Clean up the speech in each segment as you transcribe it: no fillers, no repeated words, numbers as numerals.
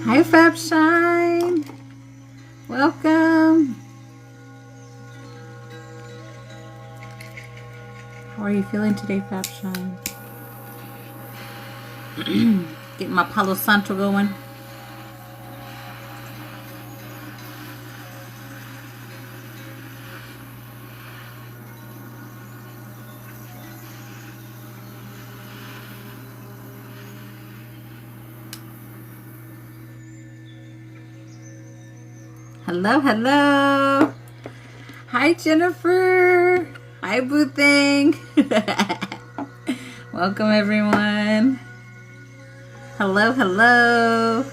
Hi, Fabshine. Welcome. How are you feeling today, Fabshine? Getting my Palo Santo going. Hello, hello. Hi, Jennifer. Hi, Boo Thing. Welcome, everyone. Hello, hello.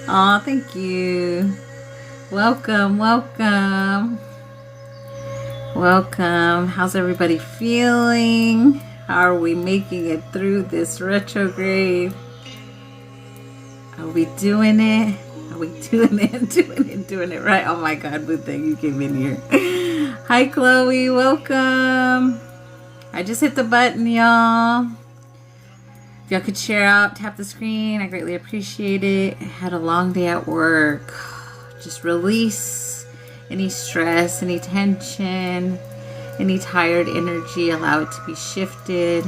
Oh, thank you. Welcome, welcome. Welcome. How's everybody feeling? How are we making it through this retrograde? Are we doing it? Are we doing it? Doing it right? Oh my God, Boo Thing, you came in here. Hi, Chloe. Welcome. I just hit the button, y'all. If y'all could share out, tap the screen, I greatly appreciate it. I had a long day at work. Just release any stress, any tension, any tired energy. Allow it to be shifted.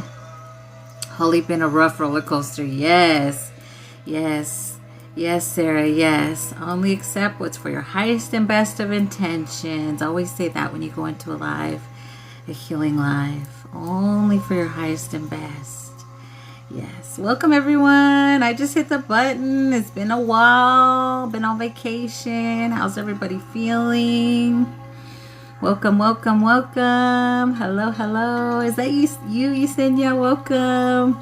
Holy, been a rough roller coaster. Yes. Yes. Yes, Sarah, yes. Only accept what's for your highest and best of intentions. Always say that when you go into a healing life. Only for your highest and best. Yes. Welcome, everyone. I just hit the button. It's been a while. Been on vacation. How's everybody feeling? Welcome, welcome, welcome. Hello, hello. Is that you, Yesenia? Welcome.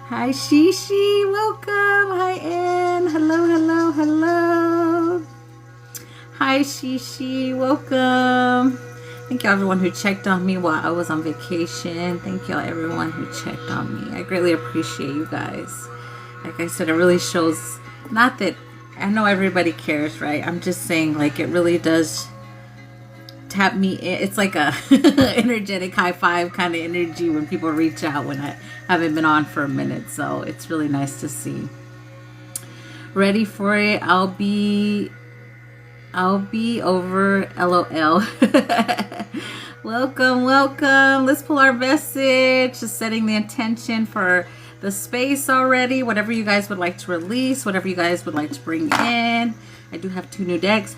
Hi, Shishi. Welcome. Hi, Ann. Hello, hello, hello. Hi, Shishi. Welcome. Thank y'all everyone who checked on me while I was on vacation. Thank y'all everyone who checked on me. I greatly appreciate you guys. Like I said, it really shows, not that, I know everybody cares, right? I'm just saying, like, it really does tap me in. It's like a energetic high five kind of energy when people reach out when I haven't been on for a minute. So it's really nice to see. Ready for it? I'll be over. LOL. Welcome, welcome. Let's pull our message. Just setting the intention for the space already. Whatever you guys would like to release, whatever you guys would like to bring in. I do have 2 new decks.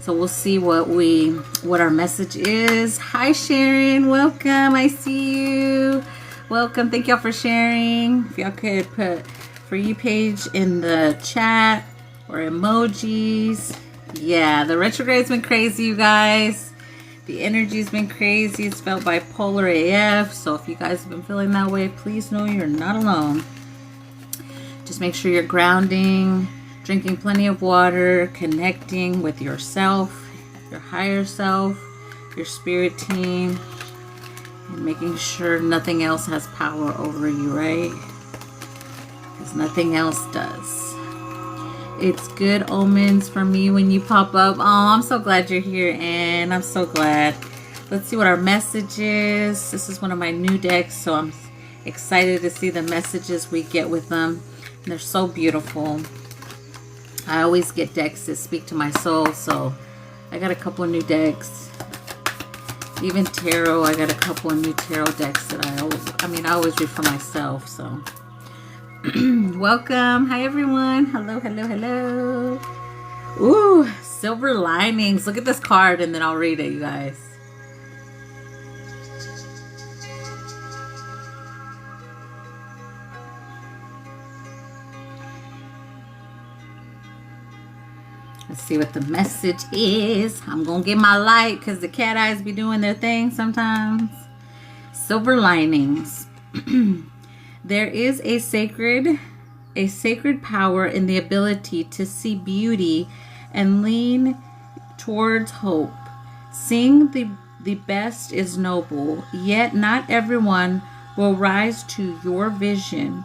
So we'll see what our message is. Hi, Sharon. Welcome. I see you. Welcome. Thank y'all for sharing. If y'all could put For You page in the chat or emojis. Yeah, the retrograde's been crazy, you guys. The energy's been crazy. It's felt bipolar AF. So if you guys have been feeling that way, please know you're not alone. Just make sure you're grounding, drinking plenty of water, connecting with yourself, your higher self, your spirit team, and making sure nothing else has power over you, right? Because nothing else does. It's good omens for me when you pop up. Oh, I'm so glad you're here, and I'm so glad. Let's see what our message is. This is one of my new decks, so I'm excited to see the messages we get with them. And they're so beautiful. I always get decks that speak to my soul, so I got a couple of new decks. Even tarot, I got a couple of new tarot decks that I always read for myself, so. Welcome. Hi, everyone. Hello, hello, hello. Ooh, silver linings. Look at this card, and then I'll read it, you guys. Let's see what the message is. I'm going to get my light because the cat eyes be doing their thing sometimes. Silver linings. There is a sacred power in the ability to see beauty and lean towards hope. Seeing the best is noble, yet not everyone will rise to your vision.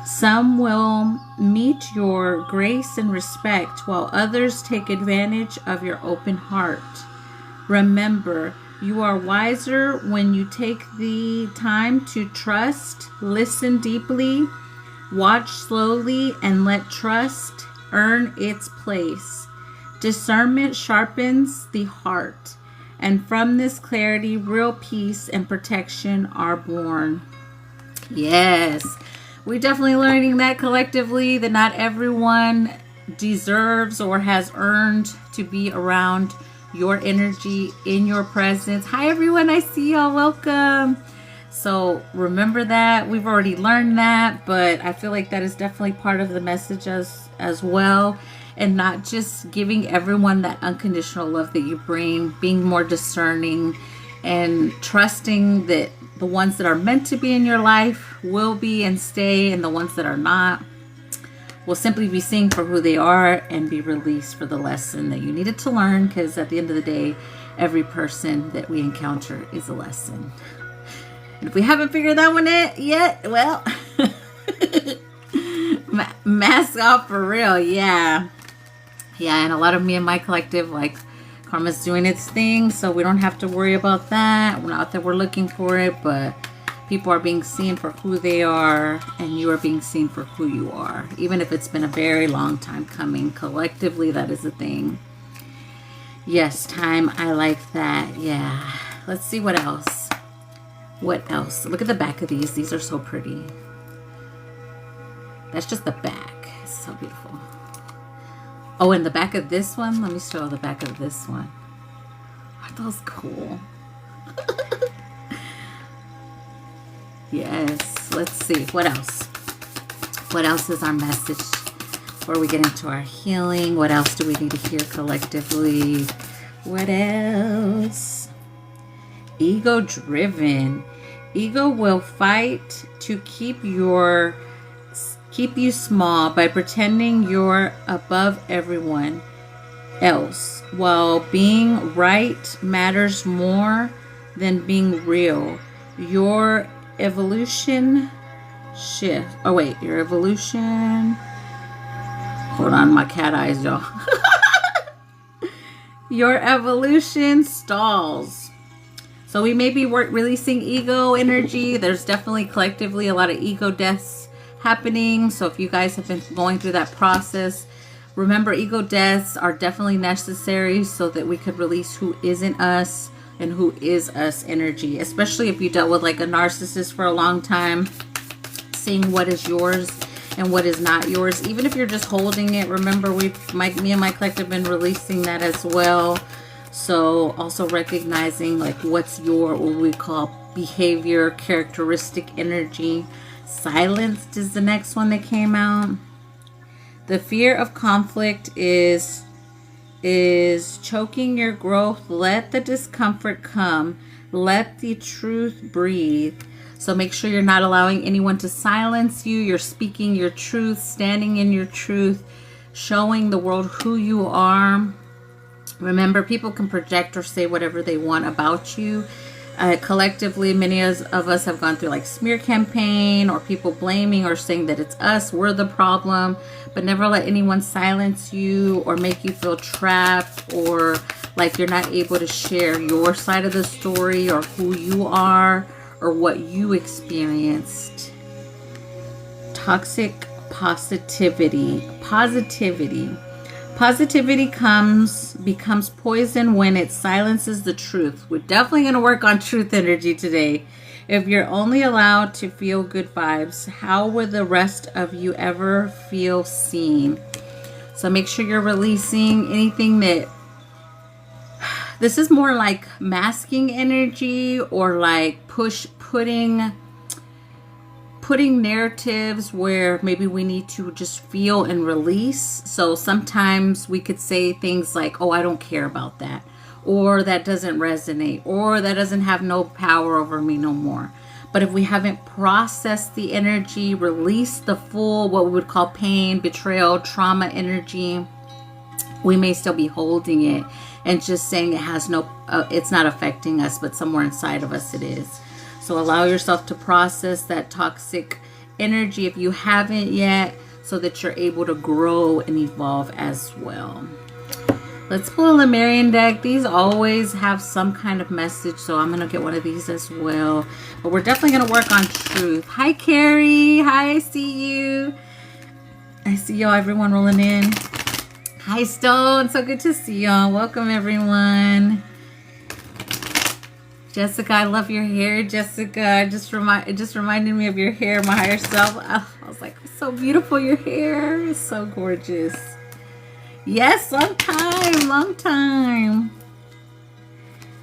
Some will meet your grace and respect, while others take advantage of your open heart. Remember, you are wiser when you take the time to trust, listen deeply, Watch slowly and let trust earn its place. Discernment sharpens the heart, and from this clarity, real peace and protection are born. Yes, we're definitely learning that collectively, that not everyone deserves or has earned to be around your energy, in your presence. Hi everyone, I see y'all. Welcome. So remember that. We've already learned that, but I feel like that is definitely part of the message as well. And not just giving everyone that unconditional love that you bring, being more discerning and trusting that the ones that are meant to be in your life will be and stay, and the ones that are not will simply be seen for who they are and be released for the lesson that you needed to learn, because at the end of the day, every person that we encounter is a lesson. And if we haven't figured that one out yet, well, mask off for real. Yeah, and a lot of me and my collective, like, karma's doing its thing, so we don't have to worry about that. Not that we're looking for it, but people are being seen for who they are, and you are being seen for who you are, even if it's been a very long time coming. Collectively, that is a thing. Yes, time. I like that. Yeah. Let's see what else. What else? Look at the back of these. These are so pretty. That's just the back. It's so beautiful. Oh, and the back of this one. Let me show the back of this one. Aren't those cool? Yes. Let's see. What else? What else is our message before we get into our healing? What else do we need to hear collectively? What else? Ego driven. Ego will fight to keep you small by pretending you're above everyone else, while being right matters more than being real. Your evolution shift. Oh wait, your evolution. Hold on, my cat eyes, y'all. Your evolution stalls. So we may be releasing ego energy. There's definitely collectively a lot of ego deaths happening. So if you guys have been going through that process, remember, ego deaths are definitely necessary so that we could release who isn't us and who is us energy. Especially if you dealt with like a narcissist for a long time, seeing what is yours and what is not yours. Even if you're just holding it, remember, me and my collective have been releasing that as well. So also recognizing like what's your, what we call behavior, characteristic energy. Silenced is the next one that came out. The fear of conflict is choking your growth. Let the discomfort come. Let the truth breathe. So make sure you're not allowing anyone to silence you. You're speaking your truth, standing in your truth, showing the world who you are. Remember, people can project or say whatever they want about you. Collectively, many of us have gone through like smear campaign or people blaming or saying that it's us, we're the problem. But never let anyone silence you or make you feel trapped or like you're not able to share your side of the story or who you are or what you experienced. Toxic positivity. Positivity becomes poison when it silences the truth. We're definitely going to work on truth energy today. If you're only allowed to feel good vibes, how will the rest of you ever feel seen? So make sure you're releasing anything that... This is more like masking energy or like putting narratives where maybe we need to just feel and release. So sometimes we could say things like, oh, I don't care about that, or that doesn't resonate, or that doesn't have no power over me no more. But if we haven't processed the energy, released the full, what we would call pain, betrayal, trauma energy, we may still be holding it and just saying it has no, it's not affecting us, but somewhere inside of us it is. So allow yourself to process that toxic energy if you haven't yet, so that you're able to grow and evolve as well. Let's pull a Lemurian deck. These always have some kind of message, so I'm going to get one of these as well. But we're definitely going to work on truth. Hi, Carrie. Hi, I see you. I see y'all, everyone rolling in. Hi, Stone. So good to see y'all. Welcome, everyone. Jessica, I love your hair. Jessica, it just reminded me of your hair, my higher self. I was like, so beautiful, your hair. It's so gorgeous. Yes, long time, long time.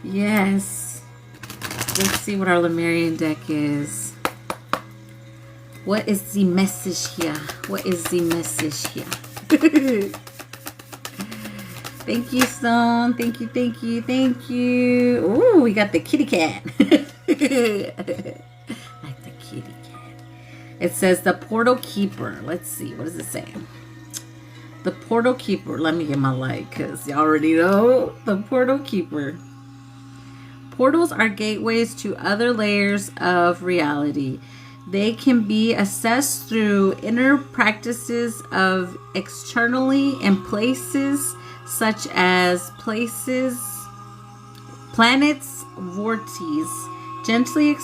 Yes. Let's see what our Lemurian deck is. What is the message here? What is the message here? Thank you, Stone. Thank you, thank you, thank you. Ooh, we got the kitty cat. Like the kitty cat. It says the Portal Keeper. Let's see. What does it say? The Portal Keeper. Let me get my light because you already know. The Portal Keeper. Portals are gateways to other layers of reality. They can be assessed through inner practices of externally in places such as planets, vortices. Gently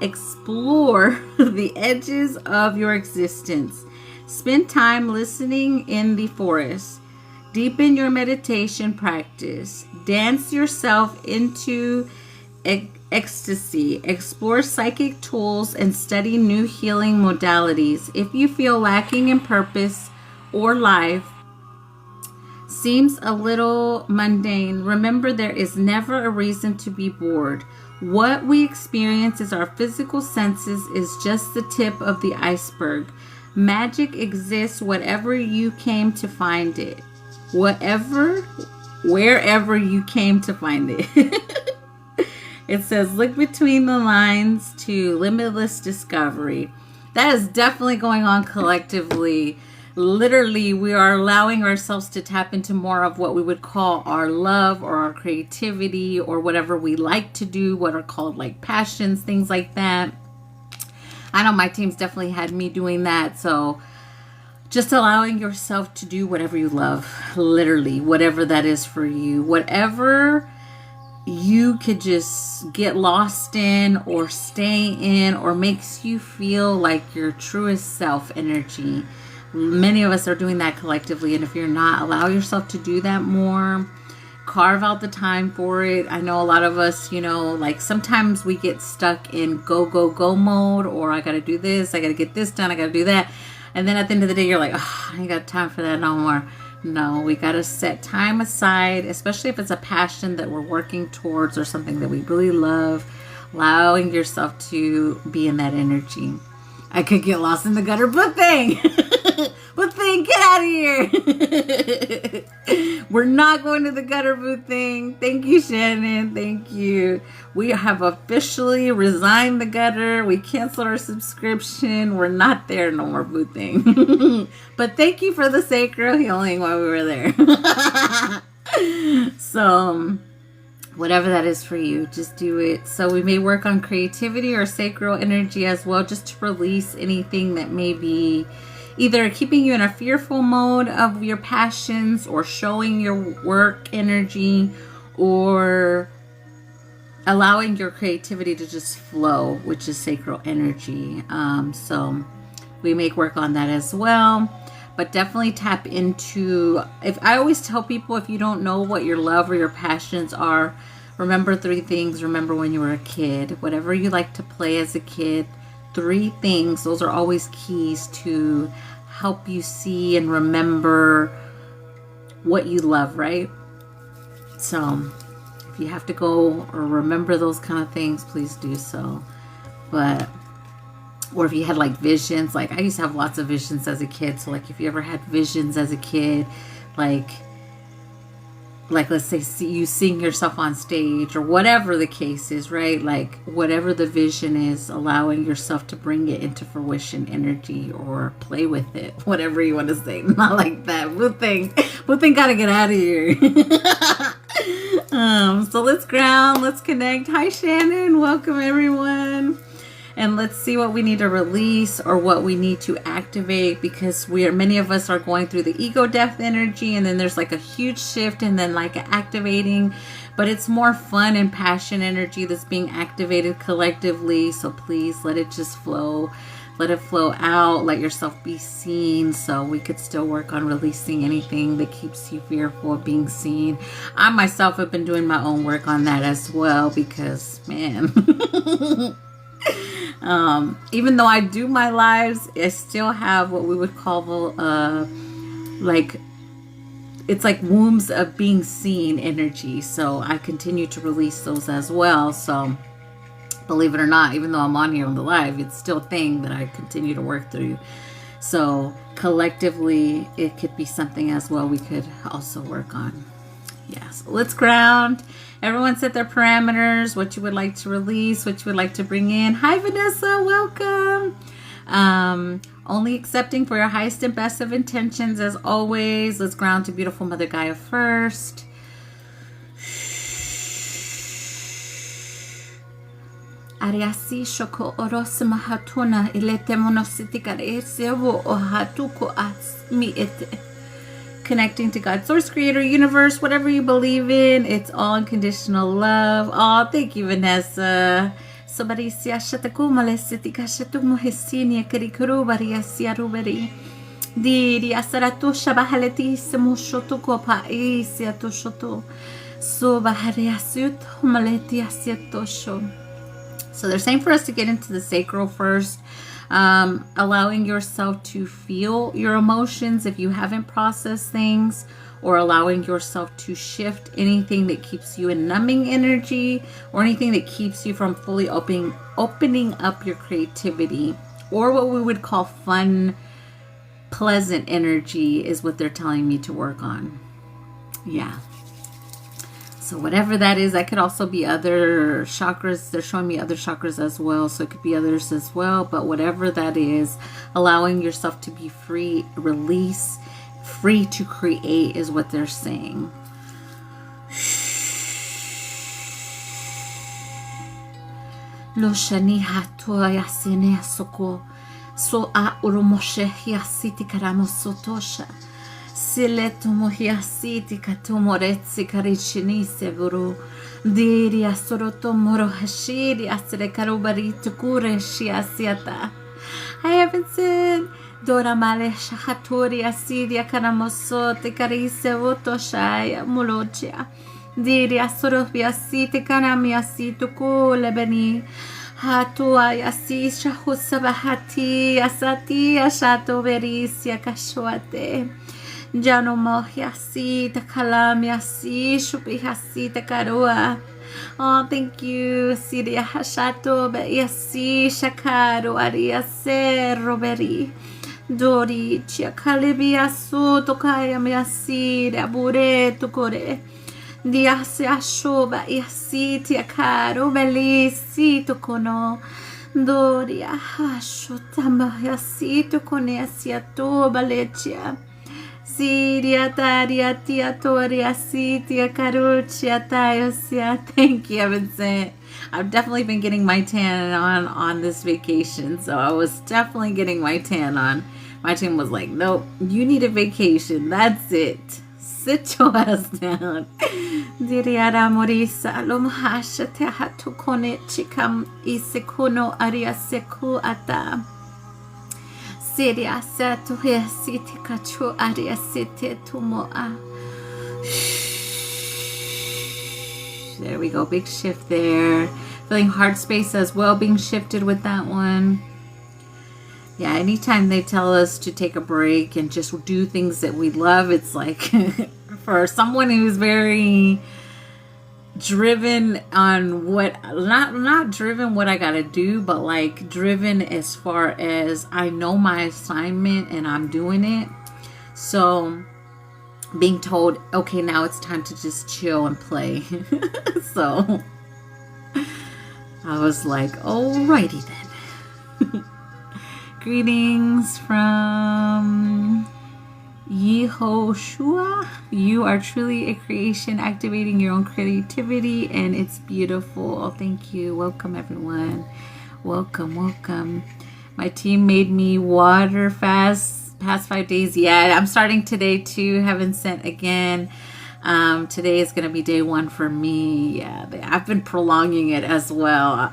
explore the edges of your existence. Spend time listening in the forest. Deepen your meditation practice. Dance yourself into ecstasy. Explore psychic tools and study new healing modalities. If you feel lacking in purpose or life seems a little mundane, remember there is never a reason to be bored. What we experience as our physical senses is just the tip of the iceberg. Magic exists wherever you came to find it. Wherever you came to find it. It says, look between the lines to limitless discovery. That is definitely going on collectively. Literally, we are allowing ourselves to tap into more of what we would call our love or our creativity or whatever we like to do, what are called like passions, things like that. I know my team's definitely had me doing that. So just allowing yourself to do whatever you love, literally, whatever that is for you, whatever you could just get lost in or stay in or makes you feel like your truest self energy. Many of us are doing that collectively. And if you're not, allow yourself to do that more. Carve out the time for it. I know a lot of us, like sometimes we get stuck in go mode, or I got to do this, I got to get this done, I got to do that. And then at the end of the day, you're like, oh, I ain't got time for that no more. No, we got to set time aside, especially if it's a passion that we're working towards or something that we really love, allowing yourself to be in that energy. I could get lost in the gutter, but thing. But thing, get out of here. We're not going to the gutter, boo thing. Thank you, Shannon. Thank you. We have officially resigned the gutter. We canceled our subscription. We're not there no more, boo thing. But thank you for the sacral healing while we were there. So, whatever that is for you, just do it. So we may work on creativity or sacral energy as well, just to release anything that may be either keeping you in a fearful mode of your passions or showing your work energy, or allowing your creativity to just flow, which is sacral energy. So we may work on that as well. But definitely tap into, I always tell people, if you don't know what your love or your passions are, remember 3 things. Remember when you were a kid, whatever you like to play as a kid, 3 things. Those are always keys to help you see and remember what you love, right? So if you have to go or remember those kind of things, please do so. Or if you had like visions, like I used to have lots of visions as a kid. So like if you ever had visions as a kid, like let's say you sing yourself on stage or whatever the case is, right? Like whatever the vision is, allowing yourself to bring it into fruition energy or play with it, whatever you want to say. Not like that. Blue thing gotta get out of here. So let's ground, let's connect. Hi Shannon, welcome everyone. And let's see what we need to release or what we need to activate, because many of us are going through the ego death energy, and then there's like a huge shift and then like activating, but it's more fun and passion energy that's being activated collectively. So please let it just flow. Let it flow out. Let yourself be seen, so we could still work on releasing anything that keeps you fearful of being seen. I myself have been doing my own work on that as well, because man, even though I do my lives, I still have what we would call like, it's like wombs of being seen energy. So I continue to release those as well. So believe it or not, even though I'm on here on the live, it's still a thing that I continue to work through. So collectively, it could be something as well we could also work on. Yeah, so let's ground. Everyone set their parameters, what you would like to release, what you would like to bring in. Hi, Vanessa, welcome. Only accepting for your highest and best of intentions as always. Let's ground to beautiful Mother Gaia first. Ariasi shoko orosima hatuna ilete monositikare sevo ohatuko asmi ete. Connecting to God, Source, Creator, Universe, whatever you believe in. It's all unconditional love. Oh, thank you, Vanessa. Somebody sia shatakumale sitika shatumo hesinia karikuru baria sia ruberi. Diri asaratu shabahaleti semo shotuko pa isia to shoto. So bahariasut humaleti asiatosho. So they're saying for us to get into the sacral first, allowing yourself to feel your emotions if you haven't processed things, or allowing yourself to shift anything that keeps you in numbing energy, or anything that keeps you from fully opening up your creativity, or what we would call fun, pleasant energy is what they're telling me to work on. Yeah. So whatever that is, that could also be other chakras. They're showing me other chakras as well. So it could be others as well. But whatever that is, allowing yourself to be free, release, free to create is what they're saying. Lo shani hatoya sene soko. So a urumoshe hiasiti karamosotosha. Sileto mohiasiti katomoretsi karichini sevuru. Diri asoroto moro hashiri asere karubarito kure shiasiata. I haven't said Dora male shahatori asidia karamosote karise voto shaya mologia. Diri asorobiasiti kanamiasito kule beni. Hatua yasi shahusabahati asati ashato verisia kashuate. Jano mohiasi takalamiasi shupiasi takarua. Oh, thank you. Siria hashato beasi shakaro ariase roberi. Dori chiakalibiasu tokaya miasi rabure tukore. Diase ashoba yasi tiakaro belisi tokono. Dori ahasho tambayasi tokone asiato balechia. Siria taria tia toria sitia karuchia tayosia. Thank you, Vincent. I've definitely been getting my tan on this vacation, so I was definitely getting my tan on. My team was like, nope, you need a vacation. That's it. Sit your ass down. Diriara morisa lomhasha te hatu kone chikam isekuno ariaseku ata. Siria sato hesiti kachu ariasete tumoa. There we go. Big shift there. Feeling heart space as well being shifted with that one. Yeah, anytime they tell us to take a break and just do things that we love, it's like for someone who's very driven on what, not driven what I gotta do, but like driven as far as I know my assignment and I'm doing it. So being told, okay, now it's time to just chill and play. So I was like, alrighty then. Greetings from Yehoshua. You are truly a creation, activating your own creativity, and it's beautiful. Thank you. Welcome, everyone. Welcome, welcome. My team made me water fast past 5 days. Yeah, I'm starting today too. Haven't sent again. Today is going to be day one for me. Yeah, I've been prolonging it as well.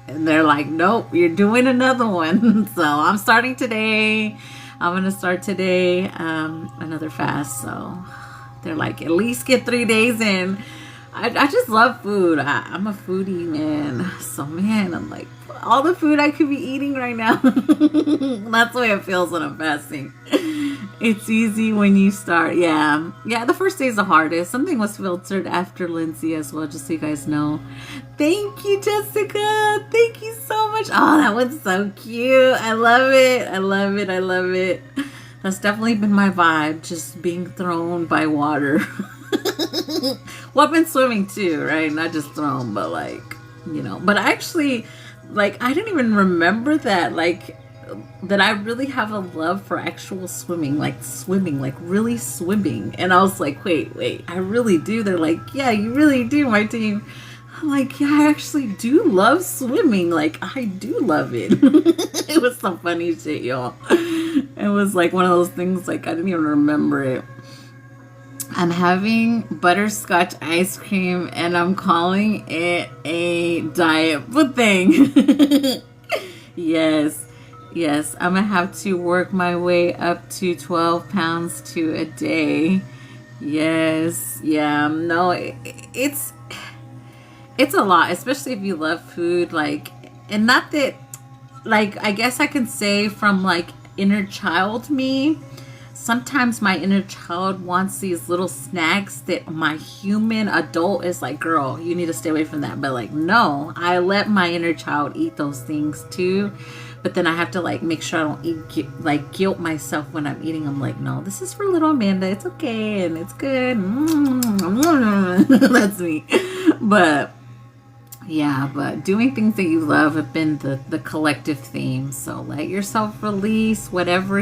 And they're like, nope, you're doing another one. So I'm starting today. I'm going to start today another fast. So they're like, at least get 3 days in. I just love food. I'm a foodie, man. So, man, I'm like, all the food I could be eating right now. That's the way it feels when I'm fasting. It's easy when you start. Yeah, the first day is the hardest. Something was filtered after Lindsay as well, just so you guys know. Thank you, Jessica. Thank you so much. Oh, that one's so cute. I love it. I love it. I love it. That's definitely been my vibe, just being thrown by water. Well, I've been swimming too, right? Not just thrown, but like, but I actually, like, I didn't even remember that, like, that I really have a love for actual swimming, like really swimming. And I was like, wait, I really do. They're like, yeah, you really do, my team. I'm like, yeah, I actually do love swimming. Like, I do love it. It was some funny shit, y'all. It was like one of those things, like, I didn't even remember it. I'm having butterscotch ice cream and I'm calling it a diet pudding. Yes, I'm gonna have to work my way up to 12 pounds to a day. Yes, yeah, no, it's a lot, especially if you love food, like, and not that, like, I guess I can say from, like, inner child me, sometimes my inner child wants these little snacks that my human adult is like, girl, you need to stay away from that. But like, no, I let my inner child eat those things too. But then I have to like make sure I don't eat, like, guilt myself when I'm eating. I'm like, no, this is for little Amanda. It's okay and it's good. That's me. But yeah, but doing things that you love have been the collective theme. So let yourself release whatever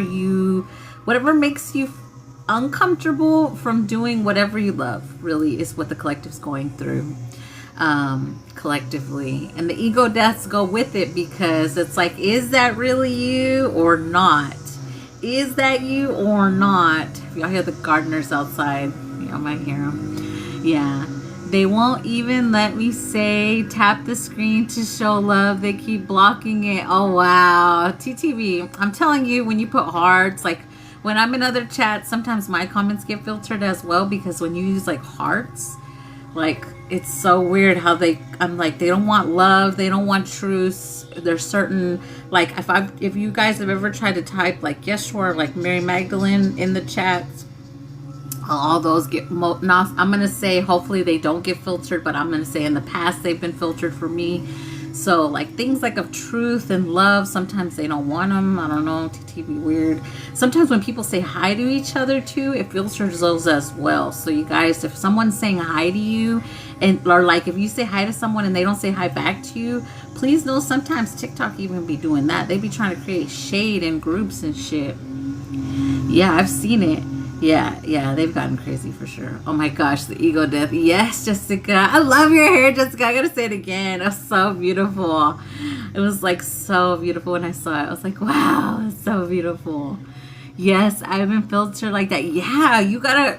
makes you uncomfortable from doing whatever you love, really, is what the collective's going through collectively. And the ego deaths go with it, because it's like, is that really you or not? Is that you or not? If y'all hear the gardeners outside, y'all might hear them. Yeah. They won't even let me say tap the screen to show love. They keep blocking it. Oh, wow. TTV, I'm telling you, when you put hearts, like, when I'm in other chats, sometimes my comments get filtered as well, because when you use like hearts, like, it's so weird how I'm like, they don't want love, they don't want truth. There's certain, like, if you guys have ever tried to type like Yeshua or like Mary Magdalene in the chats, all those get I'm gonna say hopefully they don't get filtered, but I'm gonna say in the past they've been filtered for me. So like things like of truth and love, sometimes they don't want them. I don't know, TTV weird. Sometimes when people say hi to each other too, it filters those as well. So you guys, if someone's saying hi to you, or like if you say hi to someone and they don't say hi back to you, please know sometimes TikTok even be doing that. They be trying to create shade in groups and shit. Yeah, I've seen it. Yeah, they've gotten crazy for sure. Oh my gosh, the ego death. Yes, Jessica. I love your hair, Jessica. I gotta say it again. It was so beautiful. It was like so beautiful when I saw it. I was like, wow, it's so beautiful. Yes, I've been filtered like that. Yeah, you gotta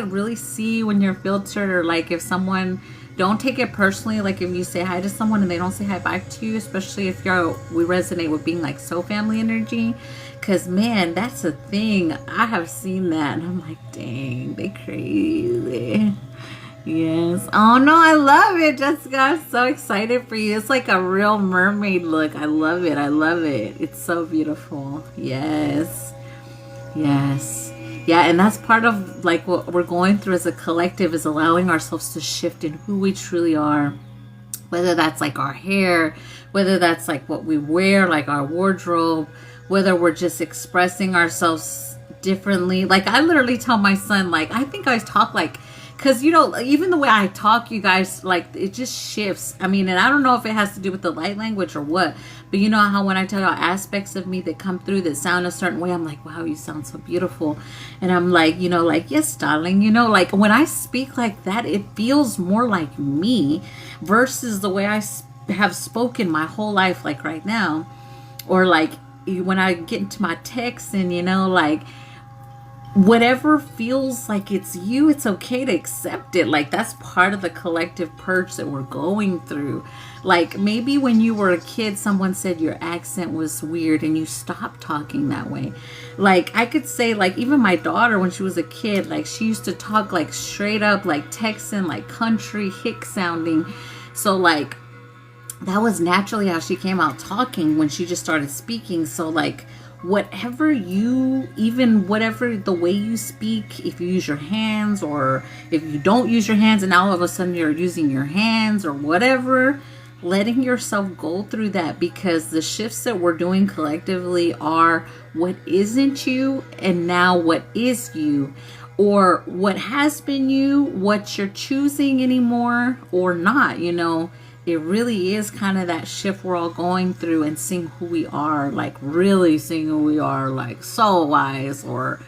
really see when you're filtered, or like if someone, don't take it personally. Like if you say hi to someone and they don't say hi back to you, especially if we resonate with being like so family energy. Because, man, that's a thing. I have seen that. And I'm like, dang, they crazy. Yes. Oh, no, I love it, Jessica. I'm so excited for you. It's like a real mermaid look. I love it. I love it. It's so beautiful. Yes. Yeah, and that's part of, like, what we're going through as a collective, is allowing ourselves to shift in who we truly are. Whether that's, like, our hair, whether that's, like, what we wear, like our wardrobe, whether we're just expressing ourselves differently. Like, I literally tell my son, like, I think I talk like, because, even the way I talk, you guys, like, it just shifts. I mean, and I don't know if it has to do with the light language or what, but you know how when I tell y'all aspects of me that come through that sound a certain way, I'm like, wow, you sound so beautiful. And I'm like, like, yes, darling, like when I speak like that, it feels more like me versus the way I have spoken my whole life, like right now, or like when I get into my text and, you know, like whatever feels like it's you, it's okay to accept it. Like that's part of the collective purge that we're going through. Like maybe when you were a kid, someone said your accent was weird and you stopped talking that way. Like I could say, like even my daughter when she was a kid, like she used to talk like straight up like Texan, like country hick sounding. So like that was naturally how she came out talking when she just started speaking. So like whatever the way you speak, if you use your hands or if you don't use your hands and now all of a sudden you're using your hands or whatever, letting yourself go through that, because the shifts that we're doing collectively are what isn't you and now what is you, or what has been you, what you're choosing anymore or not, you know. It really is kind of that shift we're all going through and seeing who we are, like really seeing who we are, like soul wise or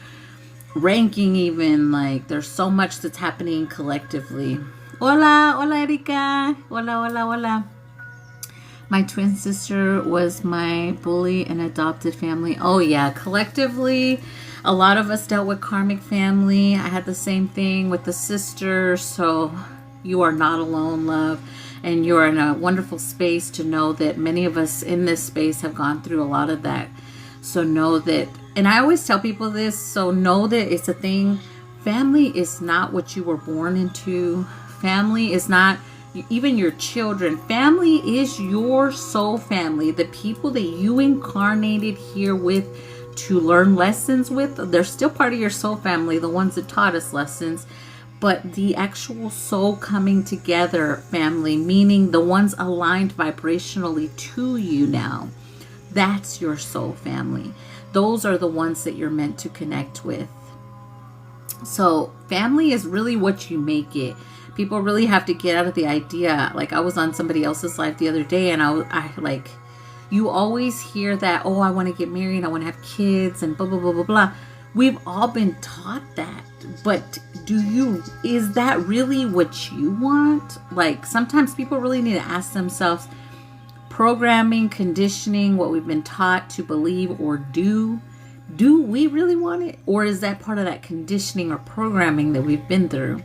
ranking even. Like there's so much that's happening collectively. Hola, hola Erika. Hola, hola, hola. My twin sister was my bully and adopted family. Oh yeah, collectively, a lot of us dealt with karmic family. I had the same thing with the sister. So you are not alone, love. And you're in a wonderful space to know that many of us in this space have gone through a lot of that. So know that, and I always tell people this, so know that it's a thing. Family is not what you were born into. Family is not even your children. Family is your soul family. The people that you incarnated here with to learn lessons with, they're still part of your soul family, the ones that taught us lessons. But the actual soul coming together family, meaning the ones aligned vibrationally to you now, that's your soul family. Those are the ones that you're meant to connect with. So family is really what you make it. People really have to get out of the idea. Like I was on somebody else's life the other day and I like, you always hear that, oh, I want to get married, I want to have kids and blah, blah, blah, blah, blah. We've all been taught that. But is that really what you want? Like sometimes people really need to ask themselves, programming, conditioning, what we've been taught to believe or do we really want it? Or is that part of that conditioning or programming that we've been through,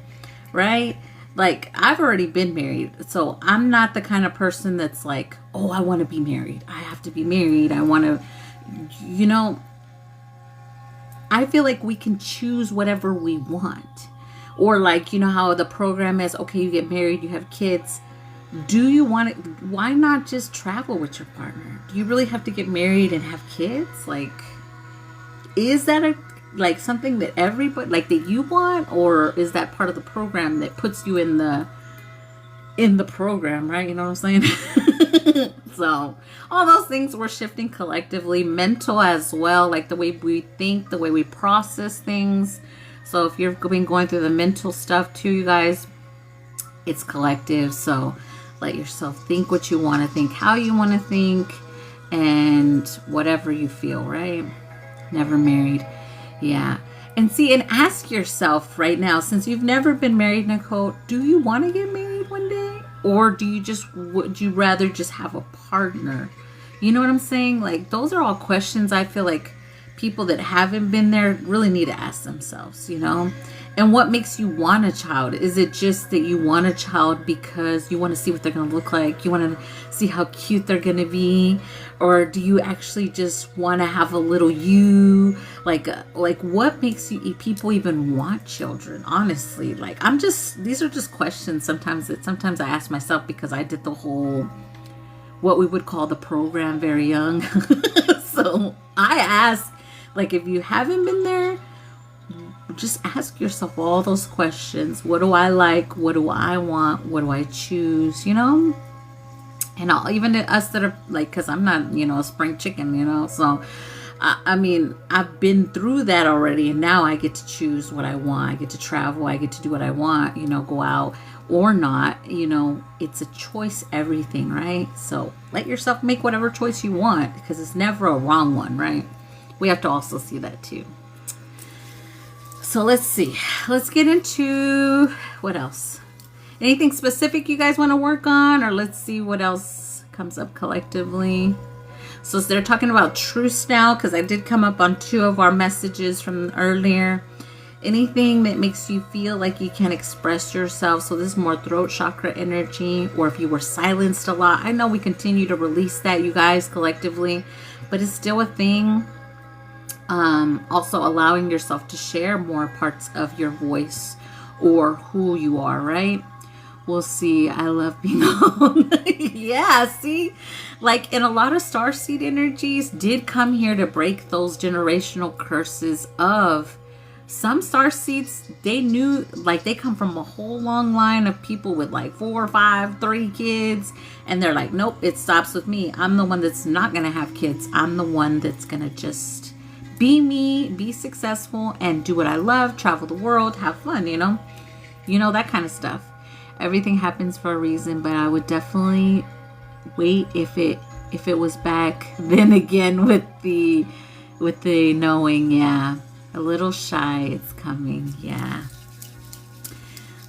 right? Like I've already been married, so I'm not the kind of person that's like, oh, I want to be married. I have to be married. I want to, you know, I feel like we can choose whatever we want. Or like, you know how the program is, okay, you get married, you have kids. Do you want it? Why not just travel with your partner? Do you really have to get married and have kids? Like, is that something that everybody, like that you want? Or is that part of the program that puts you in the program, right? You know what I'm saying? So all those things we're shifting collectively, mental as well, like the way we think, the way we process things. So if you've been going through the mental stuff too, you guys, it's collective. So let yourself think what you want to think, how you want to think, and whatever you feel, right? Never married. Yeah. And see, and ask yourself right now, since you've never been married, Nicole, do you want to get married one day? Or would you rather just have a partner? You know what I'm saying? Like, those are all questions I feel like people that haven't been there really need to ask themselves, you know? And what makes you want a child? Is it just that you want a child because you want to see what they're going to look like? You want to see how cute they're going to be? Or do you actually just want to have a little you? Like what makes people even want children? Honestly, like these are just questions sometimes I ask myself, because I did the whole, what we would call the program very young. So I ask, like, if you haven't been there, just ask yourself all those questions. What do I like? What do I want? What do I choose? You know? And even us that are like, because I'm not, a spring chicken, so I mean, I've been through that already, and now I get to choose what I want. I get to travel. I get to do what I want, go out or not. It's a choice, everything, right? So let yourself make whatever choice you want, because it's never a wrong one, right? We have to also see that too. So let's see. Let's get into what else. Anything specific you guys want to work on, or let's see what else comes up collectively. So they're talking about truce now, because I did come up on 2 of our messages from earlier. Anything that makes you feel like you can't express yourself. So this is more throat chakra energy, or if you were silenced a lot. I know we continue to release that, you guys, collectively, but it's still a thing. Also allowing yourself to share more parts of your voice or who you are, right? We'll see. I love being home. Yeah, see? Like, and a lot of starseed energies did come here to break those generational curses of some starseeds. They knew, like, they come from a whole long line of people with like 4, 5, 3 kids. And they're like, nope, it stops with me. I'm the one that's not going to have kids. I'm the one that's going to just be me, be successful, and do what I love, travel the world, have fun, you know, that kind of stuff. Everything happens for a reason, but I would definitely wait if it was back then again with the knowing. Yeah, a little shy, it's coming. Yeah.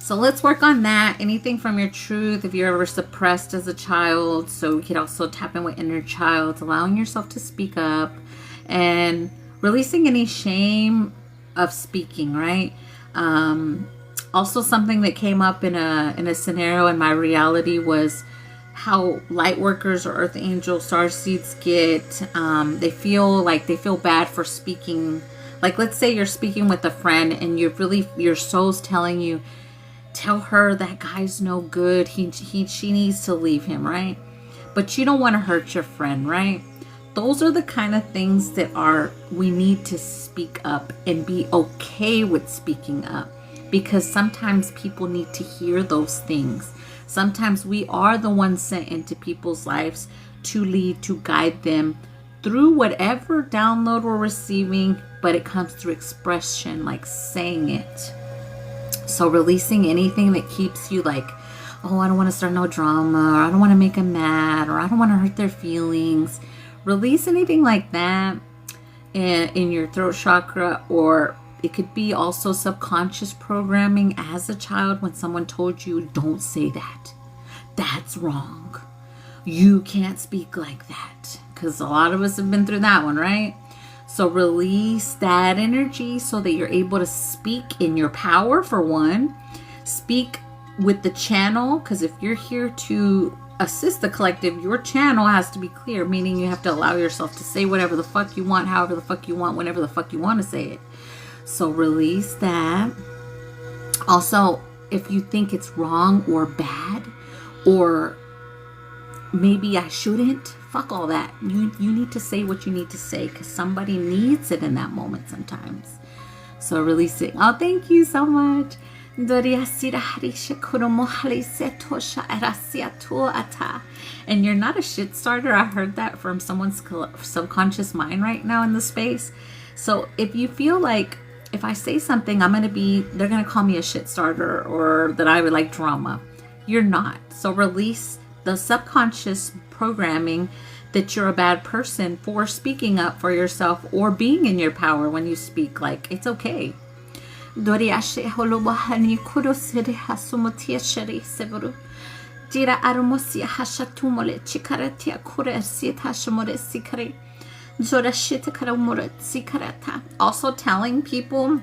So let's work on that. Anything from your truth, if you're ever suppressed as a child. So we could also tap in with inner child, allowing yourself to speak up and releasing any shame of speaking, right? Also, something that came up in a scenario in my reality was how light workers or earth angel starseeds get, they feel bad for speaking. Like, let's say you're speaking with a friend and your soul's telling you, tell her that guy's no good. She needs to leave him, right? But you don't want to hurt your friend, right? Those are the kind of things that we need to speak up and be okay with speaking up. Because sometimes people need to hear those things. Sometimes we are the ones sent into people's lives to lead, to guide them through whatever download we're receiving, but it comes through expression, like saying it. So releasing anything that keeps you like, oh, I don't want to start no drama, or I don't want to make them mad, or I don't want to hurt their feelings. Release anything like that in your throat chakra, or it could be also subconscious programming as a child when someone told you, don't say that. That's wrong. You can't speak like that. Because a lot of us have been through that one, right? So release that energy so that you're able to speak in your power, for one. Speak with the channel, because if you're here to assist the collective, your channel has to be clear, meaning you have to allow yourself to say whatever the fuck you want, however the fuck you want, whenever the fuck you want to say it. So release that. Also, if you think it's wrong or bad, or maybe I shouldn't, fuck all that. You need to say what you need to say, because somebody needs it in that moment sometimes. So release it. Oh, thank you so much. And you're not a shit starter. I heard that from someone's subconscious mind right now in the space. So if you feel like, if I say something, they're going to call me a shit starter, or that I would like drama. You're not. So release the subconscious programming that you're a bad person for speaking up for yourself or being in your power when you speak. Like, it's okay. Also telling people,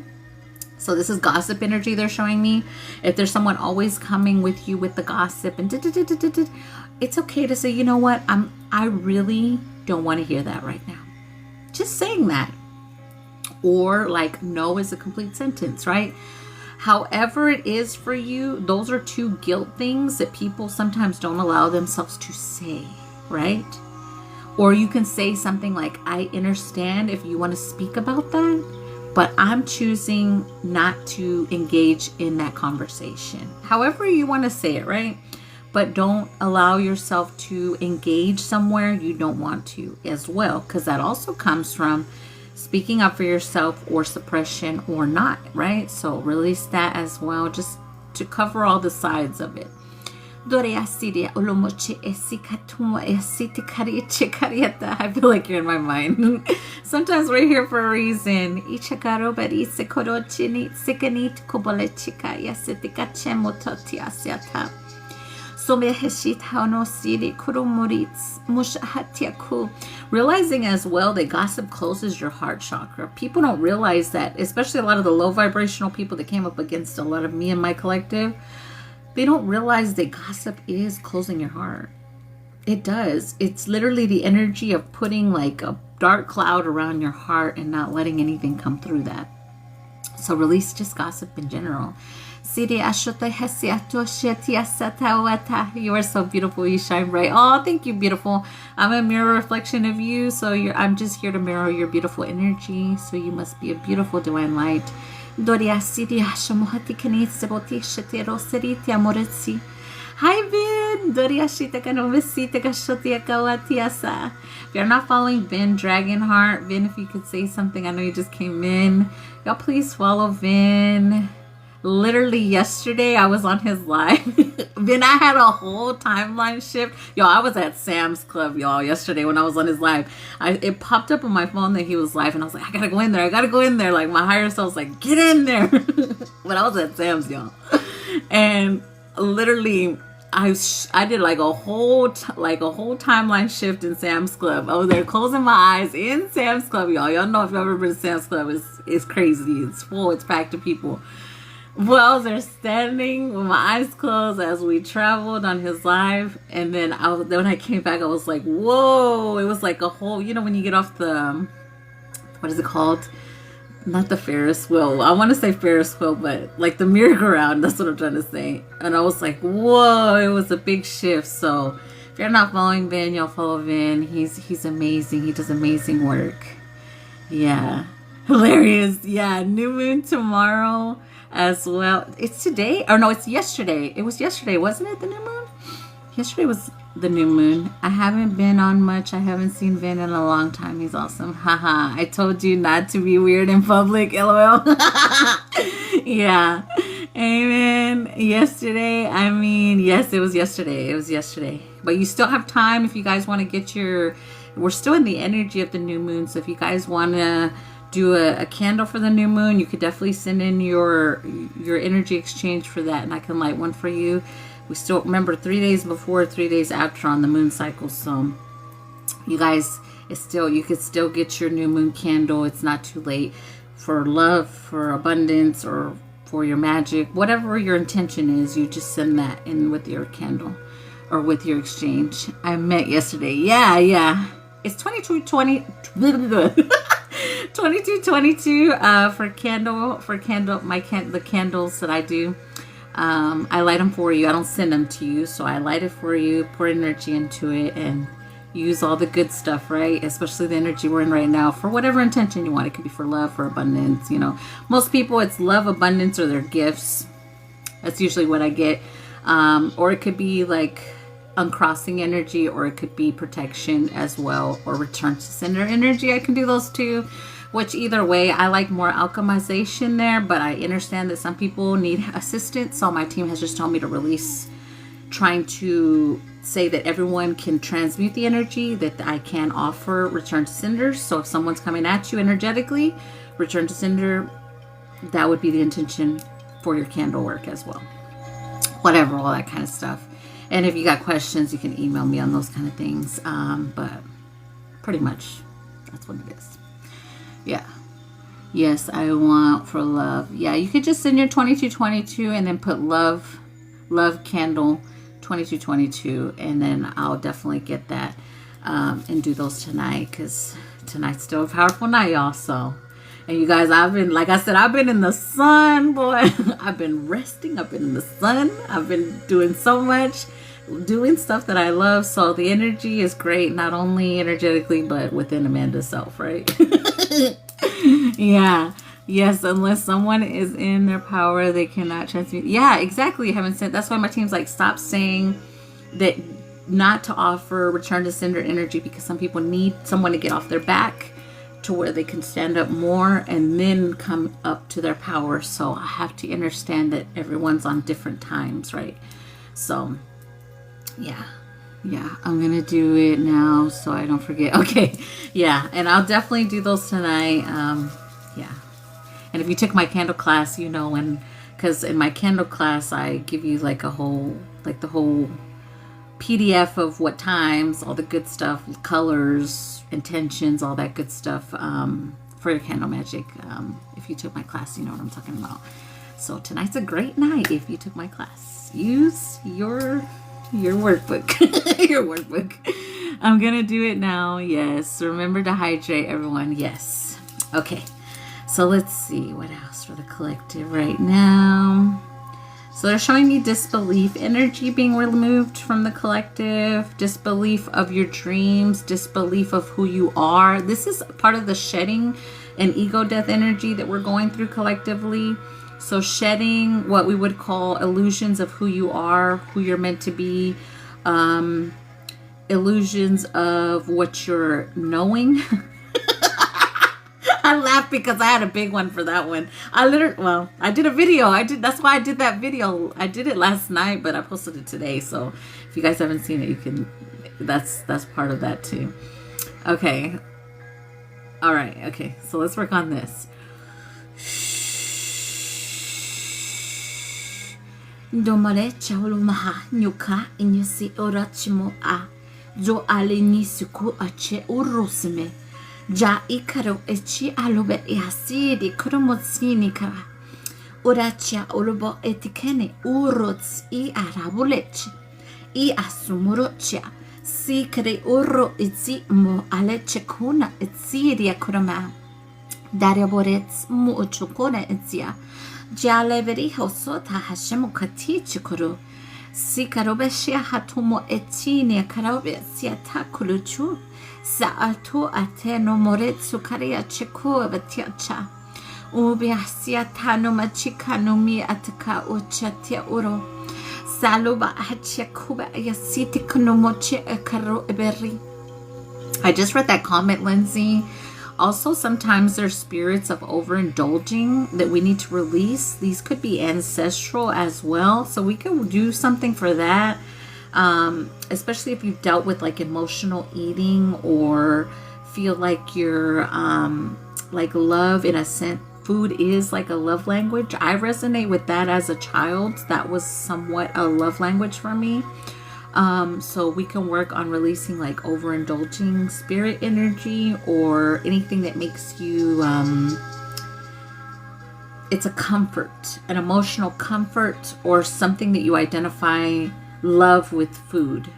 so this is gossip energy they're showing me. If there's someone always coming with you with the gossip and it's okay to say, you know what, I really don't want to hear that right now. Just saying that. Or like, no is a complete sentence, right? However it is for you, those are 2 guilt things that people sometimes don't allow themselves to say, right? Or you can say something like, I understand if you want to speak about that, but I'm choosing not to engage in that conversation. However you want to say it, right? But don't allow yourself to engage somewhere you don't want to as well, because that also comes from speaking up for yourself or suppression or not, right? So release that as well, just to cover all the sides of it. I feel like you're in my mind. Sometimes we're here for a reason. Realizing as well that gossip closes your heart chakra. People don't realize that, especially a lot of the low vibrational people that came up against a lot of me and my collective. They don't realize that gossip is closing your heart. It does. It's literally the energy of putting like a dark cloud around your heart and not letting anything come through that. So release just gossip in general. You are so beautiful. You shine bright. Oh, thank you, beautiful. I'm a mirror reflection of you. So I'm just here to mirror your beautiful energy. So you must be a beautiful divine light. Hi, Vin. If you're not following Vin Dragonheart, Vin, if you could say something, I know you just came in. Y'all please follow Vin. Literally yesterday, I was on his live. Vin, I had a whole timeline shift. Y'all, I was at Sam's Club, y'all, yesterday when I was on his live. It popped up on my phone that he was live, and I was like, I gotta go in there. Like, my higher self was like, get in there. But I was at Sam's, y'all. And literally, I did like a whole timeline shift in Sam's Club. I was there closing my eyes in Sam's Club, y'all. Y'all know if you've ever been to Sam's Club, it's crazy. It's full. It's packed of people. Well, I was there standing with my eyes closed as we traveled on his live, and then when I came back, I was like, whoa! It was like a whole, when you get off the, what is it called? Not the Ferris wheel. I want to say Ferris wheel, but like the merry-go-round. That's what I'm trying to say. And I was like, whoa! It was a big shift. So if you're not following Vin, y'all follow Vin. He's amazing. He does amazing work. Yeah, hilarious. Yeah, new moon tomorrow as well. It's today, or no, it's yesterday. It was yesterday, wasn't it? The new moon. Yesterday was the new moon. I haven't been on much. I haven't seen Vin in a long time. He's awesome. Haha. I told you not to be weird in public. LOL. Yeah. Amen. Yesterday. I mean, yes, it was yesterday. It was yesterday. But you still have time if you guys want to get we're still in the energy of the new moon. So if you guys want to do a candle for the new moon, you could definitely send in your energy exchange for that, and I can light one for you. We still remember 3 days before, 3 days after on the moon cycle. So you guys, you could still get your new moon candle. It's not too late for love, for abundance, or for your magic. Whatever your intention is, you just send that in with your candle or with your exchange. I met yesterday. Yeah. It's 2220. 2222 for the candles that I do. I light them for you. I don't send them to you, so I light it for you, pour energy into it, and use all the good stuff, right? Especially the energy we're in right now for whatever intention you want. It could be for love, for abundance. Most people, it's love, abundance, or their gifts. That's usually what I get. Or it could be like uncrossing energy, or it could be protection as well, or return to sender energy. I can do those too. Which either way, I like more alchemization there, but I understand that some people need assistance. So my team has just told me to release, trying to say that everyone can transmute the energy, that I can offer return to senders. So if someone's coming at you energetically, return to sender, that would be the intention for your candle work as well. Whatever, all that kind of stuff. And if you got questions, you can email me on those kind of things. But pretty much that's what it is. Yeah. Yes, I want for love. Yeah, you could just send your 2222 and then put love candle 2222, and then I'll definitely get that and do those tonight, because tonight's still a powerful night, y'all. So, and you guys, I've been in the sun, boy. I've been resting. I've been in the sun. I've been doing so much, doing stuff that I love. So the energy is great, not only energetically, but within Amanda's self, right? Yeah. Yes, unless someone is in their power, they cannot transmute. Yeah, exactly. Haven't said. That's why my team's like, stop saying that, not to offer return to sender energy, because some people need someone to get off their back to where they can stand up more and then come up to their power. So I have to understand that everyone's on different times, right? So yeah, I'm gonna do it now so I don't forget. Okay, yeah, and I'll definitely do those tonight. Yeah, and if you took my candle class, because in my candle class I give you like the whole PDF of what times, all the good stuff, colors, intentions, all that good stuff for your candle magic. If you took my class, you know what I'm talking about. So tonight's a great night if you took my class. Use your workbook. Your workbook. I'm gonna do it now. Yes. Remember to hydrate, everyone. Yes. Okay. So let's see what else for the collective right now. So they're showing me disbelief energy being removed from the collective, disbelief of your dreams, disbelief of who you are. This is part of the shedding and ego death energy that we're going through collectively. So shedding what we would call illusions of who you are, who you're meant to be, illusions of what you're knowing. I laughed because I had a big one for that one. I did a video. That's why I did that video. I did it last night, but I posted it today. So if you guys haven't seen it, you can, that's part of that too. Okay. All right. Okay. So let's work on this. Domare chaulu maha nyuka inyasi orachimo a jo alini suku ache urusime. Ja ikaro echi alobe yasidi kromotsini kara. Urachia olobo etikene urots I arabulech. I asumurochia. Si kare uro itzi mo aleche kuna itsiria kroma. Dariaborets mu chukona itzia. Jaleveri hosota hashemu katichi kuru. Si karobeshia hatumo etini karobesia takuluchu. Sa'atu ateno moretsu karia cheku batiacha. Ubiasia tano machikano mi ataka uchatia uro. Saluba hachia kuba yasiti kunomoche karo eberi. I just read that comment, Lindsay. Also, sometimes there's spirits of overindulging that we need to release. These could be ancestral as well. So we could do something for that. Especially if you've dealt with like emotional eating or feel like you're like love in a sense. Food is like a love language. I resonate with that as a child. That was somewhat a love language for me. So we can work on releasing like overindulging spirit energy or anything that makes you, it's a comfort, an emotional comfort or something that you identify love with food.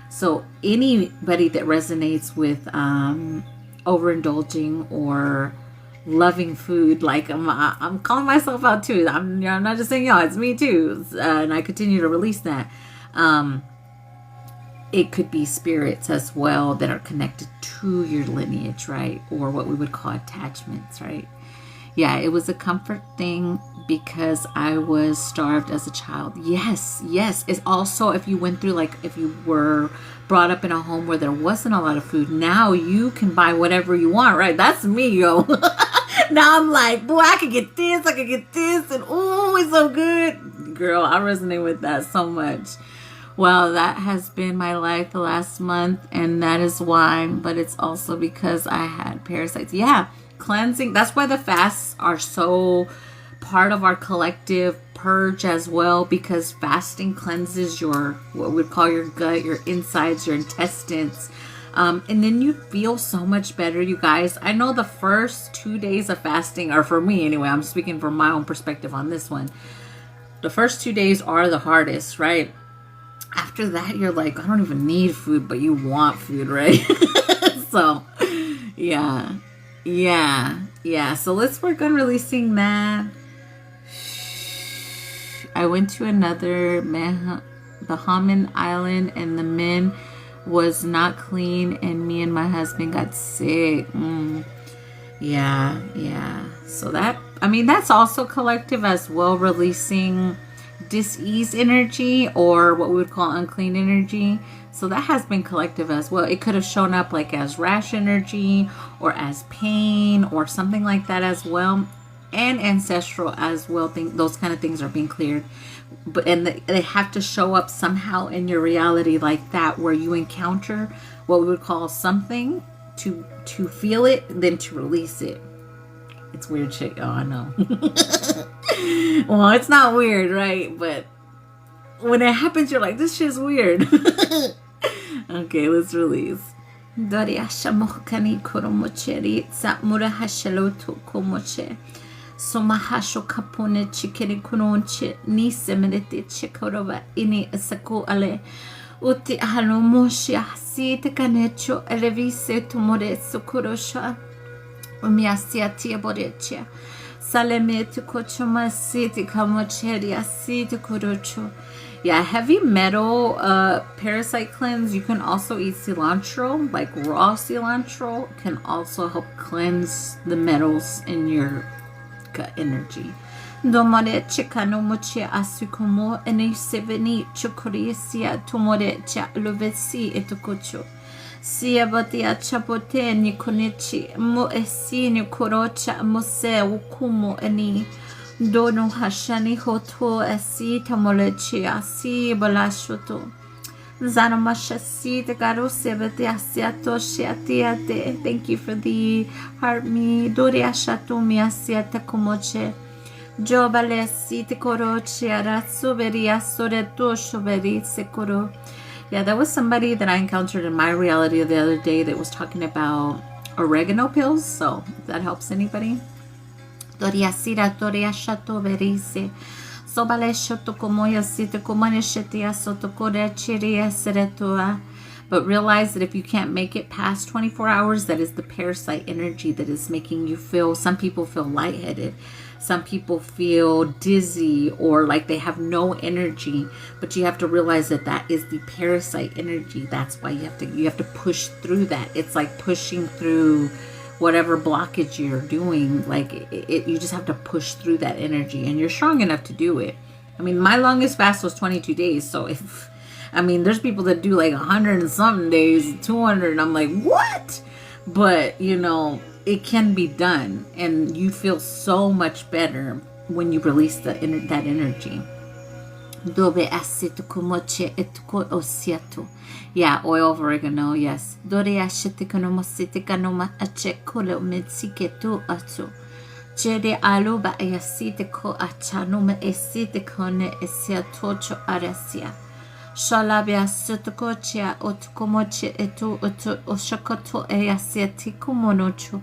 So anybody that resonates with overindulging or loving food, like I'm calling myself out too. I'm not just saying y'all, it's me too. And I continue to release that. It could be spirits as well that are connected to your lineage, right? Or what we would call attachments, right? Yeah, it was a comfort thing because I was starved as a child. Yes. It's also if you went through, like, if you were brought up in a home where there wasn't a lot of food, now you can buy whatever you want, right? That's me, yo. Now I'm like, boy, I could get this, and oh, it's so good. Girl, I resonate with that so much. Well, that has been my life the last month, and that is why, but it's also because I had parasites. Yeah, cleansing. That's why the fasts are so part of our collective purge as well, because fasting cleanses your, what we'd call your gut, your insides, your intestines. And then you feel so much better, you guys. I know the first 2 days of fasting, or for me anyway, I'm speaking from my own perspective on this one. The first 2 days are the hardest, right? After that, you're like, I don't even need food, but you want food, right? So, yeah. So let's work on releasing that. I went to another Bahamian island, and the men was not clean, and me and my husband got sick. Yeah. So that, I mean, that's also collective as well, releasing dis-ease energy or what we would call unclean energy. So that has been collective as well. It could have shown up like as rash energy or as pain or something like that as well, and ancestral as well. Those kind of things are being cleared, and they have to show up somehow in your reality like that, where you encounter what we would call something to feel it, then to release it. It's weird shit. Oh, I know. Well, it's not weird, right? But when it happens, you're like, this shit's weird. Okay, let's release. Doria shamohkani koromocheri samura hashaloto komoche. Somahasho kapone chikeri kononche ni semerete chekorova ini asako ale. Uti halomoshia si te canecho elevise tumore socorosha. Umiasia tia borecia. Saleme tu kochoma si te kamocheria si te korocho. Yeah, heavy metal parasite cleanse. You can also eat cilantro, like raw cilantro can also help cleanse the metals in your gut energy. Domare chikano moche asukomo ene seveni chokorisia tomore cha lovesi etokocho. Sia batia chapote ni konichi mo esi ni korocha mose ukumo eni. Dono hashani hoto esi tamolechi asi balashoto. Zanamasha si te garo sebete asiato shiatiate. Thank you for the heart me. Dori ashato mi asiata komoche. Jobale si te korochi aratsu veri asoreto shoveri sekoro. Yeah, that was somebody that I encountered in my reality the other day that was talking about oregano pills. So if that helps anybody. Doria sira doria shato verise. Sobale shoto komoya sita komane shetia soto kore chiria seretua. But realize that if you can't make it past 24 hours, that is the parasite energy that is making you feel, some people feel lightheaded. Some people feel dizzy or like they have no energy, but you have to realize that that is the parasite energy. That's why you have to push through that. It's like pushing through whatever blockage you're doing. Like you just have to push through that energy, and you're strong enough to do it. I mean, my longest fast was 22 days. So there's people that do like 100 and something days, 200, and I'm like, what? But it can be done, and you feel so much better when you release that energy. Yeah, oil of oregano, yes. Jede aluba ayasite ko achanuma esite kone esia tocho arasia. Shalabia sotokochia otkomoche etu oshakoto eyasiatiku monocho.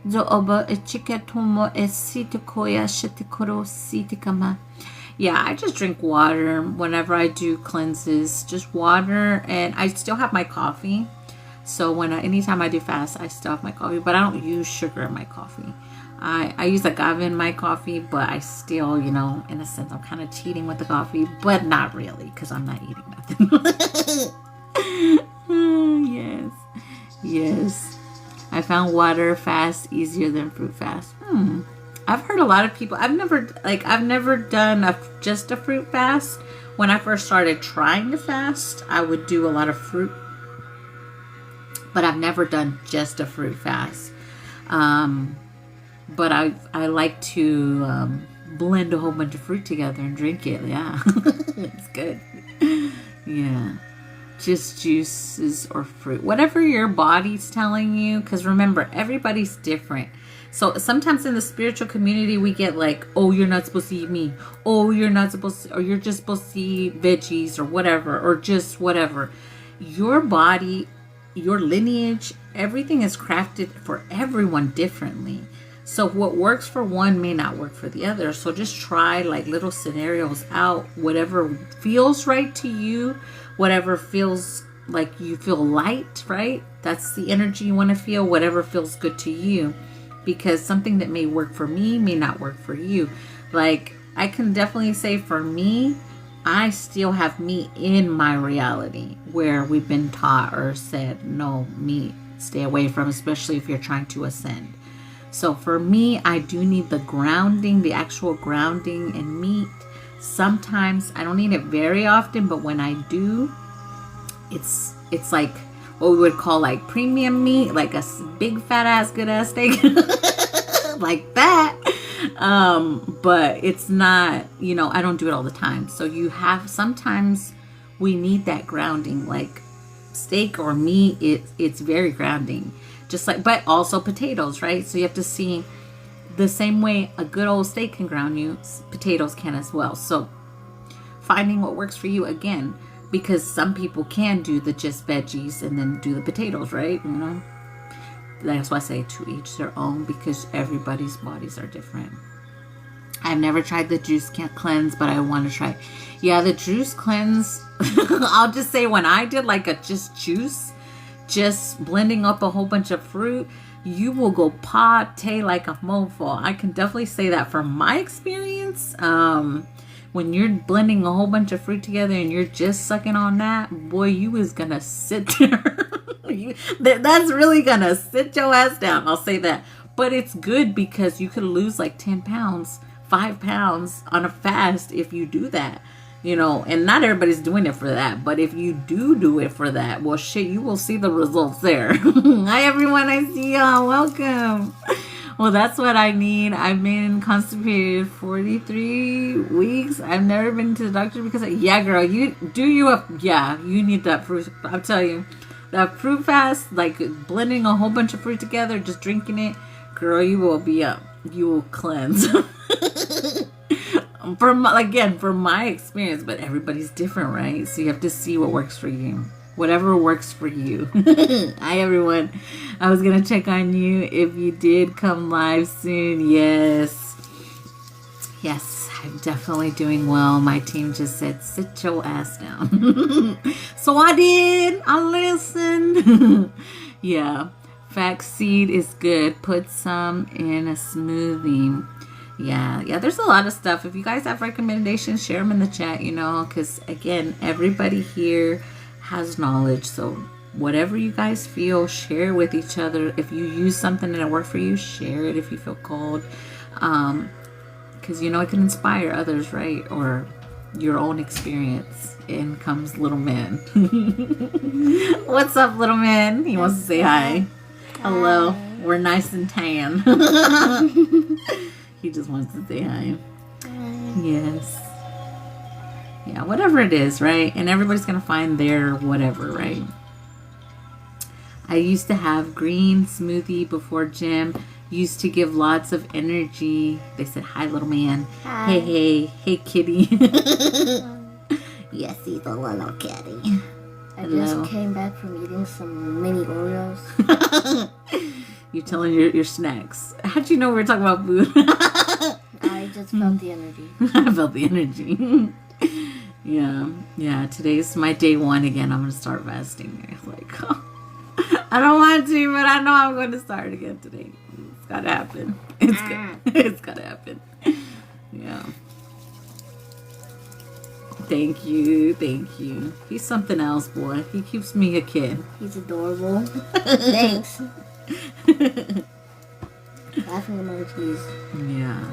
Do oba echiketumo esitikoya shetikoro sitikama. Yeah, I just drink water whenever I do cleanses. Just water, and I still have my coffee. So anytime I do fast, I still have my coffee, but I don't use sugar in my coffee. I use agave in my coffee, but I still, in a sense, I'm kind of cheating with the coffee, but not really, because I'm not eating nothing. Yes. I found water fast easier than fruit fast. I've heard a lot of people. I've never done just a fruit fast. When I first started trying to fast, I would do a lot of fruit, but I've never done just a fruit fast. But I like to blend a whole bunch of fruit together and drink it. Yeah, it's good. Yeah, just juices or fruit, whatever your body's telling you. Because remember, everybody's different. So sometimes in the spiritual community, we get like, oh, you're not supposed to eat meat. Oh, you're not supposed to, or you're just supposed to eat veggies or whatever, or just whatever. Your body, your lineage, everything is crafted for everyone differently. So what works for one may not work for the other. So just try like little scenarios out, whatever feels right to you, whatever feels like you feel light, right? That's the energy you want to feel, whatever feels good to you. Because something that may work for me may not work for you. Like I can definitely say for me, I still have meat in my reality where we've been taught or said, no, meat, stay away from, especially if you're trying to ascend. So for me, I do need the grounding, the actual grounding in meat. Sometimes I don't eat it very often, but when I do, it's like what we would call like premium meat, like a big fat ass good ass steak like that. But it's not, I don't do it all the time. So sometimes we need that grounding, like steak or meat. It's very grounding. Just like, but also potatoes, right? So you have to see the same way a good old steak can ground you, potatoes can as well. So finding what works for you again, because some people can do the just veggies and then do the potatoes, right? You know, that's why I say to each their own, because everybody's bodies are different. I've never tried the juice cleanse, but I want to try. Yeah, the juice cleanse, I'll just say when I did like a just juice, just blending up a whole bunch of fruit, you will go pate like a mofo. I can definitely say that from my experience. When you're blending a whole bunch of fruit together and you're just sucking on that, boy, you is gonna sit there. That's really gonna sit your ass down. I'll say that. But it's good because you could lose like 10 pounds, 5 pounds on a fast if you do that. You know, and not everybody's doing it for that. But if you do it for that, well, shit, you will see the results there. Hi, everyone. I see y'all. Welcome. Well, that's what I need. I've been constipated 43 weeks. I've never been to the doctor because yeah, girl, you need that fruit. I'll tell you, that fruit fast, like blending a whole bunch of fruit together, just drinking it, girl, you will be up. You will cleanse. From my experience, but everybody's different, right? So you have to see what works for you. Whatever works for you. Hi, everyone. I was going to check on you if you did come live soon. Yes, I'm definitely doing well. My team just said, sit your ass down. So I did. I listened. Yeah. Flax seed is good. Put some in a smoothie. Yeah, there's a lot of stuff. If you guys have recommendations, share them in the chat, you know, because again, everybody here has knowledge. So whatever you guys feel, share with each other. If you use something and it worked for you, share it if you feel called. Because, you know, it can inspire others, right? Or your own experience. In comes little man. What's up, little man? He wants to say hi. Hello. We're nice and tan. He just wants to say hi. Yes. Yeah, whatever it is, right? And everybody's going to find their whatever, right? I used to have green smoothie before gym. Used to give lots of energy. They said, hi, little man. Hi. Hey, kitty. Yes, he's a little kitty. I just came back from eating some mini Oreos. You're telling your snacks. How'd you know we were talking about food? I just felt the energy. I felt the energy. Yeah. Today's my day 1 again. I'm gonna start fasting. It's like, I don't want to, but I know I'm going to start again today. It's gotta happen. It's gotta happen. Yeah. Thank you. He's something else, boy. He keeps me a kid. He's adorable. Thanks. Laughing emojis. Yeah.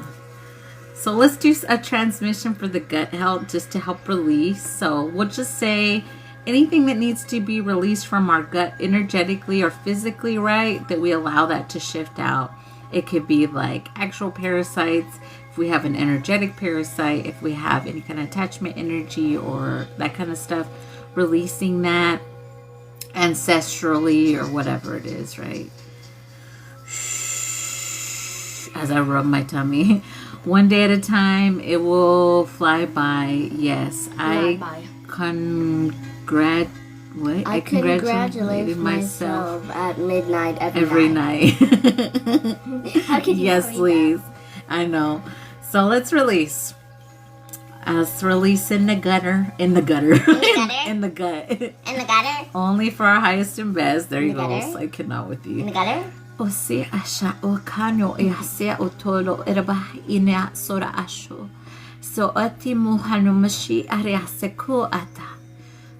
So let's do a transmission for the gut health just to help release. So we'll just say anything that needs to be released from our gut energetically or physically, right? That we allow that to shift out. It could be like actual parasites. If we have an energetic parasite, if we have any kind of attachment energy or that kind of stuff, releasing that ancestrally or whatever it is, right? As I rub my tummy. One day at a time, it will fly by. Yes, I congratulated myself at midnight every night. How could you yes, please. That? I know. So let's release. Let's release in the gutter. In the gutter. In the gut. In the gutter. Only for our highest and best. There you go. So I cannot with you. In the gutter. O se asha o kano e hase o tolo eraba ina sora asho. So ati muhanu mashi are hase ko ata.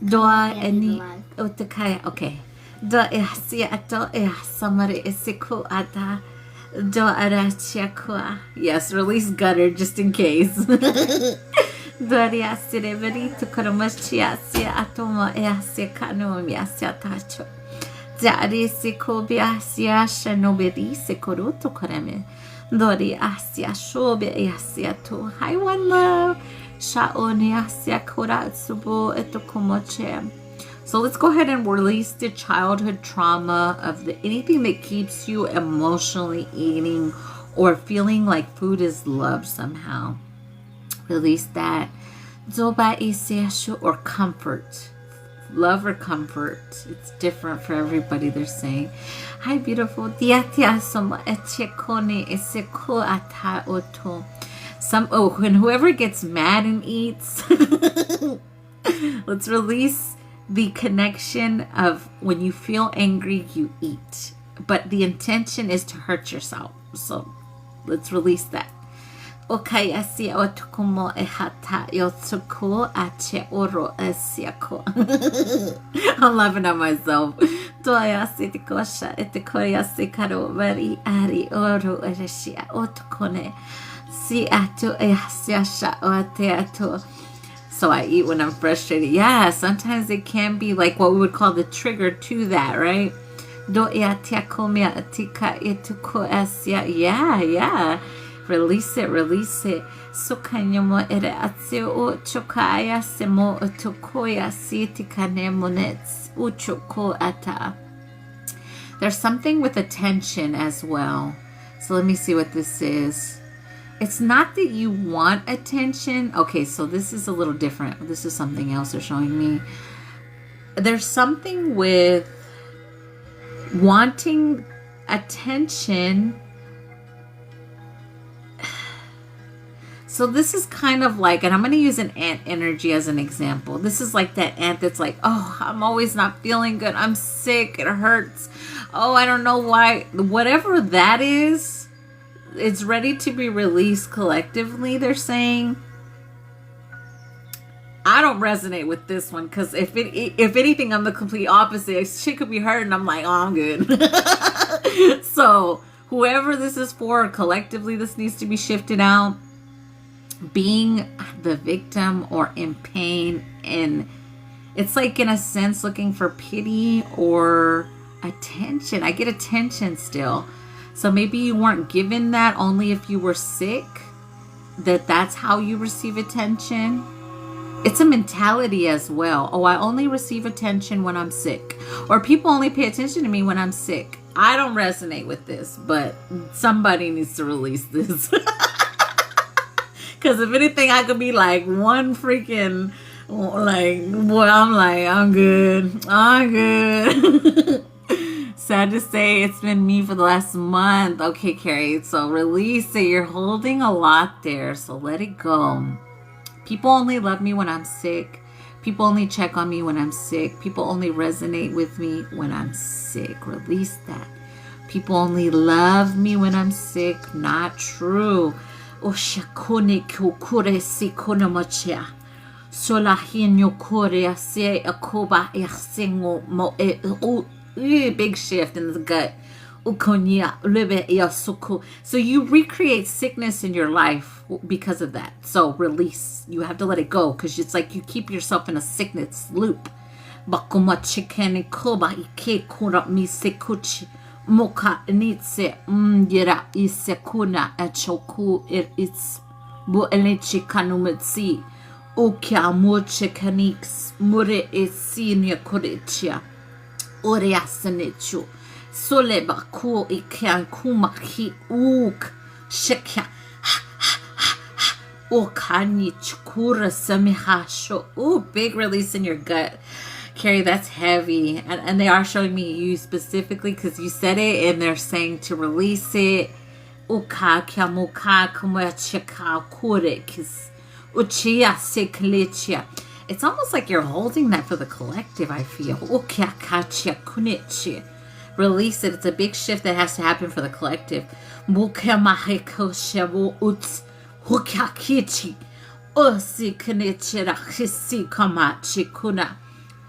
Doa eni o te kai. Okay. Do e hase ato e hasamare e se ko ata. Do arachia koa. Yes, release gutter just in case. Doria sereberi to koromashi se atomo e hase kano mi hase atacho. Dari siko biasia shanobedi sikoroto karame. Dori asia shobe asia to. Hi, one love. Shaoni asia koratsubo etokomoche. So let's go ahead and release the childhood trauma of anything that keeps you emotionally eating or feeling like food is loved somehow. Release that. Zoba isiashu, or comfort. Love or comfort. It's different for everybody, they're saying. Hi, beautiful. When whoever gets mad and eats, let's release the connection of when you feel angry, you eat. But the intention is to hurt yourself. So let's release that. I'm laughing at myself. So I eat when I'm frustrated. Yeah, sometimes it can be like what we would call the trigger to that, right? Yeah. Release it. There's something with attention as well. So let me see what this is. It's not that you want attention. Okay, so this is a little different. This is something else they're showing me. There's something with wanting attention. So this is kind of like, and I'm going to use an ant energy as an example. This is like that ant that's like, oh, I'm always not feeling good. I'm sick. It hurts. Oh, I don't know why. Whatever that is, it's ready to be released collectively, they're saying. I don't resonate with this one because if anything, I'm the complete opposite. Shit could be hurt and I'm like, oh, I'm good. So whoever this is for, collectively, this needs to be shifted out. Being the victim or in pain, and it's like in a sense looking for pity or attention. I get attention still. So maybe you weren't given that only if you were sick, that's how you receive attention. It's a mentality as well. Oh, I only receive attention when I'm sick, or people only pay attention to me when I'm sick. I don't resonate with this, but somebody needs to release this. Because if anything, I could be like one freaking, like, boy, I'm good. Sad to say, it's been me for the last month. Okay, Carrie, so release it. You're holding a lot there, so let it go. People only love me when I'm sick. People only check on me when I'm sick. People only resonate with me when I'm sick. Release that. People only love me when I'm sick. Not true. Oshakone kukure si konamachia. Solahinyo korea se akoba yasingo mo big shift in the gut. Ukonya lebe yasuku. So you recreate sickness in your life because of that. So release. You have to let it go because it's like you keep yourself in a sickness loop. Bakuma chikane koba ike kura mi sekuchi. Moka nitse yera isekuna achoku it's bu elechi kanumetsi ukya moche kanix mure esinia korechia oreasanichu soleba ku ikyan kumaki uk shekya okani chukura samihasho. Ooh, big release in your gut. Carrie, that's heavy. And they are showing me you specifically because you said it and they're saying to release it. It's almost like you're holding that for the collective, I feel. Release it. It's a big shift that has to happen for the collective.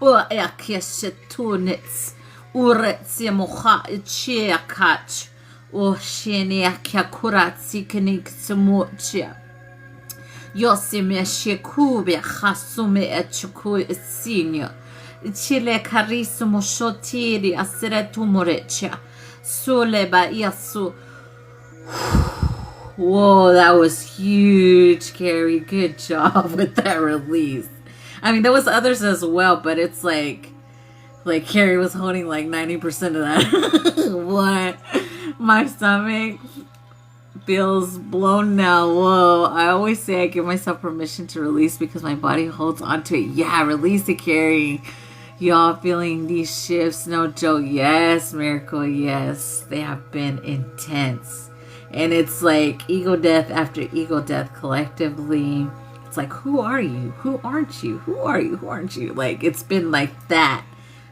O yakeshetunits uretsi moha ichiakach o sheniakia kuratsi keniksemochia yosime shekube hasume echuku isinyo chile karisumo shotiri asiretumorecha suleba yasu. Whoa, that was huge, Carrie. Good job with that release. I mean, there was others as well, but it's like Carrie was holding like 90% of that. What? My stomach feels blown now. Whoa. I always say I give myself permission to release because my body holds on to it. Yeah, release it, Carrie. Y'all feeling these shifts? No joke. Yes, Miracle. Yes. They have been intense. And it's like ego death after ego death collectively. It's like, who are you? Who aren't you? Who are you? Who aren't you? Like, it's been like that.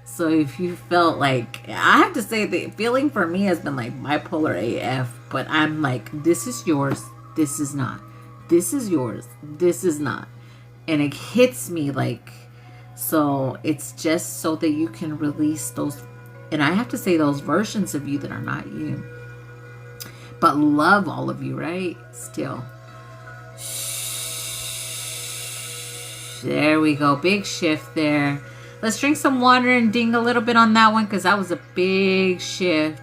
So if you felt like, I have to say the feeling for me has been like bipolar AF, but I'm like, this is yours. This is not. This is yours. This is not. And it hits me like, so it's just so that you can release those. And I have to say those versions of you that are not you, but love all of you, right? Still. There we go. Big shift there. Let's drink some water and ding a little bit on that one because that was a big shift.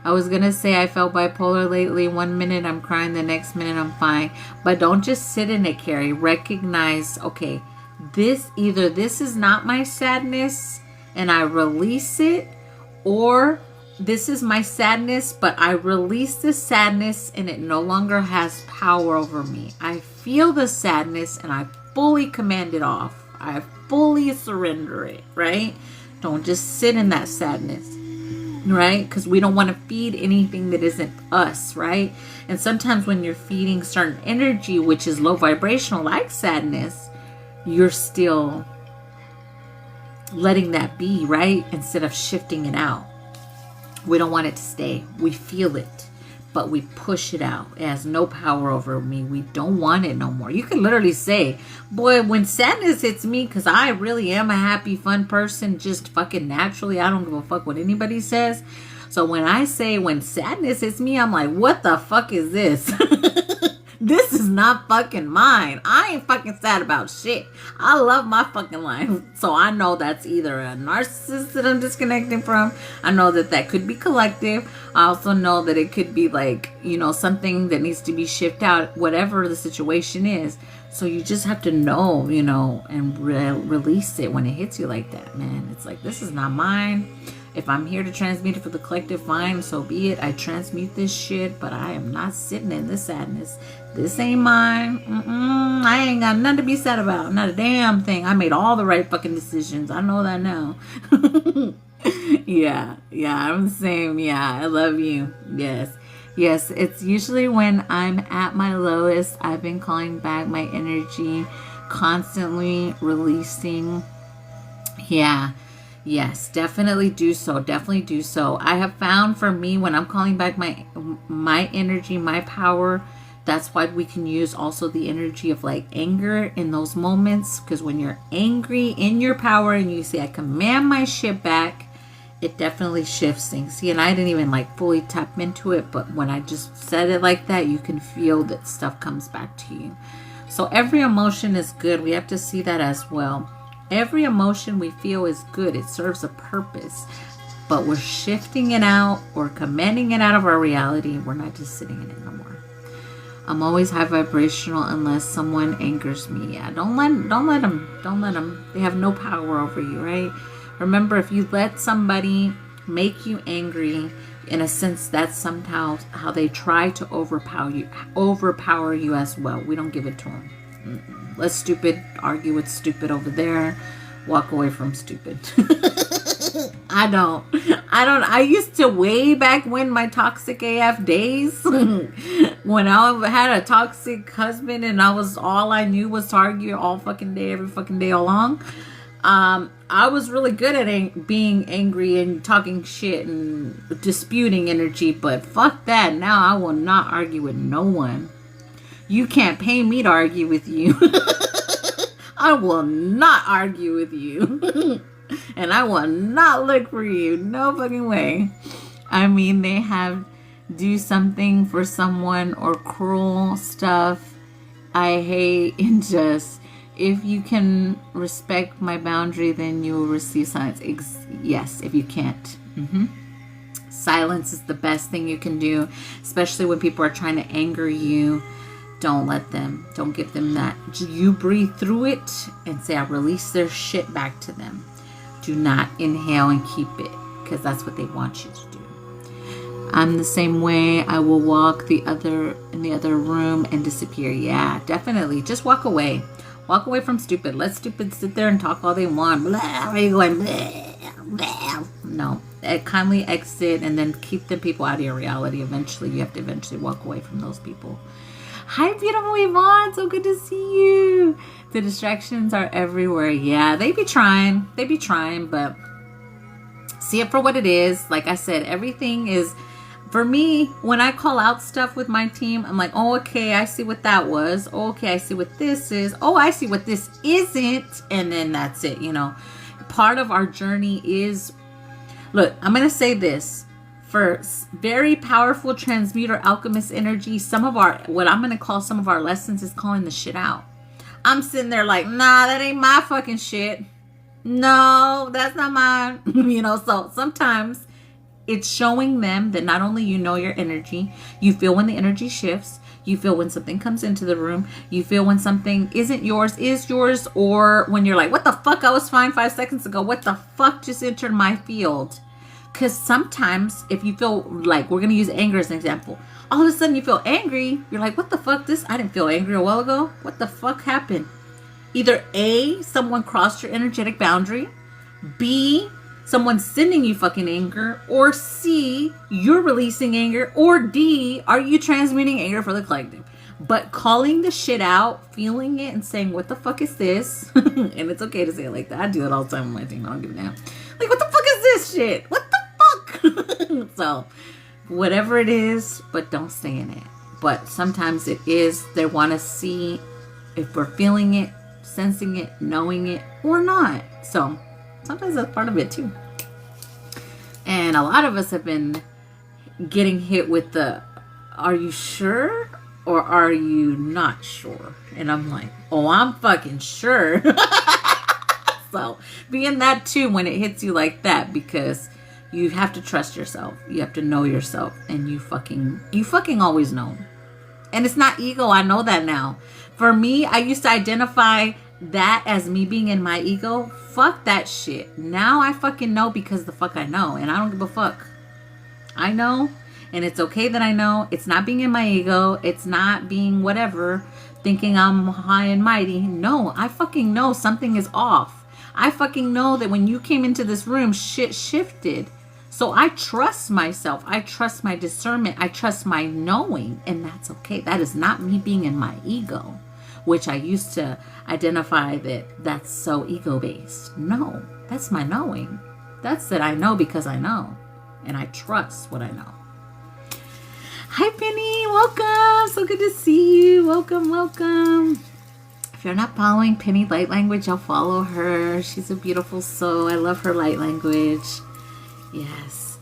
I was going to say I felt bipolar lately. 1 minute I'm crying, the next minute I'm fine. But don't just sit in it, Carrie. Recognize, okay, this is not my sadness and I release it, or this is my sadness, but I release the sadness and it no longer has power over me. I feel the sadness and I fully command it off. I fully surrender it, right? Don't just sit in that sadness, right? Because we don't want to feed anything that isn't us, right? And sometimes when you're feeding certain energy, which is low vibrational, like sadness, you're still letting that be, right? Instead of shifting it out. We don't want it to stay. We feel it, but we push it out. It has no power over me. We don't want it no more. You can literally say, boy, when sadness hits me, because I really am a happy, fun person, just fucking naturally, I don't give a fuck what anybody says. So when I say when sadness hits me, I'm like, what the fuck is this? This is not fucking mine. I ain't fucking sad about shit. I love my fucking life. So I know that's either a narcissist that I'm disconnecting from. I know that that could be collective. I also know that it could be like, you know, something that needs to be shifted out, whatever the situation is. So you just have to know, you know, and release it when it hits you like that, man. It's like, this is not mine. If I'm here to transmute it for the collective, fine, so be it. I transmute this shit, but I am not sitting in this sadness. This ain't mine. I ain't got nothing to be sad about. Not a damn thing. I made all the right fucking decisions. I know that now. Yeah, I'm the same. Yeah, I love you. Yes, it's usually when I'm at my lowest. I've been calling back my energy, constantly releasing. Yeah. Yes, definitely do so. Definitely do so. I have found for me when I'm calling back my energy, my power, that's why we can use also the energy of like anger in those moments. Because when you're angry in your power and you say, I command my shit back, it definitely shifts things. See, and I didn't even like fully tap into it, but when I just said it like that, you can feel that stuff comes back to you. So every emotion is good. We have to see that as well. Every emotion we feel is good. It serves a purpose. But we're shifting it out or commanding it out of our reality. We're not just sitting in it no more. I'm always high vibrational unless someone angers me. Yeah, don't let them. They have no power over you, right? Remember, if you let somebody make you angry, in a sense, that's somehow how they try to overpower you as well. We don't give it to them. Let stupid argue with stupid over there. Walk away from stupid. I don't. I used to way back when my toxic AF days, when I had a toxic husband and all I knew was to argue all fucking day, every fucking day along. I was really good at being angry and talking shit and disputing energy, but fuck that. Now I will not argue with no one. You can't pay me to argue with you. I will not argue with you. And I will not look for you. No fucking way. I mean, they have do something for someone or cruel stuff. I hate and just, if you can respect my boundary, then you will receive silence. Yes, if you can't. Silence is the best thing you can do, especially when people are trying to anger you. Don't let them. Don't give them that. You breathe through it and say, I release their shit back to them. Do not inhale and keep it, because that's what they want you to do. I'm the same way. I will walk in the other room and disappear. Yeah, definitely. Just walk away. Walk away from stupid. Let stupid sit there and talk all they want. Blah, where are you going? Blah, blah. No. Kindly exit and then keep the people out of your reality. Eventually, you have to eventually walk away from those people. Hi, beautiful Yvonne. So good to see you. The distractions are everywhere. Yeah, they be trying, but see it for what it is. Like I said, everything is, for me, when I call out stuff with my team, I'm like, oh, okay, I see what that was. Oh, okay, I see what this is. Oh, I see what this isn't. And then that's it, you know. Part of our journey is, look, I'm going to say this. For very powerful transmuter alchemist energy, some of our, what I'm going to call some of our lessons is calling the shit out. I'm sitting there like, nah, that ain't my fucking shit. No, that's not mine. You know, so sometimes it's showing them that not only you know your energy, you feel when the energy shifts, you feel when something comes into the room, you feel when something isn't yours, is yours, or when you're like, what the fuck, I was fine 5 seconds ago, what the fuck just entered my field? Because sometimes if you feel like, we're going to use anger as an example, all of a sudden you feel angry, you're like, what the fuck, I didn't feel angry a while ago, what the fuck happened? Either A, someone crossed your energetic boundary, B, someone's sending you fucking anger, or C, you're releasing anger, or D, are you transmitting anger for the collective? But calling the shit out, feeling it, and saying, what the fuck is this? And it's okay to say it like that. I do it all the time with my team. I don't give a damn. Like, what the fuck is this shit? What the fuck? So, whatever it is, but don't stay in it. But sometimes it is, they want to see if we're feeling it, sensing it, knowing it, or not. So, sometimes that's part of it too. And a lot of us have been getting hit with the, are you sure or are you not sure? And I'm like, oh, I'm fucking sure. So being that too when it hits you like that, because you have to trust yourself. You have to know yourself, and you fucking always know. And it's not ego. I know that now. For me, I used to identify that as me being in my ego. Fuck that shit. Now I fucking know because the fuck I know, and I don't give a fuck. I know, and it's okay that I know. It's not being in my ego. It's not being whatever, thinking I'm high and mighty. No, I fucking know something is off. I fucking know that when you came into this room, shit shifted. So I trust myself. I trust my discernment. I trust my knowing, and that's okay. That is not me being in my ego, which I used to identify that's so ego-based. No, that's my knowing. That's that I know because I know, and I trust what I know. Hi, Penny. Welcome. So good to see you. Welcome, welcome. If you're not following Penny Light Language, I'll follow her. She's a beautiful soul. I love her light language. Yes.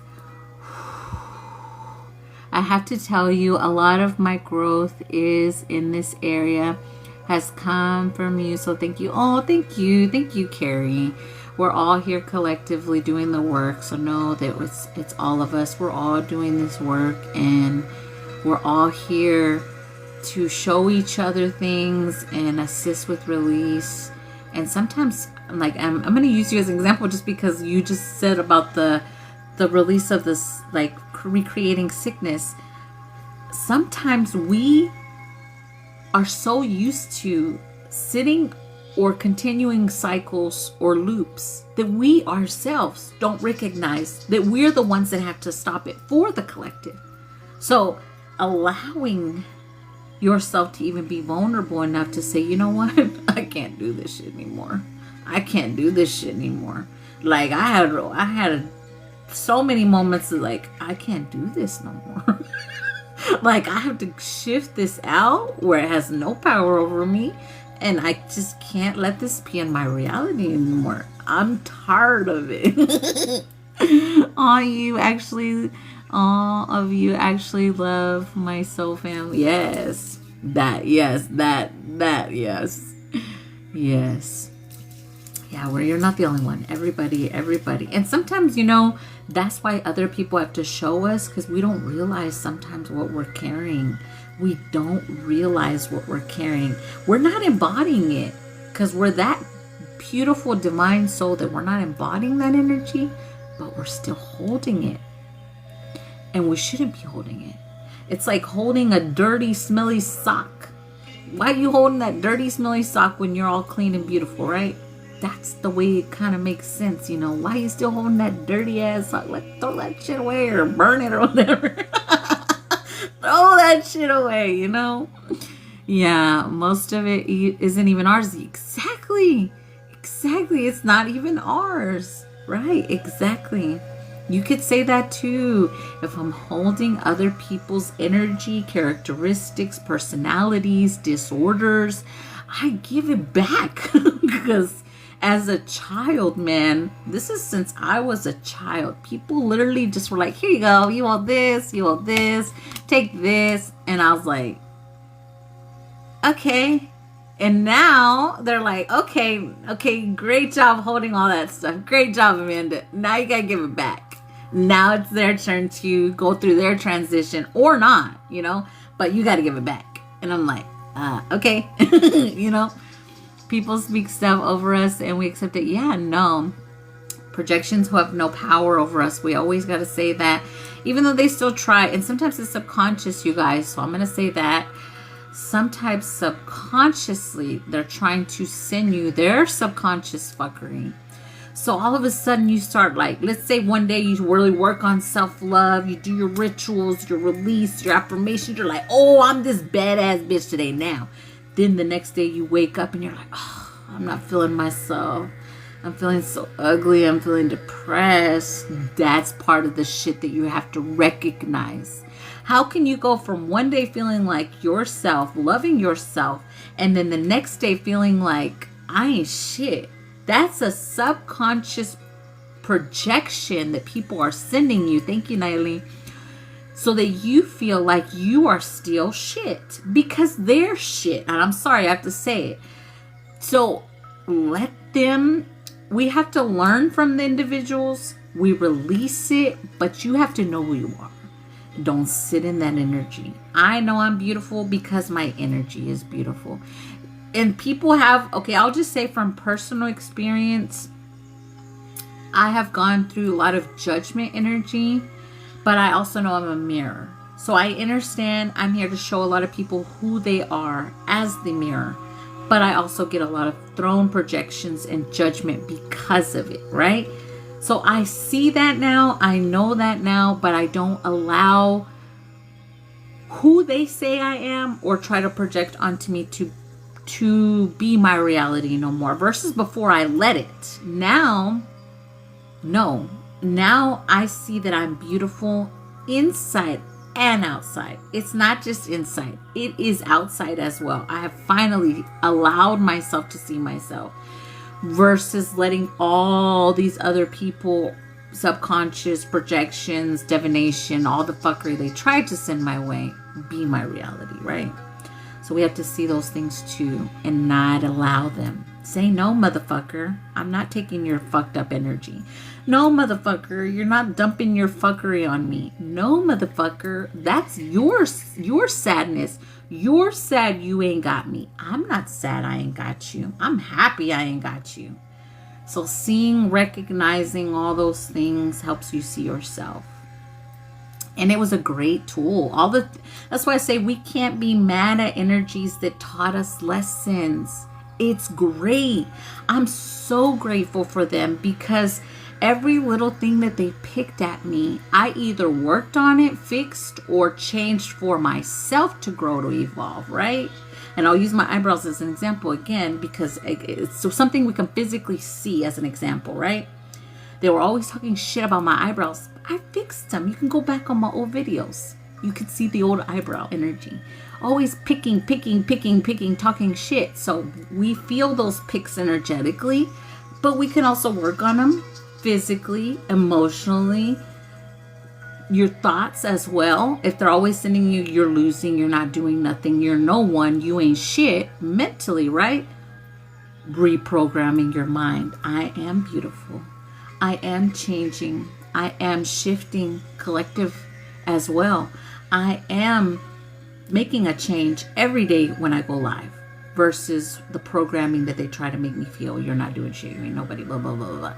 I have to tell you, a lot of my growth is in this area, has come from you. So thank you. Oh, thank you. Thank you, Carrie. We're all here collectively doing the work. So know that it's all of us. We're all doing this work, and we're all here to show each other things and assist with release. And sometimes, like, I'm going to use you as an example just because you just said about the release of this, like, recreating sickness. Sometimes we are so used to sitting or continuing cycles or loops that we ourselves don't recognize that we're the ones that have to stop it for the collective. So allowing yourself to even be vulnerable enough to say, you know what, I can't do this shit anymore. I can't do this shit anymore. Like, I had so many moments of like, I can't do this no more. Like, I have to shift this out where it has no power over me, and I just can't let this be in my reality anymore. I'm tired of it. All of you actually love my soul family. Yes. Yes. Yeah, where you're not the only one. Everybody. And sometimes, you know, that's why other people have to show us, because we don't realize sometimes what we're carrying. We don't realize what we're carrying. We're not embodying it because we're that beautiful divine soul that we're not embodying that energy, but we're still holding it. And we shouldn't be holding it. It's like holding a dirty, smelly sock. Why are you holding that dirty, smelly sock when you're all clean and beautiful, right? That's the way it kind of makes sense, you know. Why are you still holding that dirty ass sock? Like, throw that shit away or burn it or whatever. Throw that shit away, you know. Yeah, most of it isn't even ours. Exactly. It's not even ours, right? Exactly. You could say that too. If I'm holding other people's energy, characteristics, personalities, disorders, I give it back. Because as a child, man, this is since I was a child. People literally just were like, here you go. You want this, take this. And I was like, okay. And now they're like, okay, great job holding all that stuff. Great job, Amanda. Now you gotta give it back. Now it's their turn to go through their transition or not, you know, but you got to give it back. And I'm like, okay, you know, people speak stuff over us and we accept it. Yeah, no, projections who have no power over us. We always got to say that, even though they still try. And sometimes it's subconscious, you guys. So I'm going to say that sometimes subconsciously they're trying to send you their subconscious fuckery. So all of a sudden you start, like, let's say one day you really work on self-love, you do your rituals, your release, your affirmations, you're like, oh, I'm this badass bitch today now. Then the next day you wake up and you're like, oh, I'm not feeling myself. I'm feeling so ugly. I'm feeling depressed. That's part of the shit that you have to recognize. How can you go from one day feeling like yourself, loving yourself, and then the next day feeling like I ain't shit? That's a subconscious projection that people are sending you. Thank you, Natalie. So that you feel like you are still shit because they're shit. And I'm sorry, I have to say it. So let them, we have to learn from the individuals. We release it, but you have to know who you are. Don't sit in that energy. I know I'm beautiful because my energy is beautiful. And people have, okay, I'll just say from personal experience, I have gone through a lot of judgment energy, but I also know I'm a mirror. So I understand I'm here to show a lot of people who they are as the mirror, but I also get a lot of throne projections and judgment because of it, right? So I see that now, I know that now, but I don't allow who they say I am or try to project onto me to be my reality no more, versus before I let it. Now, no. Now I see that I'm beautiful inside and outside. It's not just inside. It is outside as well. I have finally allowed myself to see myself versus letting all these other people, subconscious projections, divination, all the fuckery they tried to send my way be my reality, right? So we have to see those things too and not allow them. Say no, motherfucker. I'm not taking your fucked up energy. No, motherfucker. You're not dumping your fuckery on me. No, motherfucker. That's your sadness. You're sad you ain't got me. I'm not sad I ain't got you. I'm happy I ain't got you. So seeing, recognizing all those things helps you see yourself. And it was a great tool. That's why I say we can't be mad at energies that taught us lessons. It's great. I'm so grateful for them because every little thing that they picked at me, I either worked on it, fixed, or changed for myself to grow, to evolve, right? And I'll use my eyebrows as an example again because it's something we can physically see as an example, right? They were always talking shit about my eyebrows. I fixed them. You can go back on my old videos. You can see the old eyebrow energy. Always picking, talking shit. So we feel those picks energetically, but we can also work on them physically, emotionally, your thoughts as well. If they're always sending you, you're losing, you're not doing nothing, you're no one, you ain't shit, mentally, right? Reprogramming your mind. I am beautiful. I am changing. I am shifting, collective as well. I am making a change every day when I go live versus the programming that they try to make me feel. You're not doing shit. You ain't nobody, blah, blah, blah, blah.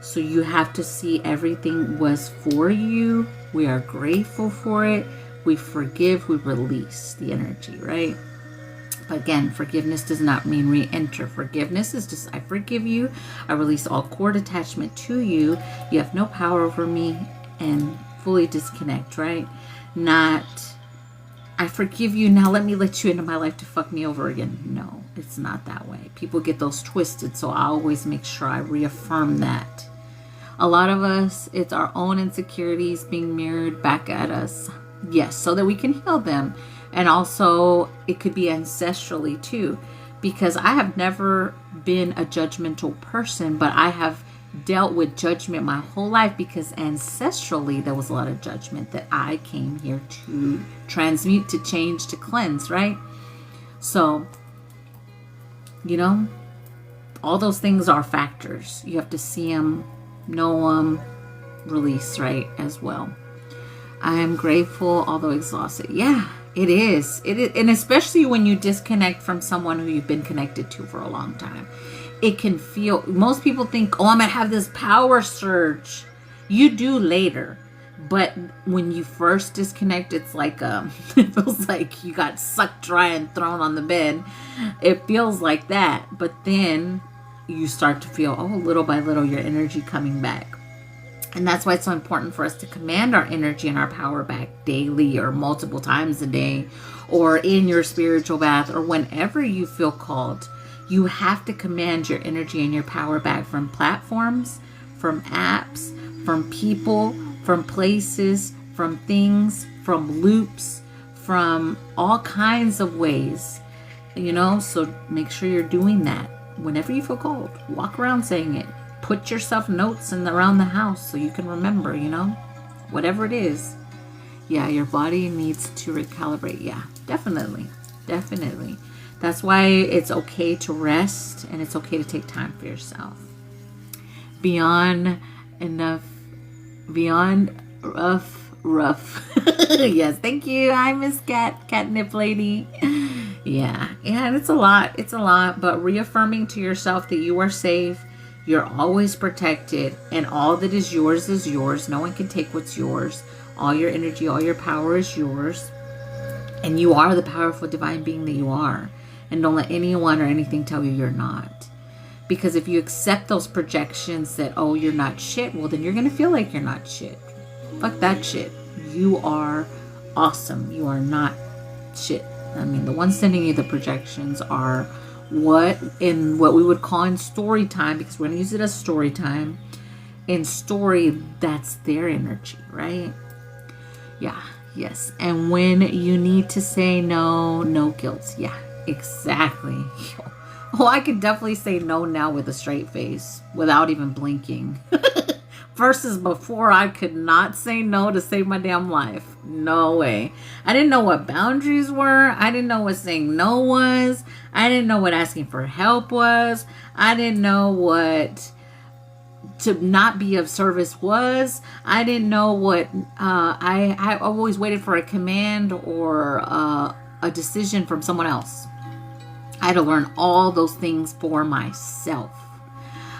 So you have to see everything was for you We are grateful for it. We forgive, we release the energy, right? But again, forgiveness does not mean re-enter. Forgiveness is just, I forgive you. I release all cord attachment to you. You have no power over me, and fully disconnect, right? Not, I forgive you, now let me let you into my life to fuck me over again. No, it's not that way. People get those twisted, so I always make sure I reaffirm that. A lot of us, it's our own insecurities being mirrored back at us. Yes, so that we can heal them. And also, it could be ancestrally too. Because I have never been a judgmental person, but I have dealt with judgment my whole life, because ancestrally there was a lot of judgment that I came here to transmute, to change, to cleanse, right? So, you know, all those things are factors. You have to see them, know them, release, right, as well. I am grateful, although exhausted. Yeah, it is. It is. And especially when you disconnect from someone who you've been connected to for a long time. It can feel, most people think, oh, I'm going to have this power surge. You do later. But when you first disconnect, it's like, it feels like you got sucked dry and thrown on the bed. It feels like that. But then you start to feel, oh, little by little, your energy coming back. And that's why it's so important for us to command our energy and our power back daily, or multiple times a day, or in your spiritual bath, or whenever you feel called. You have to command your energy and your power back from platforms, from apps, from people, from places, from things, from loops, from all kinds of ways, you know. So make sure you're doing that whenever you feel called. Walk around saying it. Put yourself notes around the house so you can remember, you know, whatever it is. Yeah, your body needs to recalibrate. Yeah, definitely. Definitely. That's why it's okay to rest, and it's okay to take time for yourself. Beyond rough. Yes, thank you. Hi, Miss Catnip Lady. Yeah, and it's a lot. It's a lot, but reaffirming to yourself that you are safe, you're always protected, and all that is yours is yours. No one can take what's yours. All your energy, all your power is yours, and you are the powerful divine being that you are. And don't let anyone or anything tell you you're not. Because if you accept those projections that, oh, you're not shit, well, then you're going to feel like you're not shit. Fuck that shit. You are awesome. You are not shit. I mean, the ones sending you the projections are what we would call in story time, because we're going to use it as story time. In story, that's their energy, right? Yeah. Yes. And when you need to say no, no guilt. Yeah. Exactly. Oh, I could definitely say no now with a straight face without even blinking. Versus before, I could not say no to save my damn life. No way. I didn't know what boundaries were. I didn't know what saying no was. I didn't know what asking for help was. I didn't know what to not be of service was. I didn't know what I always waited for a command or a decision from someone else. I had to learn all those things for myself.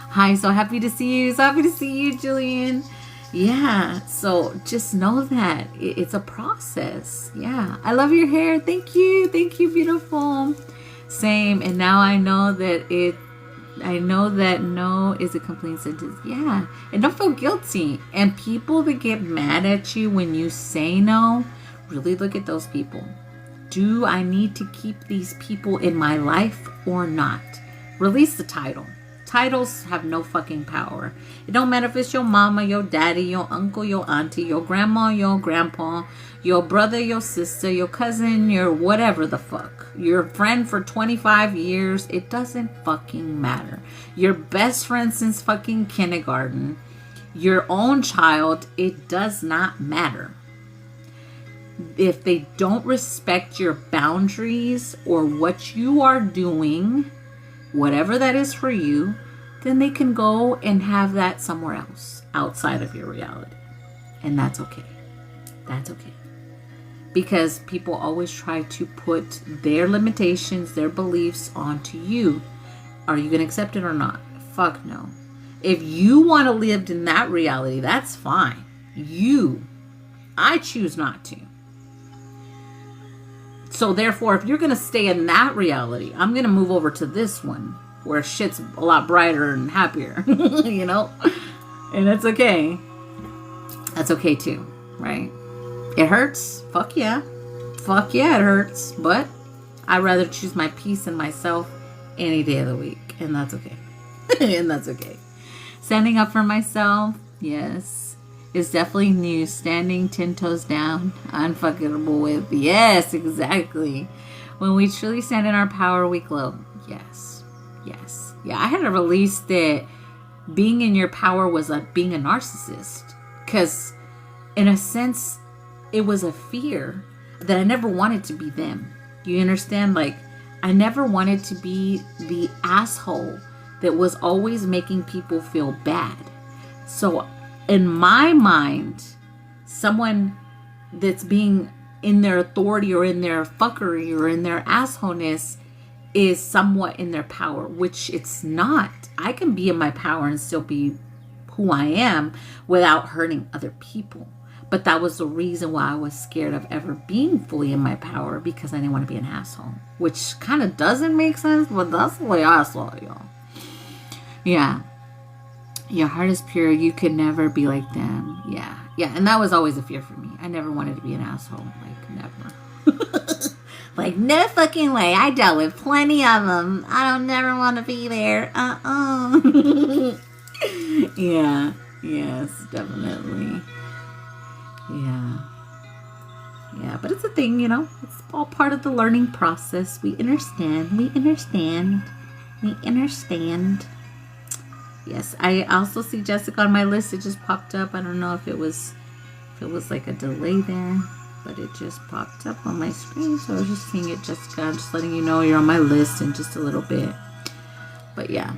Hi, so happy to see you. So happy to see you, Julian. Yeah, so just know that it's a process. Yeah, I love your hair. Thank you. Thank you, beautiful. Same. And now I know that no is a complete sentence. Yeah, and don't feel guilty. And people that get mad at you when you say no, really look at those people. Do I need to keep these people in my life or not? Release the title. Titles have no fucking power. It don't matter if it's your mama, your daddy, your uncle, your auntie, your grandma, your grandpa, your brother, your sister, your cousin, your whatever the fuck. Your friend for 25 years. It doesn't fucking matter. Your best friend since fucking kindergarten. Your own child. It does not matter. If they don't respect your boundaries or what you are doing, whatever that is for you, then they can go and have that somewhere else outside of your reality. And that's okay. That's okay. Because people always try to put their limitations, their beliefs onto you. Are you going to accept it or not? Fuck no. If you want to live in that reality, that's fine. You I choose not to. So therefore, if you're going to stay in that reality, I'm going to move over to this one where shit's a lot brighter and happier, you know? And it's okay. That's okay too, right? It hurts. Fuck yeah. Fuck yeah, it hurts. But I'd rather choose my peace and myself any day of the week. And that's okay. And that's okay. Standing up for myself, yes, is definitely new. Standing 10 toes down, unfuckable with. Yes, exactly. When we truly stand in our power, we glow. Yes. Yes. Yeah, I had to release that being in your power was like being a narcissist. Because in a sense, it was a fear that I never wanted to be them. You understand? Like, I never wanted to be the asshole that was always making people feel bad. So in my mind, someone that's being in their authority or in their fuckery or in their assholeness is somewhat in their power, which it's not. I can be in my power and still be who I am without hurting other people. But that was the reason why I was scared of ever being fully in my power, because I didn't want to be an asshole, which kind of doesn't make sense, but that's the way I saw it, y'all. Yeah. Your heart is pure. You could never be like them. Yeah. Yeah. And that was always a fear for me. I never wanted to be an asshole. Like, never. Like, no fucking way. I dealt with plenty of them. I don't never want to be there. Yeah. Yes, definitely. Yeah. Yeah, but it's a thing, you know. It's all part of the learning process. We understand. We understand. We understand. Yes, I also see Jessica on my list. It just popped up. I don't know if it was like a delay there, but it just popped up on my screen. So I was just seeing it, Jessica. I'm just letting you know you're on my list in just a little bit. But yeah.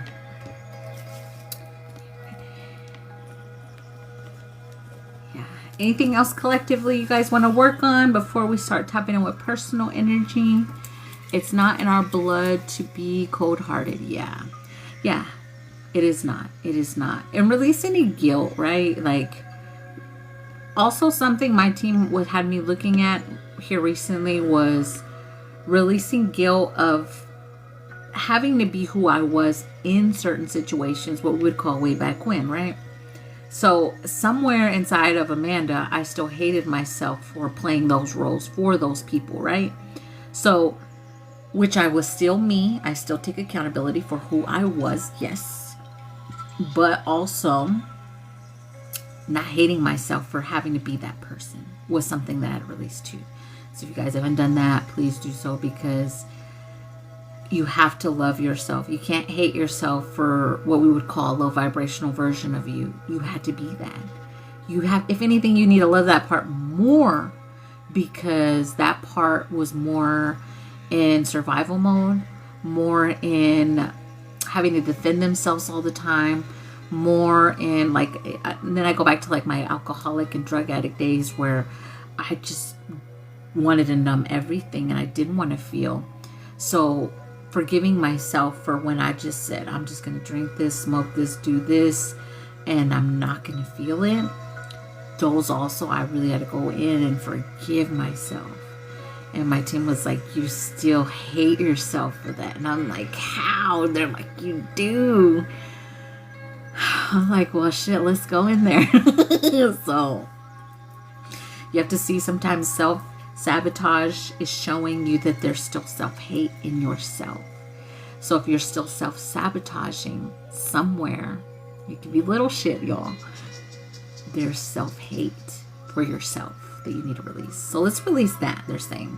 Yeah. Anything else collectively you guys want to work on before we start tapping in with personal energy? It's not in our blood to be cold-hearted. Yeah. Yeah. It is not. It is not. And release any guilt, right? Like, also something my team had me looking at here recently was releasing guilt of having to be who I was in certain situations, what we would call way back when, right? So somewhere inside of Amanda, I still hated myself for playing those roles for those people, right? So, which I was still me. I still take accountability for who I was, yes. But also, not hating myself for having to be that person was something that I had released too. So if you guys haven't done that, please do so, because you have to love yourself. You can't hate yourself for what we would call a low vibrational version of you. You had to be that. You have, if anything, you need to love that part more, because that part was more in survival mode, more in having to defend themselves all the time, more in like, and then I go back to like my alcoholic and drug addict days where I just wanted to numb everything and I didn't want to feel. So forgiving myself for when I just said, I'm just going to drink this, smoke this, do this, and I'm not going to feel it. Those also, I really had to go in and forgive myself. And my team was like, you still hate yourself for that. And I'm like, how? They're like, you do. I'm like, well, shit, let's go in there. So you have to see sometimes self-sabotage is showing you that there's still self-hate in yourself. So if you're still self-sabotaging somewhere, it can be little shit, y'all. There's self-hate for yourself that you need to release. So let's release that, they're saying.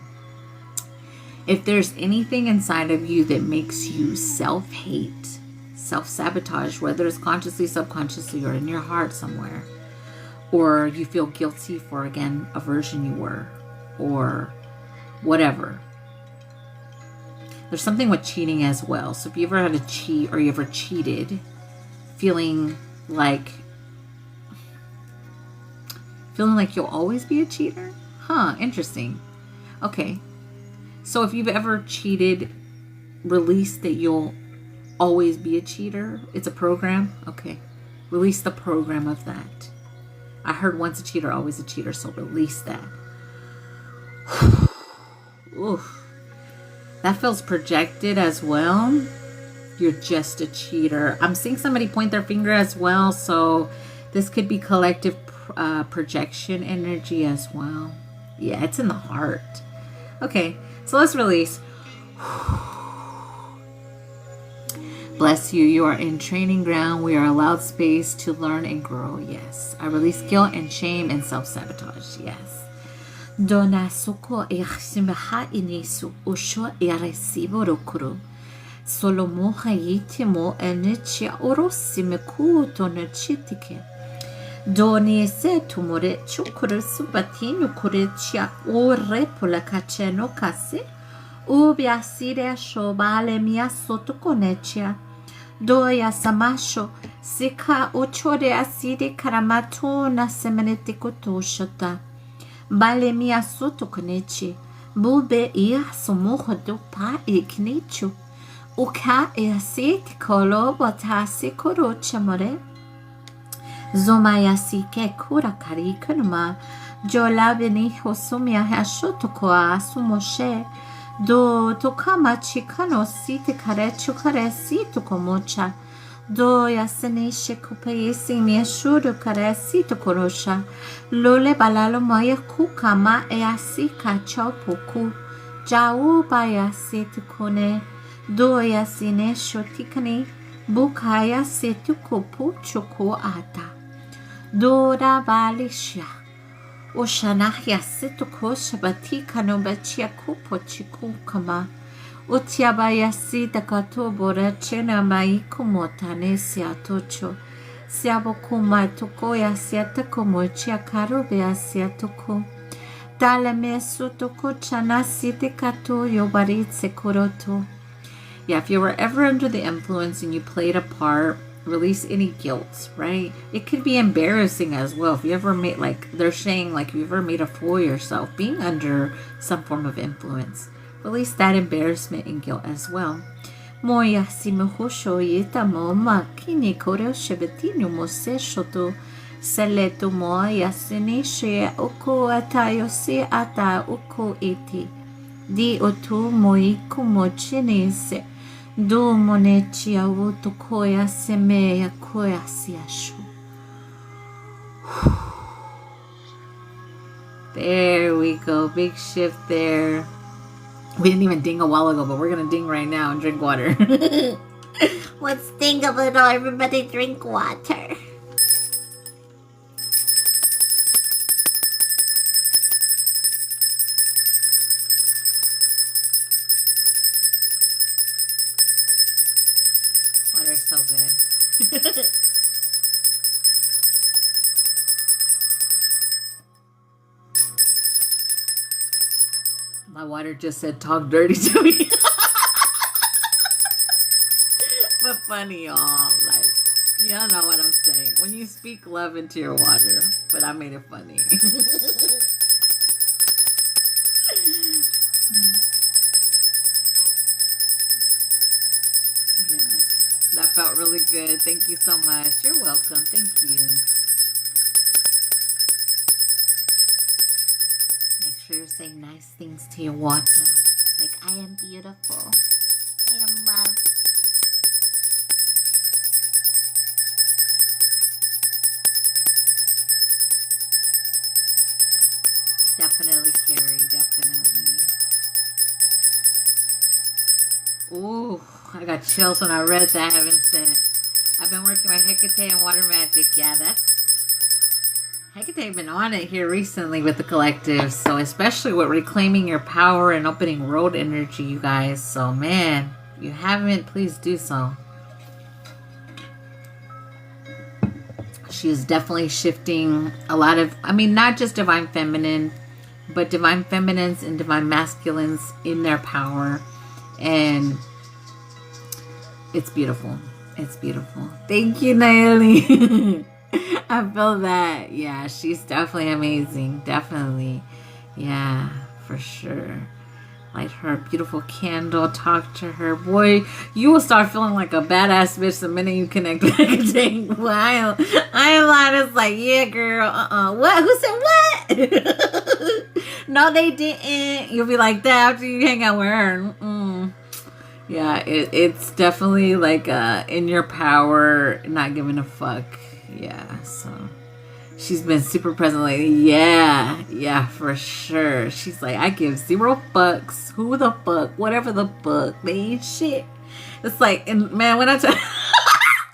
If there's anything inside of you that makes you self-hate, self-sabotage, whether it's consciously, subconsciously, or in your heart somewhere, or you feel guilty for, again, a version you were, or whatever. There's something with cheating as well. So if you ever had to cheat, or you ever cheated, feeling like you'll always be a cheater? Huh, interesting. Okay. So if you've ever cheated, release that you'll always be a cheater. It's a program. Okay. Release the program of that. I heard once a cheater, always a cheater. So release that. Oof. That feels projected as well. You're just a cheater. I'm seeing somebody point their finger as well. So this could be collective projection energy as well. Yeah, it's in the heart. Okay, so let's release. Bless you. You are in training ground. We are allowed space to learn and grow. Yes. I release guilt and shame and self-sabotage. Yes. Dona soko ehsimaha inisu usho eresibo rokuru. Solo moha yitimo enichia orosimiku tonachitike. Doni se tumore chukuru subatinu kurichia ore polakacheno kase. Ubiasire shobale mia sotokonechia. Doya samasho sika ochore aside karamato na semenete kotoshata. Bale mia sotokonechi. Bube ia somoho do pa iknichu. Uka easit kolo botasi korocha more. Zomayasi ke kura karikanuma. Jola beni hosumia hashotokoa sumoshe. Do tokama chikano site karechu karesito komocha. Do yasene shekupayesi miashuru karesito korosha. Lole balalo maya kukama easika chopoku. Jau bayasito kone. Do yasine shotikane. Bukaya setukopu choko ata. Dora balisha. Oshanahya sitoko shabati kanobachia kupo chikukama. Utiabaya sita katobora chena maikumotane siatocho. Siabokuma tokoya siatakomochia karobea siatoko. Daleme sutoko chana site kato yobaritse koroto. Yeah, if you were ever under the influence and you played a part, release any guilt, right? It could be embarrassing as well. If you ever made, like they're saying, like if you ever made a fool of yourself, being under some form of influence, release that embarrassment and guilt as well. Moya simehosho yitamo makini koreo shebetinu mose shoto seleto moya sinishe oko atayo se ata oko iti di otu moiku mochinese. Do monechia wuto koya semeya koya siashu. There we go. Big shift there. We didn't even ding a while ago, but we're going to ding right now and drink water. Let's ding a little. Everybody drink water. Water's so good. My water just said talk dirty to me. But funny, y'all. Like, y'all know what I'm saying. When you speak love into your water, but I made it funny. Yes, that felt really good. Thank you so much. You're welcome. Thank you. Make sure you're saying nice things to your water. Like, I am beautiful. I am love. Definitely, Carrie. Definitely. Ooh, I got chills when I read that, Heaven Sent. I've been working my Hecate and Water Magic. Yeah, Hecate been on it here recently with the collective. So especially with reclaiming your power and opening road energy, you guys. So man, if you haven't, please do so. She is definitely shifting a lot of, I mean, not just divine feminine, but divine feminines and divine masculines in their power. And it's beautiful. It's beautiful. Thank you, Nayeli. I feel that. Yeah, she's definitely amazing. Definitely. Yeah, for sure. light her a beautiful candle, talk to her. Boy, you will start feeling like a badass bitch the minute you connect with Hecate. Well, I am honest, like, yeah, girl, what? Who said what? No, they didn't. You'll be like that after you hang out with her. Yeah, it's definitely like in your power, not giving a fuck. Yeah, so she's been super present lately. Yeah, for sure. She's like, I give 0 fucks. Who the fuck? Whatever the fuck. They ain't shit. It's like, and man, when I tell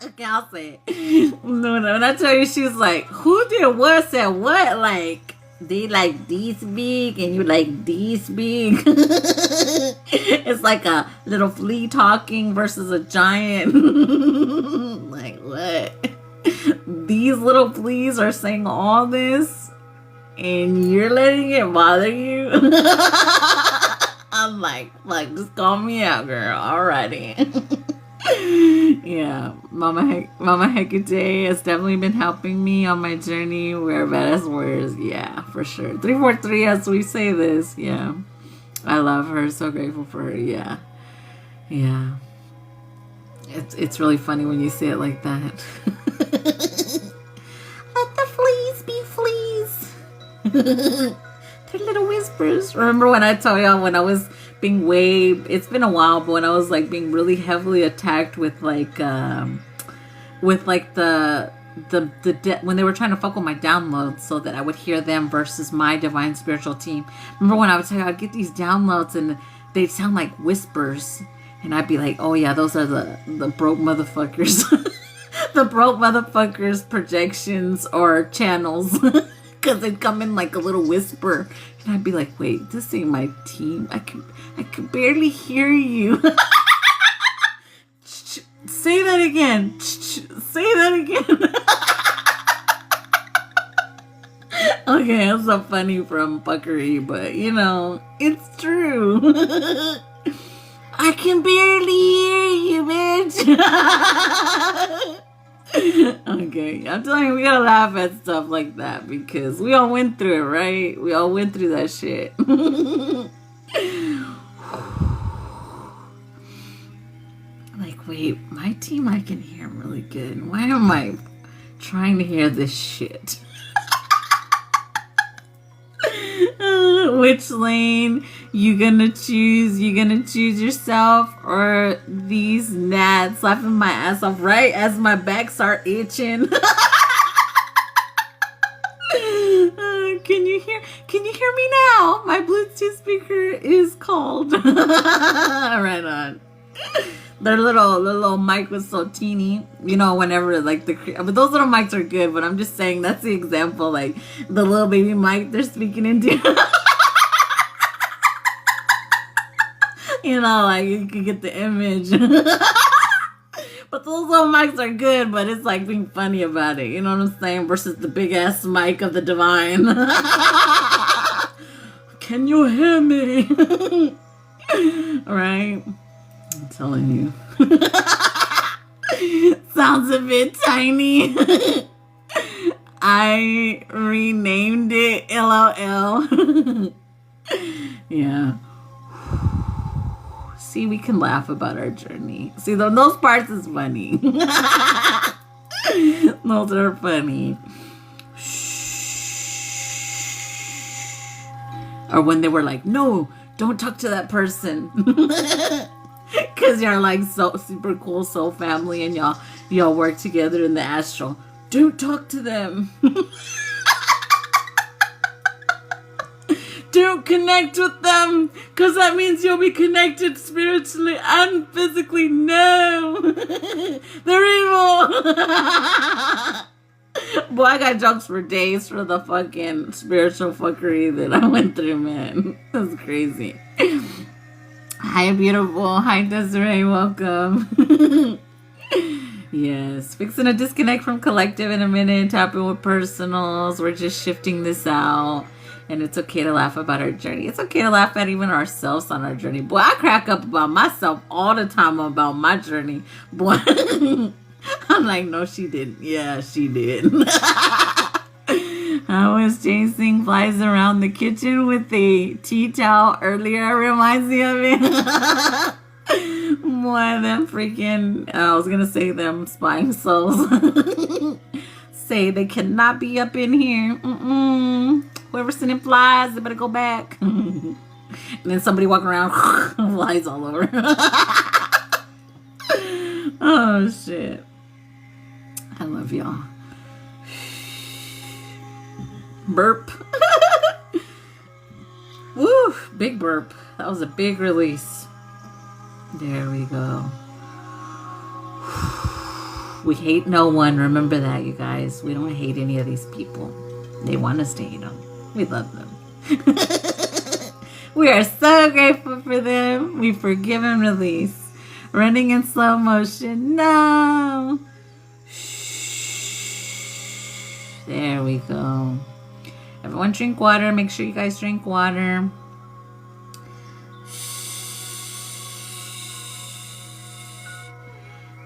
okay, I'll say it. When I tell you, she's like, who did what, said what? Like, they like these big and you like these big. It's like a little flea talking versus a giant. Like, what? These little fleas are saying all this and you're letting it bother you? I'm like, just call me out, girl. Alrighty. Yeah, Mama Hecate has definitely been helping me on my journey. We're badass warriors. Yeah, for sure. 343 as we say this. Yeah, I love her. So grateful for her. Yeah. It's really funny when you say it like that. Let the fleas be fleas. They're little whispers. Remember when I told y'all when I was being it's been a while, but when I was like being really heavily attacked with like when they were trying to fuck with my downloads so that I would hear them versus my divine spiritual team. Remember when I would tell you I'd get these downloads and they'd sound like whispers and I'd be like, oh yeah, those are the broke motherfuckers. The broke motherfuckers projections or channels. Because they'd come in like a little whisper. And I'd be like, wait, this ain't my team. I could barely hear you. Say that again. Say that again. Okay, it's so funny from fuckery, but you know, it's true. I can barely hear you, bitch. Okay, I'm telling you, we gotta laugh at stuff like that because we all went through it, right? We all went through that shit. Like, wait, my team, I can hear them really good. Why am I trying to hear this shit? Which lane you gonna choose? You gonna choose yourself or these gnats laughing my ass off right as my back start itching? Can you hear me now? My Bluetooth speaker is called. Right on. Their little mic was so teeny, you know, whenever like but those little mics are good, but I'm just saying that's the example, like the little baby mic they're speaking into. You know, like you can get the image. But those little mics are good, but it's like being funny about it, you know what I'm saying? Versus the big ass mic of the divine. Can you hear me? Right? I'm telling you. Sounds a bit tiny. I renamed it LOL. Yeah. See, we can laugh about our journey. See, those parts is funny. Those are funny. Or when they were like, no, don't talk to that person. Because you're like so super cool soul family and y'all work together in the astral. Don't talk to them. Don't connect with them, because that means you'll be connected spiritually and physically. No. They're evil. Boy, I got jokes for days for the fucking spiritual fuckery that I went through, man. That's crazy. Hi, beautiful. Hi, Desiree. Welcome. Yes. Fixing a disconnect from collective in a minute. Tapping with personals. We're just shifting this out. And it's okay to laugh about our journey. It's okay to laugh at even ourselves on our journey. Boy, I crack up about myself all the time about my journey. Boy, I'm like, no, she didn't. Yeah, she did. I was chasing flies around the kitchen with a tea towel earlier. Reminds me of it. More than freaking, I was gonna say them spying souls. Say they cannot be up in here. Whoever's sending flies, they better go back. And then somebody walking around, flies all over. Oh shit. I love y'all. Burp. Woo, big burp. That was a big release. There we go. We hate no one. Remember that, you guys. We don't hate any of these people. They want us to hate them. We love them. We are so grateful for them. We forgive and release. Running in slow motion. No. There we go. Everyone drink water. Make sure you guys drink water.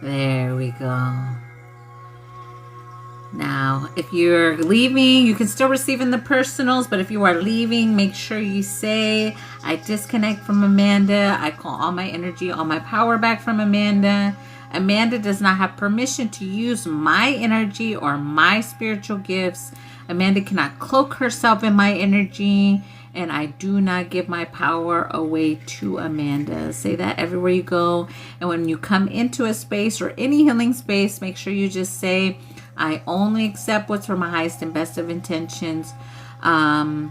There we go. Now, if you're leaving, you can still receive in the personals, but if you are leaving, make sure you say, I disconnect from Amanda. I call all my energy, all my power back from Amanda. Amanda does not have permission to use my energy or my spiritual gifts. Amanda cannot cloak herself in my energy, and I do not give my power away to Amanda. Say that everywhere you go. And when you come into a space or any healing space, make sure you just say, I only accept what's for my highest and best of intentions. I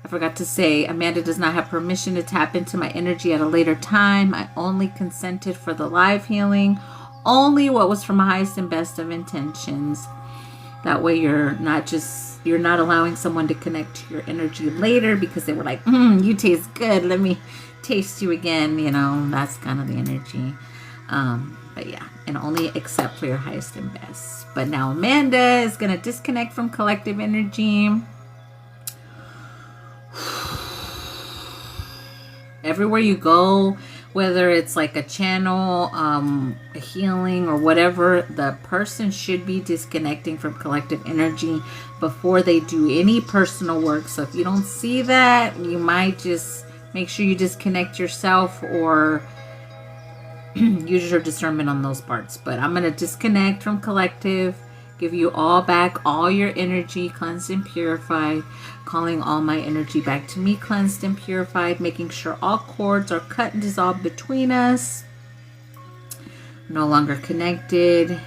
forgot to say, Amanda does not have permission to tap into my energy at a later time. I only consented for the live healing. Only what was for my highest and best of intentions. That way you're not allowing someone to connect to your energy later because they were like, you taste good. Let me taste you again. You know, that's kind of the energy. But yeah, and only accept for your highest and best. But now Amanda is going to disconnect from collective energy. Everywhere you go, whether it's like a channel, a healing or whatever, the person should be disconnecting from collective energy before they do any personal work. So if you don't see that, you might just make sure you disconnect yourself or use your discernment on those parts. But I'm going to disconnect from collective, give you all back, all your energy cleansed and purified, calling all my energy back to me cleansed and purified, making sure all cords are cut and dissolved between us, no longer connected,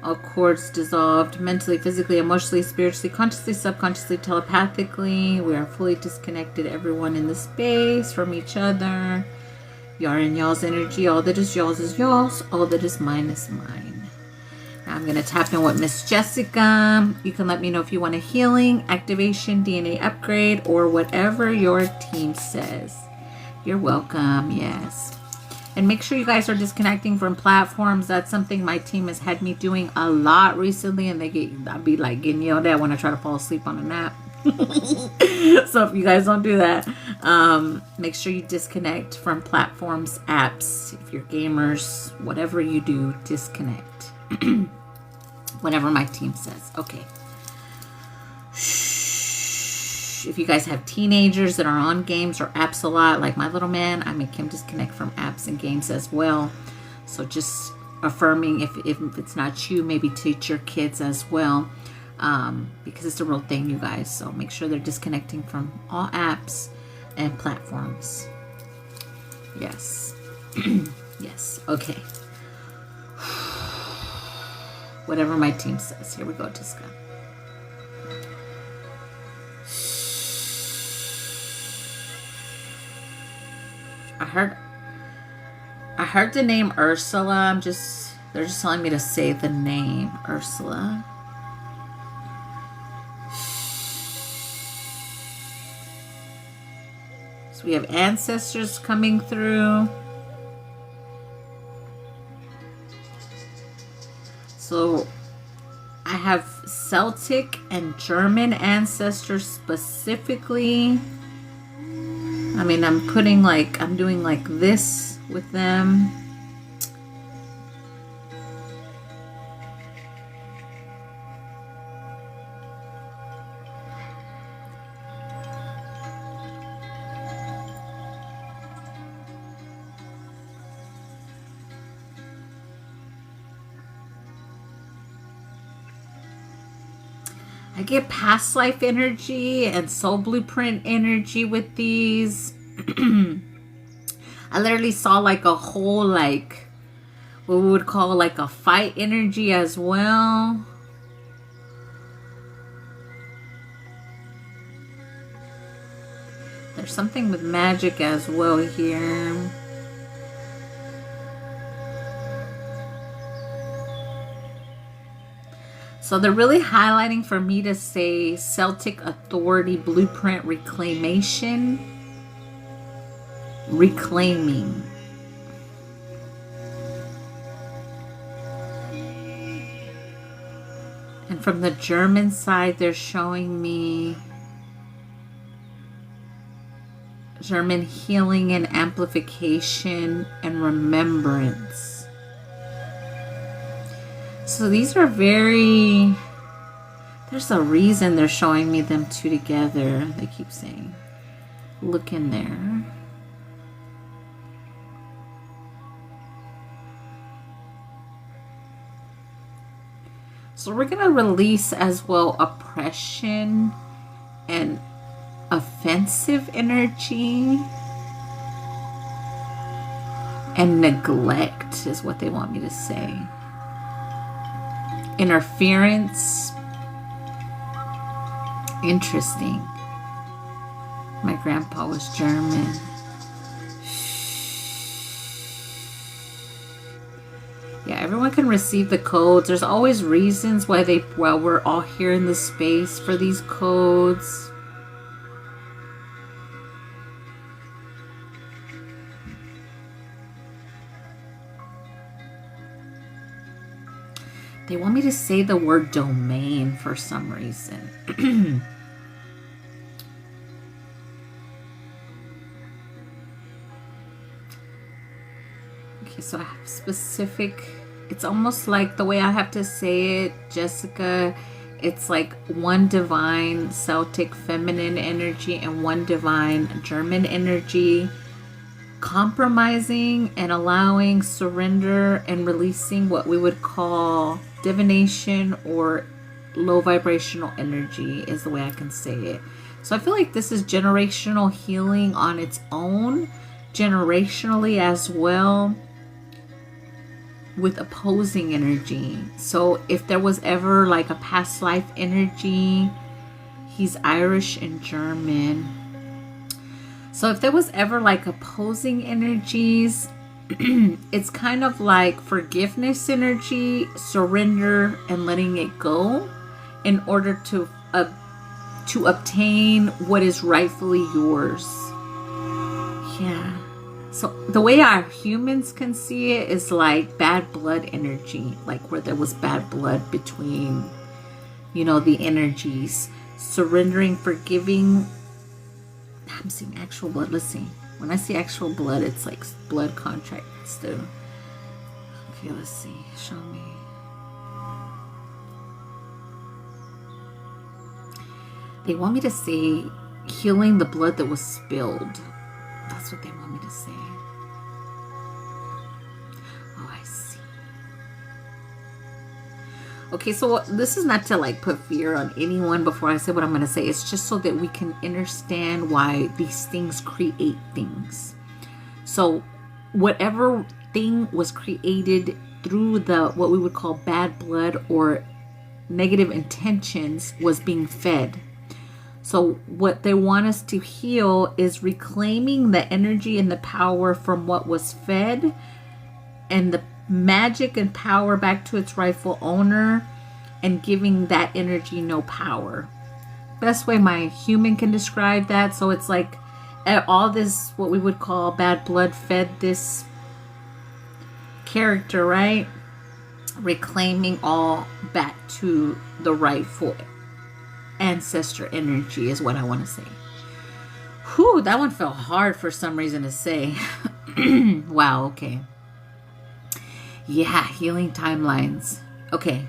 all cords dissolved mentally, physically, emotionally, spiritually, consciously, subconsciously, telepathically. We are fully disconnected, everyone in the space, from each other. Y'all in y'all's energy. All that is y'all's is y'all's. All that is mine is mine. Now I'm going to tap in with Miss Jessica. You can let me know if you want a healing, activation, DNA upgrade, or whatever your team says. You're welcome. Yes. And make sure you guys are disconnecting from platforms. That's something my team has had me doing a lot recently. And I'll be like getting yelled at when I try to fall asleep on a nap. So if you guys don't do that, make sure you disconnect from platforms, apps. If you're gamers, whatever you do, disconnect. Whatever my team says. Okay. If you guys have teenagers that are on games or apps a lot, like my little man, I make him disconnect from apps and games as well. So just affirming, if it's not you, maybe teach your kids as well. Because it's a real thing, you guys. So make sure they're disconnecting from all apps and platforms. Yes. Yes. Okay. Whatever my team says. Here we go, Jessica. I heard the name Ursula. They're just telling me to say the name Ursula. So we have ancestors coming through. So I have Celtic and German ancestors specifically. I mean, I'm doing like this with them. I get past life energy and soul blueprint energy with these. I literally saw like a whole, like, what we would call like a fight energy as well. There's something with magic as well here. So they're really highlighting for me to say Celtic authority blueprint reclamation. Reclaiming. And from the German side, they're showing me German healing and amplification and remembrance. So these are very, there's a reason they're showing me them two together. They keep saying, look in there. So we're going to release as well oppression and offensive energy and neglect is what they want me to say. Interference. Interesting. My grandpa was German. Yeah, everyone can receive the codes. There's always reasons why we're all here in this space for these codes. They want me to say the word domain for some reason. Okay, so I have specific, it's almost like the way I have to say it, Jessica, it's like one divine Celtic feminine energy and one divine German energy. Compromising and allowing surrender and releasing what we would call divination or low vibrational energy is the way I can say it. So I feel like this is generational healing on its own, generationally as well, with opposing energy. So if there was ever like a past life energy, he's Irish and German. So if there was ever like opposing energies, it's kind of like forgiveness energy, surrender and letting it go in order to obtain what is rightfully yours. Yeah. So the way our humans can see it is like bad blood energy, like where there was bad blood between, you know, the energies. Surrendering, forgiving. I'm seeing actual blood. Let's see. When I see actual blood, it's like blood contracts too. Okay, let's see. Show me. They want me to say healing the blood that was spilled. That's what they want me to say. Oh, I see. Okay, so this is not to like put fear on anyone before I say what I'm going to say. It's just so that we can understand why these things create things. So whatever thing was created through the what we would call bad blood or negative intentions was being fed. So what they want us to heal is reclaiming the energy and the power from what was fed and the magic and power back to its rightful owner and giving that energy no power. Best way my human can describe that. So it's like all this, what we would call bad blood fed this character, right? Reclaiming all back to the rightful ancestor energy is what I want to say. Whew, that one felt hard for some reason to say. Wow, okay. Yeah, healing timelines. Okay.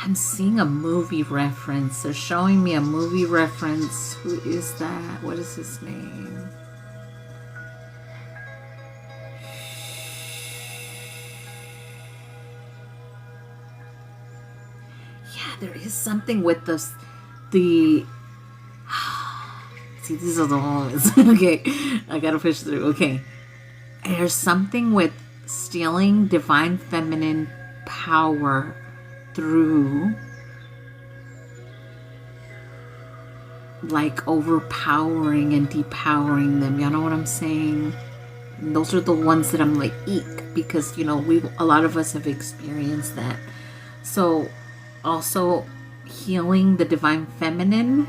I'm seeing a movie reference. They're showing me a movie reference. Who is that? What is his name? there is something with the see, these are the moments. Okay, I gotta push through. Okay, there's something with stealing divine feminine power through like overpowering and depowering them. You know what I'm saying? And those are the ones that I'm like, eek, because you know, a lot of us have experienced that. So also healing the divine feminine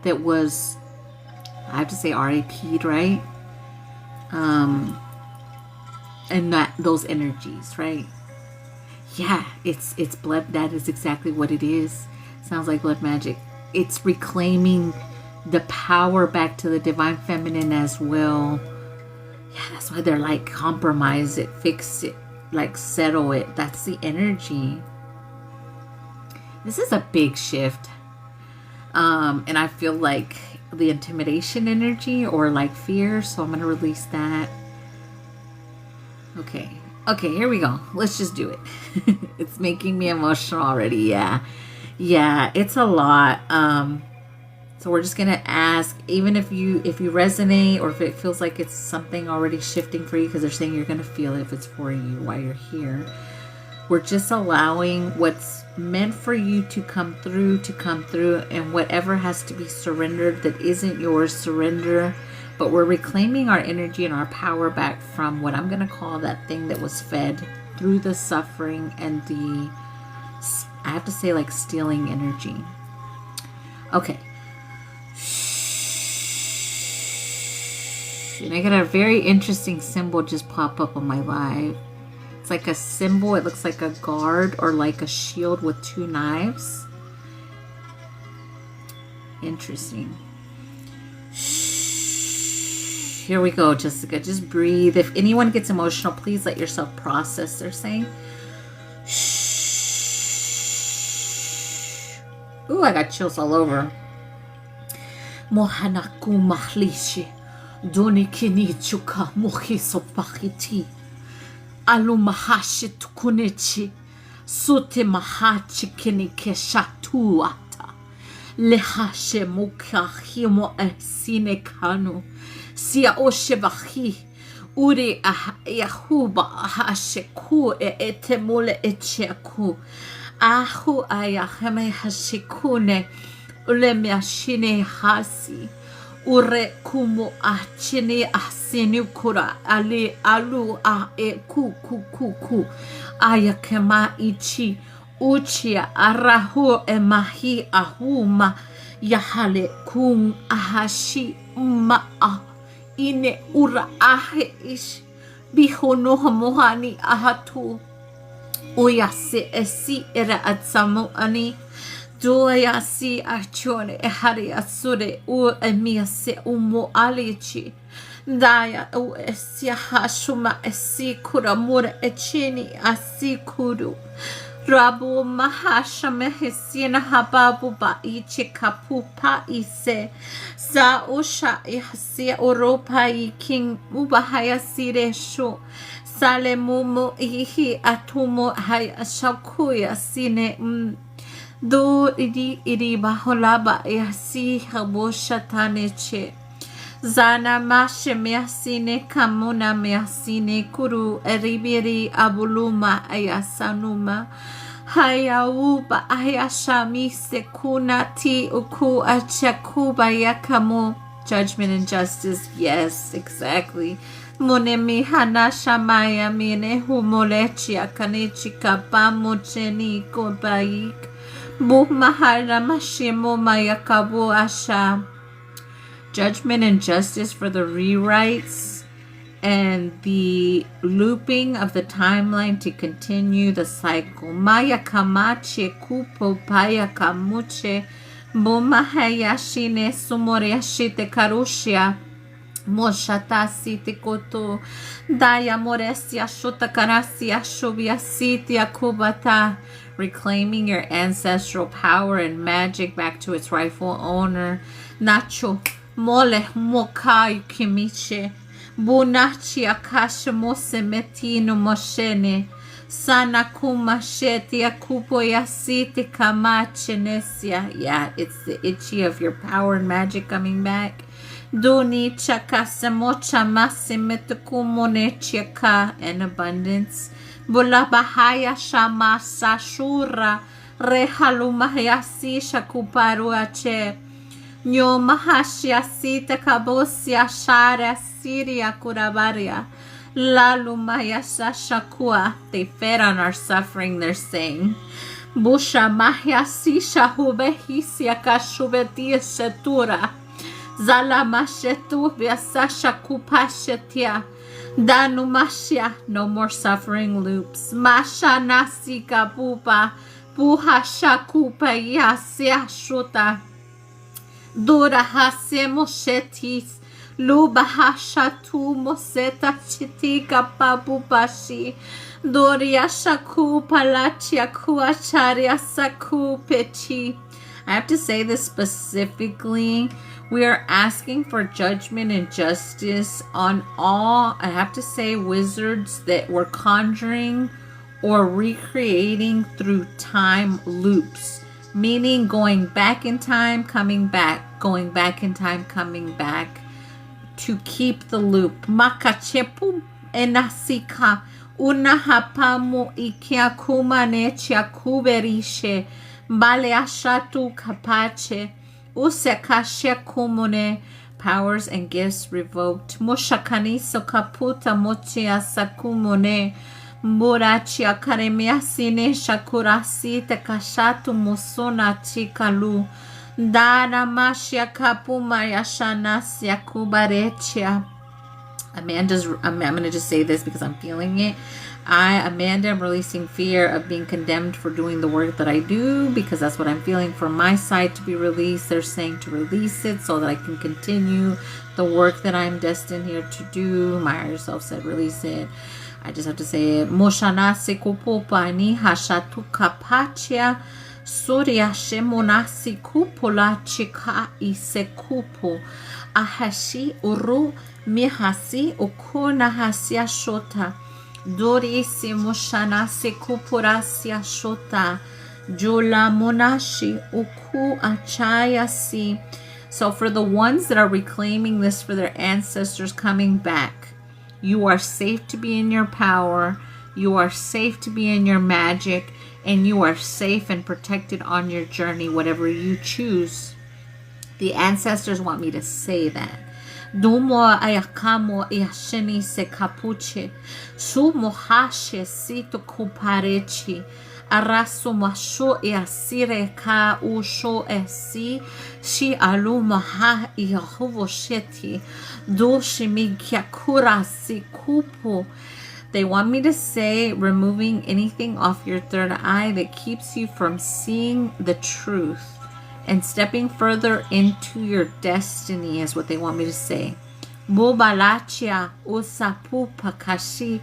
that was, I have to say, RIP'd, right? And that those energies, right? Yeah, it's blood. That is exactly what it is. Sounds like blood magic. It's reclaiming the power back to the divine feminine as well. Yeah, that's why they're like, compromise it, fix it, like settle it. That's the energy. This is a big shift. And I feel like the intimidation energy or like fear. So I'm going to release that. Okay. Okay, here we go. Let's just do it. It's making me emotional already. Yeah. Yeah, it's a lot. So we're just going to ask, even if you resonate or if it feels like it's something already shifting for you, because they're saying you're going to feel it if it's for you while you're here. We're just allowing what's meant for you to come through, and whatever has to be surrendered that isn't yours, surrender. But we're reclaiming our energy and our power back from what I'm going to call that thing that was fed through the suffering and the, I have to say, like stealing energy. Okay. And I got a very interesting symbol just pop up on my live. It's like a symbol. It looks like a guard or like a shield with two knives. Interesting. Here we go, Jessica. Just breathe. If anyone gets emotional, please let yourself process. They're saying. Ooh, I got chills all over. Mohanaku mahlishi. Doni kinichuka mohiso pakiti. Alu mahashi tukunichi. Sute mahachi kini keshatuata. Lehashe muka himo esine kanu. Sia oshevahi. Uri yahuba hasheku etemule echeku. Ahu ayahame hashikune. Ulemiashine hasi. Ure kumu achini asini kura ali alu a e ku ayakema ichi uchia arahu e mahi ahuma yahale kung ahashi maa ine ura ahe ish bihono hamohani ahatu uyase esi era atsamu ani Doya si achone ehari asure u emia se umo alici. Daya u esia hashuma esi kuramura echini asi kuru. Rabu mahasha mehesina hababu ba ichi kapupa ise. Za usha ihasia Europa i king ubahaya sire shu. Sale mumu ihi atumo haya shakuya sine Do iri baholaba yasi habosha taneche. Zana mashe measine kamuna measine kuru eribiri abuluma ayasanuma. Hayauba ayashami sekuna ti uku achakuba yakamu. Judgment and justice. Yes, exactly. Monemi hanasha maya mine humolechi akanechi kapamu cheni kobaik. Judgment and justice for the rewrites and the looping of the timeline to continue the cycle. Maya kamache kupo paya kamuche bomahayashine sumoreshite karushia moshata te koto daya moresia shota karasia shobia siti akubata. Reclaiming your ancestral power and magic back to its rightful owner. Nacho mole mokai kimiche. Bunachi akasha mose metino moshene. Sana kumashetia kupoyasite kamachenesia. Yeah, it's the itchy of your power and magic coming back. Doni chakasamocha masimetukumonechika in abundance. Bulabahaya shama sashura rehalumahayasi shakuparuache. Nyo mahashia sita kabosia shara siria kurabaria. Lalumaya shakua. They fed on our suffering, they're saying. Busha mahya sisha hubehisia kashubetia setura. Zala mashetu vyasasha kupashetia. Danu mashya. No more suffering loops. Masha nasika pupa. Puha shakupa yasya shuta. Dura hasemo shetis. Luba hashatu moseta chitika papupashi. Doria shaku palachia kuacharya saku pechi. I have to say this specifically. We are asking for judgment and justice on all, I have to say, wizards that were conjuring or recreating through time loops. Meaning going back in time, coming back, going back in time, coming back to keep the loop. Makachepu enasika unahapamu ikia kumane chiakuberishe baleashatu kapache usekashe kumune. Powers and gifts revoked. Moshakaniso kaputa mochia sakumone. Murachia karemia sine shakurasi tekashatu musona chikalu. Dara mashia kapuma yashana siakubarechia. I'm going to just say this because I'm feeling it. Amanda, am releasing fear of being condemned for doing the work that I do, because that's what I'm feeling from my side to be released. They're saying to release it so that I can continue the work that I'm destined here to do. My higher self said release it. I just have to say it. Moshana sekupopani hashatu kapachia surya shemonasi kupola chika isekupo ahashi uru mihasi ukuna hasia shota. Dori se moshana se kupurasia shota. Jula monashi uku achaya si. So for the ones that are reclaiming this for their ancestors coming back, you are safe to be in your power. You are safe to be in your magic. And you are safe and protected on your journey, whatever you choose. The ancestors want me to say that. Dumo ayakamo iasheni se kapuche. Su mohashe sito kuparechi. Arasu masho iasire ka usho esi. Shi alumaha iahovosheti. Doshimi kyakura si kupo. They want me to say removing anything off your third eye that keeps you from seeing the truth and stepping further into your destiny is what they want me to say. Bobalachia usapu pakashi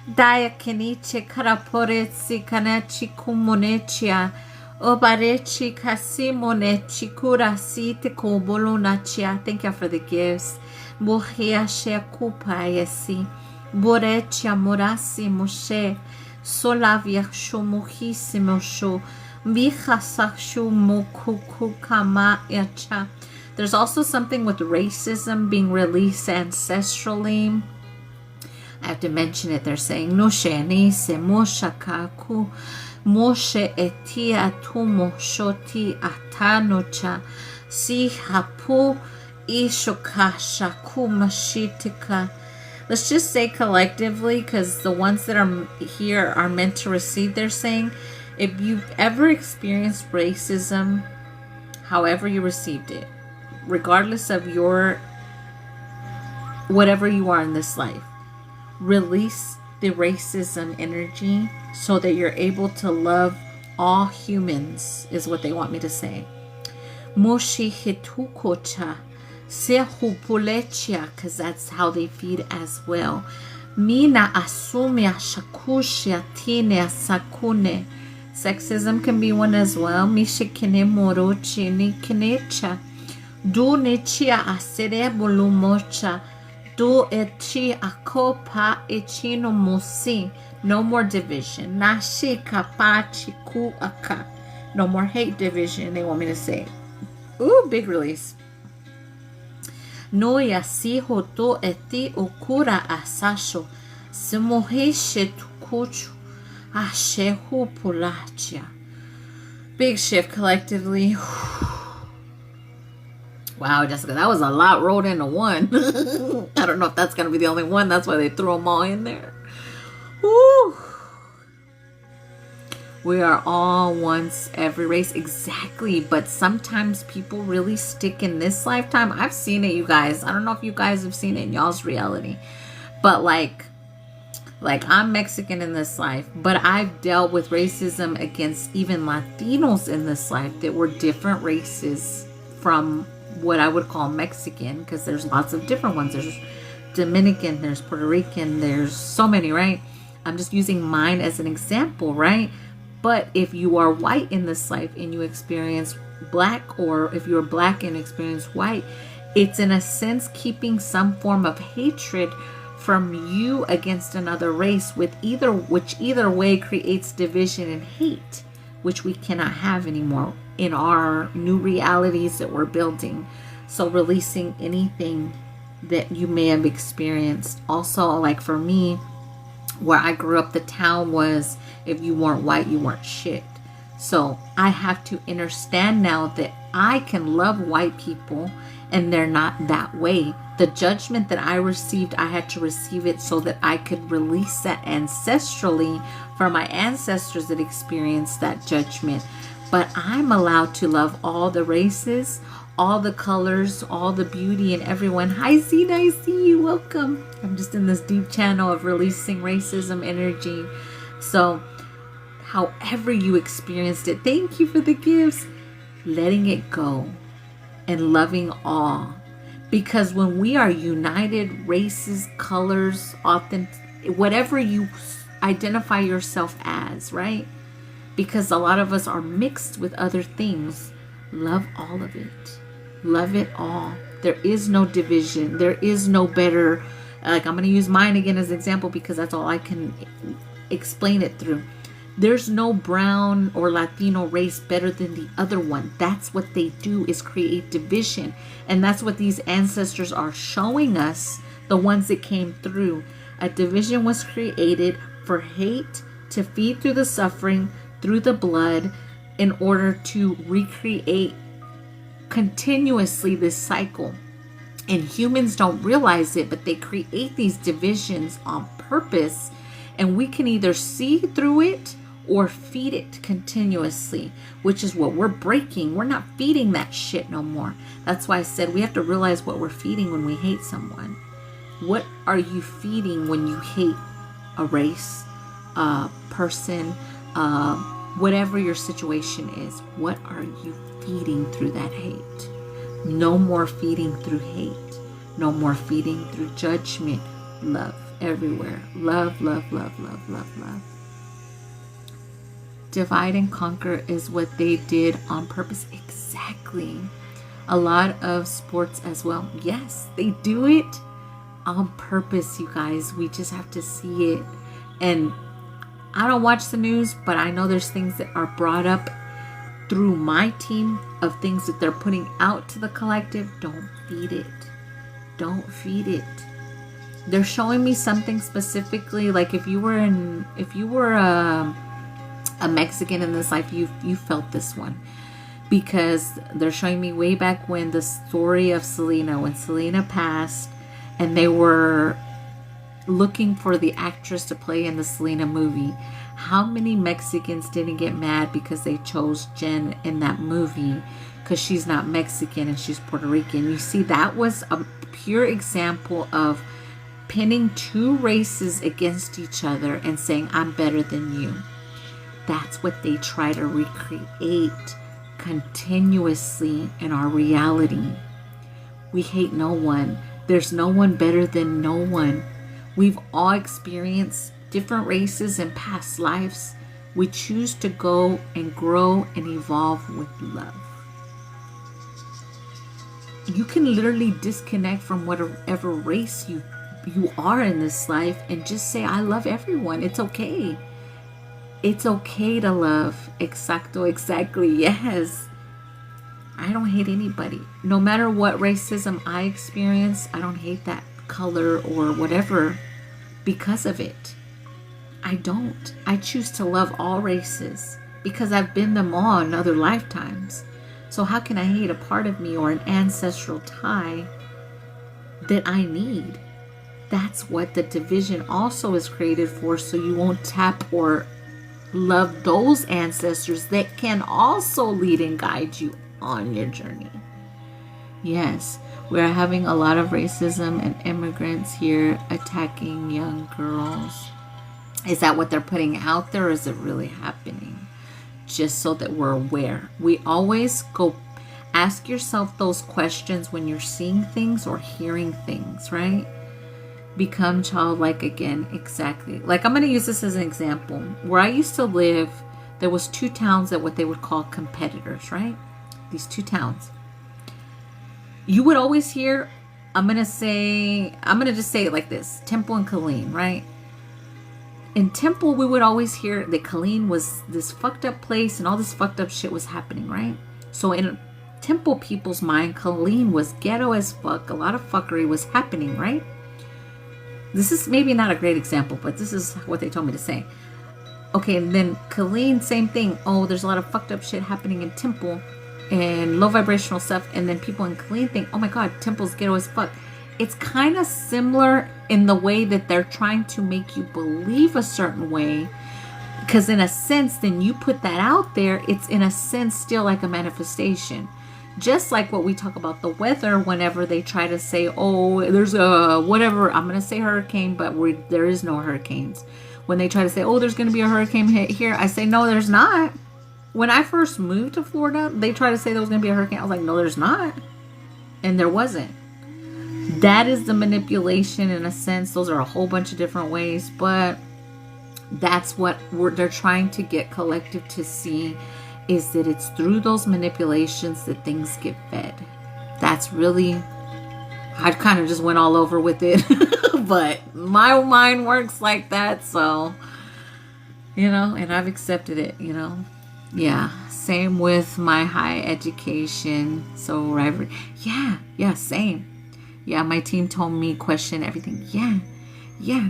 daya keniche karaporetsi kanachi kumonechia obarechi kasimonechi kurasite kobolonachia. Thank you for the gifts. Bohia shea kupayesi. Borechia morasi moshe solavia shomuhissimo sho vihasakshu mokukukama yacha. There's also something with racism being released ancestrally. I have to mention it. They're saying Noshe ni se moshakaku moshe etia tumo shoti atanocha si hapu ishokasha kumashitika. Let's just say collectively, because the ones that are here are meant to receive. They're saying, if you've ever experienced racism, however you received it, regardless of your, whatever you are in this life, release the racism energy so that you're able to love all humans, is what they want me to say. Moshi hitukocha. Because that's how they feed as well. Mina asumia shakushia tine sakune. Sexism can be one as well. Mishikine morochi ni kinecha. Du nichia asere bolumocha. Do echi akopa echi no mosi. No more division. Nashi kapachi ku aka. No more hate division. They want me to say. Ooh, big release. No yasi hoto eti okura asasho. Simohe shetukuchu. Ashehu pulachia. Big shift collectively. Wow, Jessica, that was a lot rolled into one. I don't know if that's going to be the only one. That's why they threw them all in there. Woo. We are all once every race. Exactly. But sometimes people really stick in this lifetime. I've seen it, you guys. I don't know if you guys have seen it in y'all's reality. But like I'm Mexican in this life, but I've dealt with racism against even Latinos in this life that were different races from what I would call Mexican, because there's lots of different ones. There's Dominican, there's Puerto Rican, there's so many, right? I'm just using mine as an example, right? But if you are white in this life and you experience black, or if you're black and experience white, it's in a sense keeping some form of hatred from you against another race, which either way creates division and hate, which we cannot have anymore in our new realities that we're building. So releasing anything that you may have experienced. Also, like for me, where I grew up, the town was, if you weren't white, you weren't shit. So I have to understand now that I can love white people and they're not that way. The judgment that I received, I had to receive it so that I could release that ancestrally for my ancestors that experienced that judgment. But I'm allowed to love all the races, all the colors, all the beauty in everyone. Hi, Zena, I see you. Welcome. I'm just in this deep channel of releasing racism energy. So however you experienced it, thank you for the gifts. Letting it go and loving all. Because when we are united, races, colors, whatever you identify yourself as, right? Because a lot of us are mixed with other things. Love all of it. Love it all. There is no division. There is no better. Like, I'm going to use mine again as an example because that's all I can explain it through. There's no brown or Latino race better than the other one. That's what they do, is create division. And that's what these ancestors are showing us, the ones that came through. A division was created for hate, to feed through the suffering, through the blood, in order to recreate continuously this cycle. And humans don't realize it, but they create these divisions on purpose. And we can either see through it or feed it continuously, which is what we're breaking. We're not feeding that shit no more. That's why I said we have to realize what we're feeding when we hate someone. What are you feeding when you hate a race, a person, whatever your situation is? What are you feeding through that hate? No more feeding through hate. No more feeding through judgment. Love everywhere. Love, love, love, love, love, love. Divide and conquer is what they did on purpose. Exactly. A lot of sports as well. Yes, they do it on purpose, you guys. We just have to see it. And I don't watch the news, but I know there's things that are brought up through my team of things that they're putting out to the collective. Don't feed it. Don't feed it. They're showing me something specifically, like if you were a Mexican in this life, you felt this one, because they're showing me way back when the story of Selena, when Selena passed and they were looking for the actress to play in the Selena movie. How many Mexicans didn't get mad because they chose Jen in that movie because she's not Mexican and she's Puerto Rican? You see, that was a pure example of pinning two races against each other and saying, I'm better than you. That's what they try to recreate continuously in our reality. We hate no one. There's no one better than no one. We've all experienced different races in past lives. We choose to go and grow and evolve with love. you can literally disconnect from whatever race you are in this life and just say, I love everyone. It's okay. It's okay to love. Exactly. Yes. I don't hate anybody. No matter what racism I experience, I don't hate that color or whatever because of it. I don't. I choose to love all races because I've been them all in other lifetimes. So how can I hate a part of me or an ancestral tie that I need? That's what the division also is created for, so you won't tap or love those ancestors that can also lead and guide you on your journey. Yes, we're having a lot of racism and immigrants here attacking young girls. Is that what they're putting out there, or is it really happening? Just so that we're aware. We always go ask yourself those questions when you're seeing things or hearing things, right? Become childlike again. Exactly. Like, I'm going to use this as an example. Where I used to live, there was 2 towns that what they would call competitors, right? These 2 towns. You would always hear, I'm going to just say it like this, Temple and Killeen, right? In Temple, we would always hear that Killeen was this fucked up place and all this fucked up shit was happening, right? So in Temple people's mind, Killeen was ghetto as fuck. A lot of fuckery was happening, right? This is maybe not a great example, but this is what they told me to say. Okay, and then Killeen, same thing. Oh, there's a lot of fucked up shit happening in Temple and low vibrational stuff. And then people in Killeen think, oh my God, Temple's ghetto as fuck. It's kind of similar in the way that they're trying to make you believe a certain way. Because in a sense, then you put that out there, it's in a sense still like a manifestation. Just like what we talk about the weather whenever they try to say, oh, there's a whatever, I'm going to say hurricane, but there is no hurricanes. When they try to say, oh, there's going to be a hurricane hit here, I say, no, there's not. When I first moved to Florida, they tried to say there was going to be a hurricane. I was like, no, there's not. And there wasn't. That is the manipulation in a sense. Those are a whole bunch of different ways, but that's what they're trying to get collective to see, is that it's through those manipulations that things get fed. That's really, I kind of just went all over with it, but my mind works like that. So, and I've accepted it, Yeah. Same with my high education. So, yeah, same. Yeah, my team told me question everything. Yeah.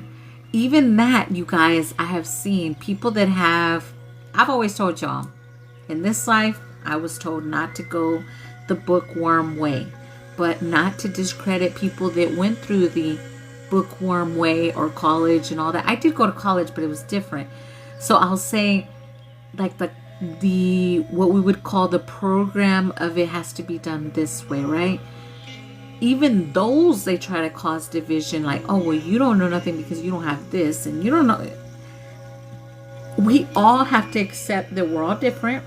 Even that, you guys, I have seen people that I've always told y'all, in this life, I was told not to go the bookworm way, but not to discredit people that went through the bookworm way or college and all that. I did go to college, but it was different. So I'll say, like the what we would call the program of it has to be done this way, right? Even those, they try to cause division, like, oh, well, you don't know nothing because you don't have this, and you don't know. We all have to accept that we're all different.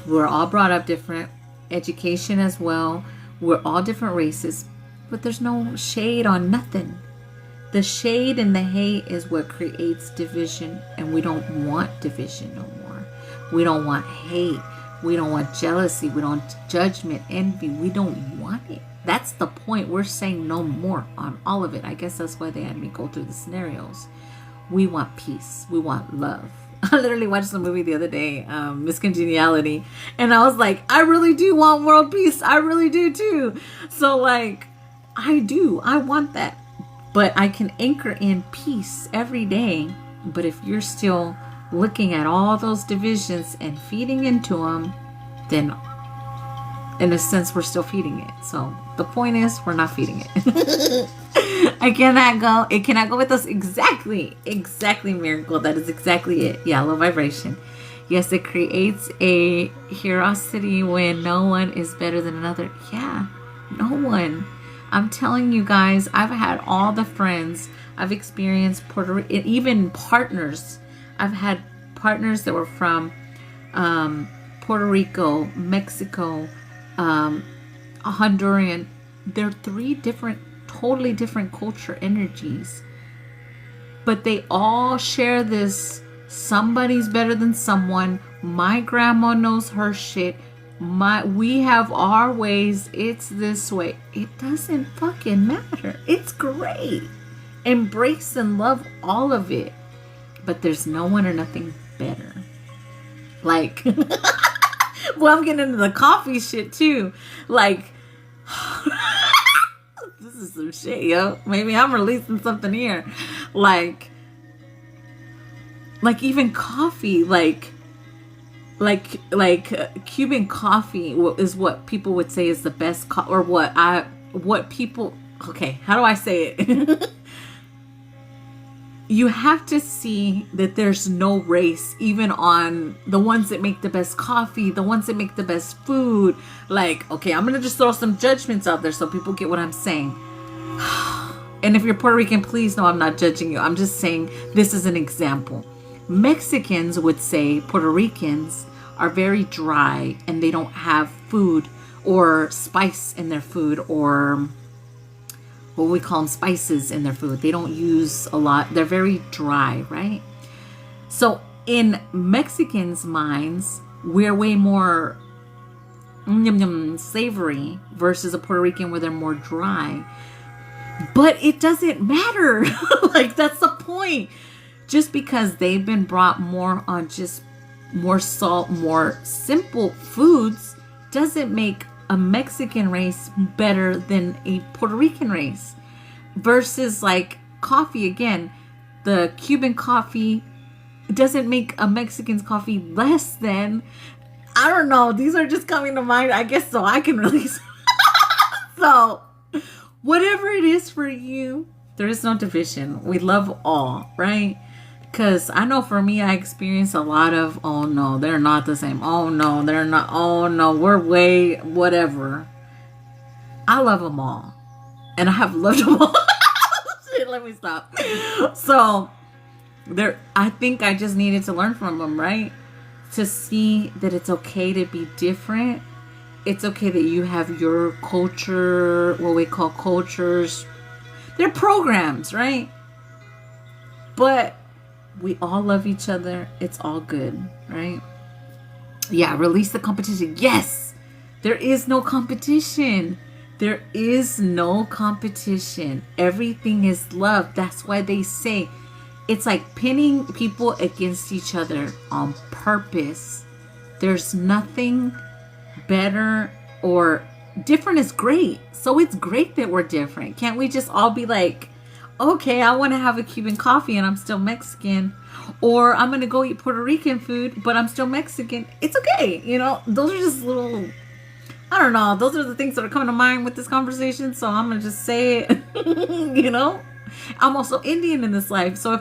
We're all brought up different, education as well. We're all different races, but there's no shade on nothing. The shade and the hate is what creates division, and we don't want division no more. We don't want hate. We don't want jealousy. We don't want judgment, envy. We don't want it. That's the point. We're saying no more on all of it. I guess that's why they had me go through the scenarios. We want peace. We want love. I literally watched the movie the other day, Miss Congeniality, and I was like, I really do want world peace. I really do too. So like, I want that, but I can anchor in peace every day. But if you're still looking at all those divisions and feeding into them, then in a sense, we're still feeding it. So the point is, we're not feeding it. It cannot go with us. Exactly, Miracle. That is exactly it. Yeah, low vibration. Yes, it creates a curiosity when no one is better than another. Yeah, no one. I'm telling you guys, I've had all the friends. I've experienced Puerto Rico, even partners. I've had partners that were from Puerto Rico, Mexico, Honduran. They're 3 totally different culture energies, but they all share this: somebody's better than someone. My grandma knows her shit. We have our ways. It's this way. It doesn't fucking matter. It's great. Embrace and love all of it. But there's no one or nothing better. Like, well, I'm getting into the coffee shit too. Like, this is some shit, yo. Maybe I'm releasing something here. Like even coffee, like Cuban coffee is what people would say is the best or what people, okay, how do I say it? You have to see that there's no race, even on the ones that make the best coffee, the ones that make the best food. Like, okay, I'm going to just throw some judgments out there so people get what I'm saying. And if you're Puerto Rican, please know I'm not judging you. I'm just saying this is an example. Mexicans would say Puerto Ricans are very dry and they don't have food or spice in their food, or what we call them, spices in their food. They don't use a lot. They're very dry, right? So in Mexicans' minds, we're way more savory versus a Puerto Rican where they're more dry. But it doesn't matter. Like, that's the point. Just because they've been brought more on just more salt, more simple foods, doesn't make a Mexican race better than a Puerto Rican race. Versus like coffee, again, the Cuban coffee doesn't make a Mexican's coffee less than, I don't know, these are just coming to mind, I guess, so I can release. So whatever it is for you, there is no division. We love all, right? Because I know for me, I experience a lot of, oh no, they're not the same. Oh no, they're not. Oh no, we're way whatever. I love them all. And I have loved them all. Shit, let me stop. So, I think I just needed to learn from them, right? To see that it's okay to be different. It's okay that you have your culture, what we call cultures. They're programs, right? But we all love each other. It's all good, right? Yeah, release the competition. Yes, there is no competition. There is no competition. Everything is love. That's why they say it's like pinning people against each other on purpose. There's nothing better or different is great. So it's great that we're different. Can't we just all be like, okay, I want to have a Cuban coffee and I'm still Mexican, or I'm going to go eat Puerto Rican food, but I'm still Mexican. It's okay. You know, those are just little, I don't know. Those are the things that are coming to mind with this conversation. So I'm going to just say it, you know, I'm also Indian in this life. So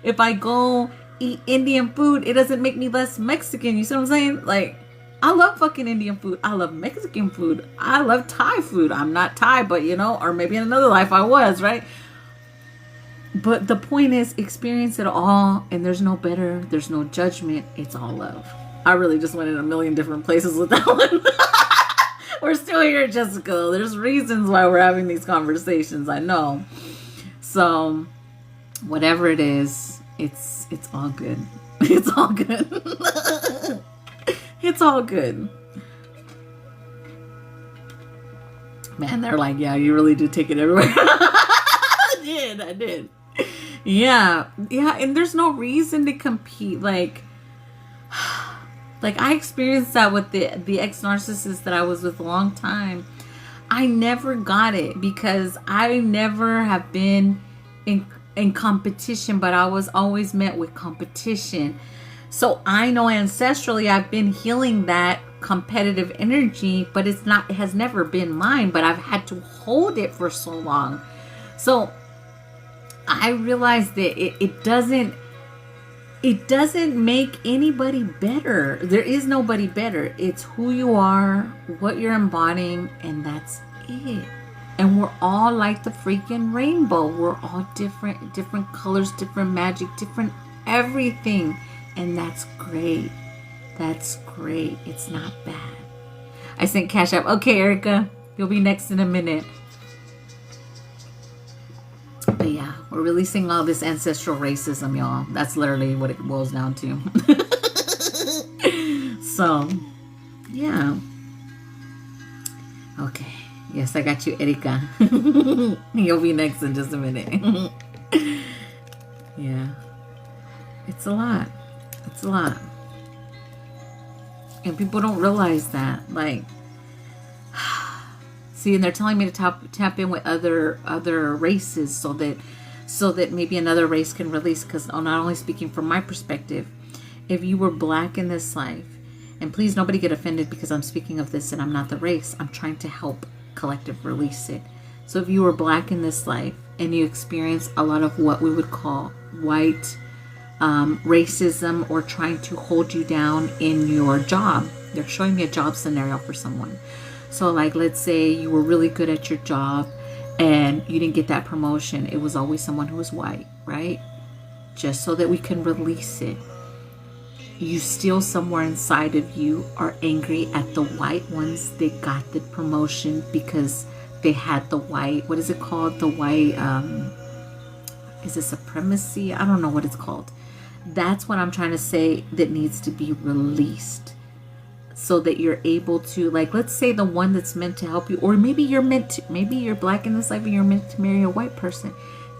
if I go eat Indian food, it doesn't make me less Mexican. You see what I'm saying? Like, I love fucking Indian food. I love Mexican food. I love Thai food. I'm not Thai, but you know, or maybe in another life I was, right? But the point is, experience it all, and there's no better, there's no judgment, it's all love. I really just went in a million different places with that one. We're still here, Jessica. There's reasons why we're having these conversations, I know. So, whatever it is, it's all good. It's all good. It's all good. Man, they're like, yeah, you really do take it everywhere. I did. Yeah, and there's no reason to compete. Like I experienced that with the ex-narcissist that I was with a long time. I never got it because I never have been in competition, but I was always met with competition. So I know ancestrally I've been healing that competitive energy, but it has never been mine, but I've had to hold it for so long. So I realized that it doesn't make anybody better. There is nobody better. It's who you are, what you're embodying, and that's it. And we're all like the freaking rainbow. We're all different colors, different magic, different everything. And that's great. That's great. It's not bad. I sent Cash App. Okay, Erica, you'll be next in a minute. But yeah, we're releasing all this ancestral racism, y'all. That's literally what it boils down to. So, yeah. Yes, I got you, Erika. You'll be next in just a minute. Yeah. It's a lot. It's a lot. And people don't realize that. Like, see, and they're telling me to tap in with other races so that maybe another race can release. Because I'm not only speaking from my perspective. If you were black in this life, and please nobody get offended because I'm speaking of this and I'm not the race. I'm trying to help collective release it. So if you were black in this life and you experience a lot of what we would call white racism or trying to hold you down in your job. They're showing me a job scenario for someone. So like, let's say you were really good at your job and you didn't get that promotion. It was always someone who was white, right? Just so that we can release it. You still somewhere inside of you are angry at the white ones that got the promotion because they had the white, what is it called? The white, is it supremacy? I don't know what it's called. That's what I'm trying to say that needs to be released so that you're able to, like, let's say the one that's meant to help you, or maybe maybe you're black in this life and you're meant to marry a white person.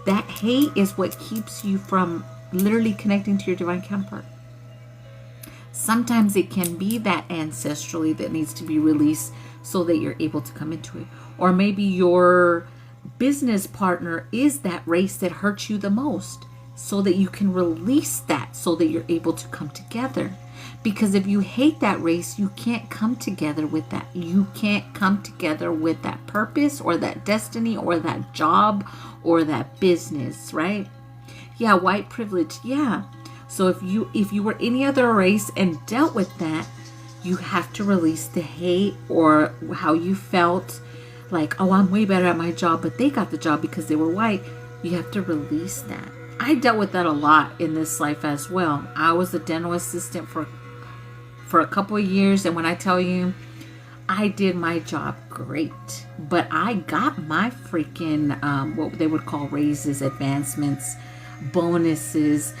That hate is what keeps you from literally connecting to your divine counterpart. Sometimes it can be that ancestrally that needs to be released so that you're able to come into it. Or maybe your business partner is that race that hurts you the most, so that you can release that so that you're able to come together. Because if you hate that race, you can't come together with that. You can't come together with that purpose or that destiny or that job or that business, right? Yeah, white privilege. Yeah. So if you were any other race and dealt with that, you have to release the hate or how you felt like, oh, I'm way better at my job, but they got the job because they were white. You have to release that. I dealt with that a lot in this life as well. I was a dental assistant for a couple of years, and when I tell you, I did my job great, but I got my freaking what they would call raises, advancements, bonuses,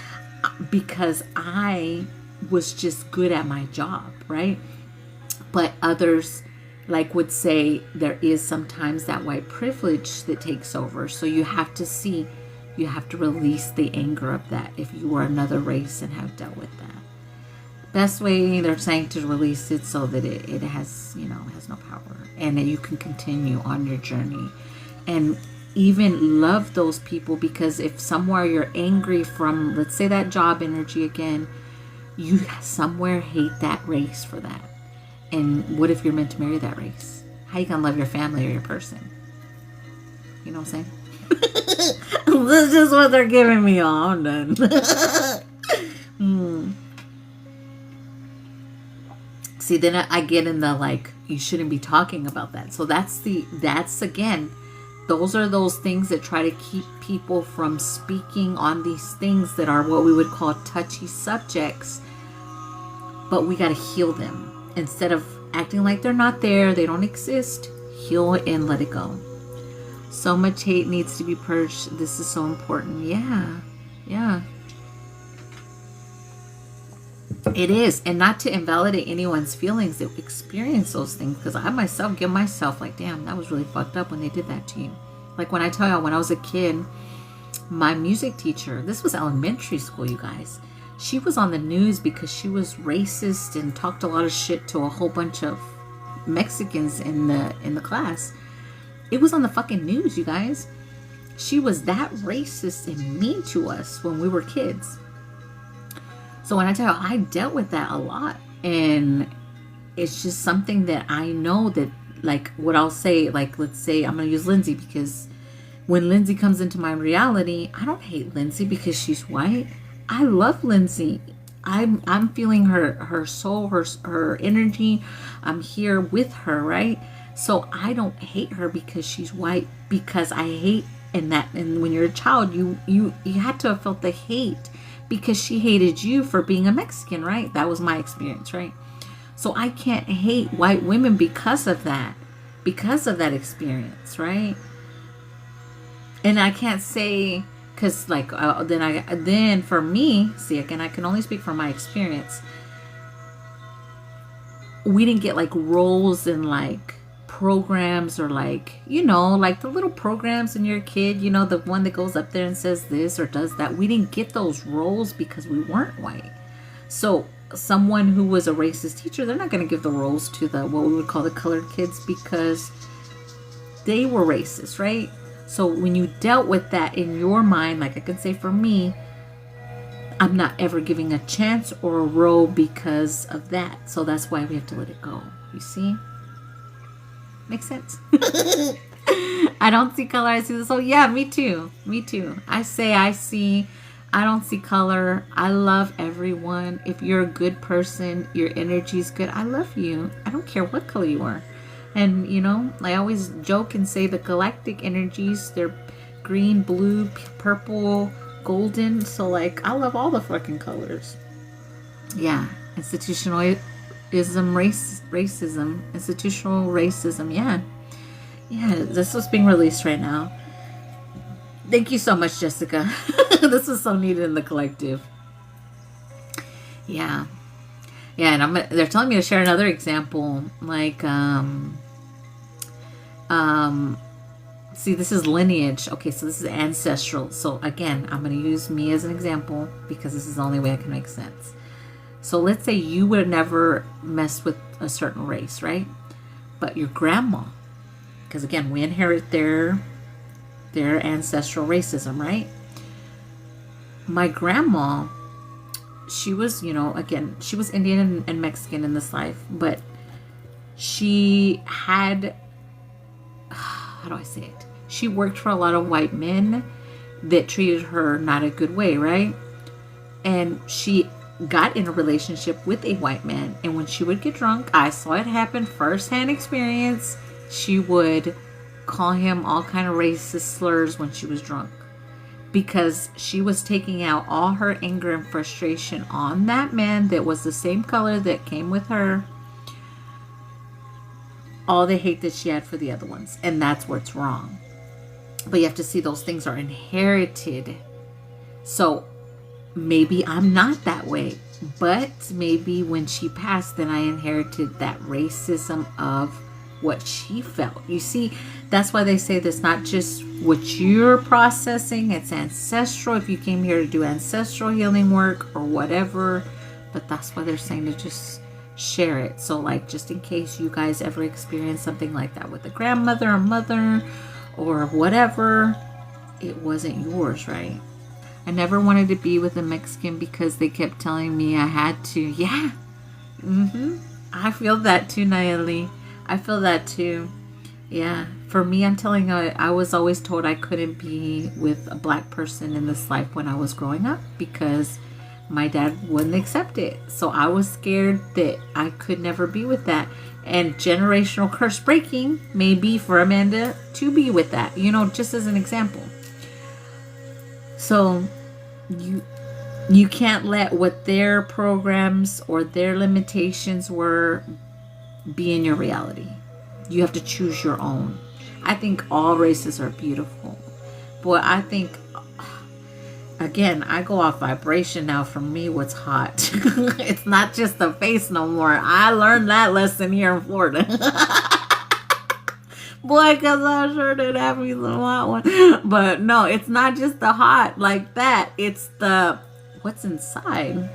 because I was just good at my job, right? But others would say there is sometimes that white privilege that takes over. So you have to release the anger of that if you were another race and have dealt with that. Best way they're saying to release it so that it has, has no power and that you can continue on your journey and even love those people, because if somewhere you're angry from, let's say, that job energy again, you somewhere hate that race for that. And what if you're meant to marry that race? How you gonna love your family or your person? You know what I'm saying? This is just what they're giving me. Oh, I'm done. See, then I get in the you shouldn't be talking about that. So that's again, those are those things that try to keep people from speaking on these things that are what we would call touchy subjects. But we got to heal them. Instead of acting like they're not there, they don't exist, heal and let it go. So much hate needs to be purged. This is so important. Yeah. It is. And not to invalidate anyone's feelings that experience those things, because I myself give myself damn, that was really fucked up when they did that to you. Like when I tell y'all, when I was a kid, my music teacher, this was elementary school, you guys, she was on the news because she was racist and talked a lot of shit to a whole bunch of Mexicans in the class. It was on the fucking news, you guys. She was that racist and mean to us when we were kids. So when I tell you, I dealt with that a lot. And it's just something that I know that, what I'll say, let's say I'm going to use Lindsay, because when Lindsay comes into my reality, I don't hate Lindsay because she's white. I love Lindsay. I'm feeling her soul, her energy. I'm here with her, right? So I don't hate her because she's white, because I hate and when you're a child, you had to have felt the hate because she hated you for being a Mexican, right? That was my experience, right? So I can't hate white women because of that experience, right? And I can't say, because then for me, see, again, I can only speak from my experience. We didn't get roles in programs, or like, you know, like the little programs in your kid, you know, the one that goes up there and says this or does that. We didn't get those roles because we weren't white. So someone who was a racist teacher, they're not going to give the roles to the what we would call the colored kids because they were racist, right? So when you dealt with that in your mind, like I can say for me, I'm not ever giving a chance or a role because of that. So that's why we have to let it go. You see? Makes sense? I don't see color, I see this. So yeah, me too. Me too. I say I see. I don't see color. I love everyone. If you're a good person, your energy is good, I love you. I don't care what color you are. And, you know, I always joke and say the galactic energies, they're green, blue, purple, golden. So, like, I love all the fucking colors. Yeah. Institutionalism, racism. Institutional racism. Yeah. Yeah, this is being released right now. Thank you so much, Jessica. This is so needed in the collective. Yeah. Yeah, and they're telling me to share another example. Like, see, this is lineage. Okay, so this is ancestral. So again, I'm going to use me as an example because this is the only way I can make sense. So let's say you would never mess with a certain race, right? But your grandma, because again, we inherit their ancestral racism, right? My grandma, she was, you know, again, she was Indian and Mexican in this life, but she had, how do I say it? She worked for a lot of white men that treated her not a good way, right? And she got in a relationship with a white man, and when she would get drunk, I saw it happen, firsthand experience, she would call him all kind of racist slurs when she was drunk because she was taking out all her anger and frustration on that man that was the same color that came with her, all the hate that she had for the other ones. And that's what's wrong. But you have to see those things are inherited. So maybe I'm not that way, but maybe when she passed, then I inherited that racism of what she felt. You see, that's why they say this, not just what you're processing, it's ancestral if you came here to do ancestral healing work or whatever, but that's why they're saying to just share it. So like, just in case you guys ever experience something like that with a grandmother or mother or whatever, it wasn't yours, right? I never wanted to be with a Mexican because they kept telling me I had to. Yeah. I feel that too, Nayeli. I feel that too. Yeah. For me, I'm telling you, I was always told I couldn't be with a black person in this life when I was growing up because my dad wouldn't accept it. So I was scared that I could never be with that. And generational curse breaking may be for Amanda to be with that, you know, just as an example. So you can't let what their programs or their limitations were be in your reality. You have to choose your own. I think all races are beautiful. Boy, I think, again, I go off vibration now. For me, what's hot? It's not just the face no more. I learned that lesson here in Florida. Boy, because I sure did have me some hot one. But no, it's not just the hot like that. It's the what's inside.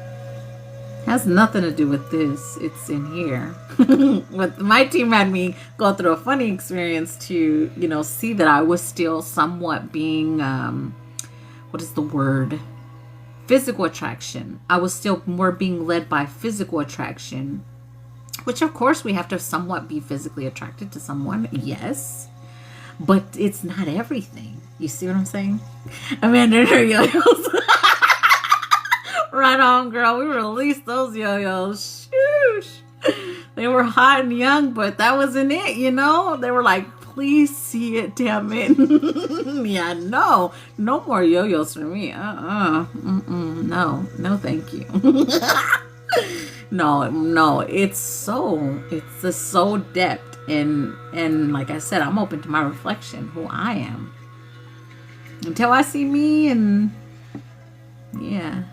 Has nothing to do with this. It's in here. But my team had me go through a funny experience to, you know, see that I was still somewhat being, what is the word? Physical attraction. I was still more being led by physical attraction, which of course we have to somewhat be physically attracted to someone. Yes. But it's not everything. You see what I'm saying? Amanda and her yo-yos. Right on, girl. We released those yo-yos. Shoosh. They were hot and young, but that wasn't it, you know? They were like, please see it, damn it. Yeah, no. No more yo-yos for me. No, thank you. No. It's the soul depth. And like I said, I'm open to my reflection, who I am. Until I see me and yeah.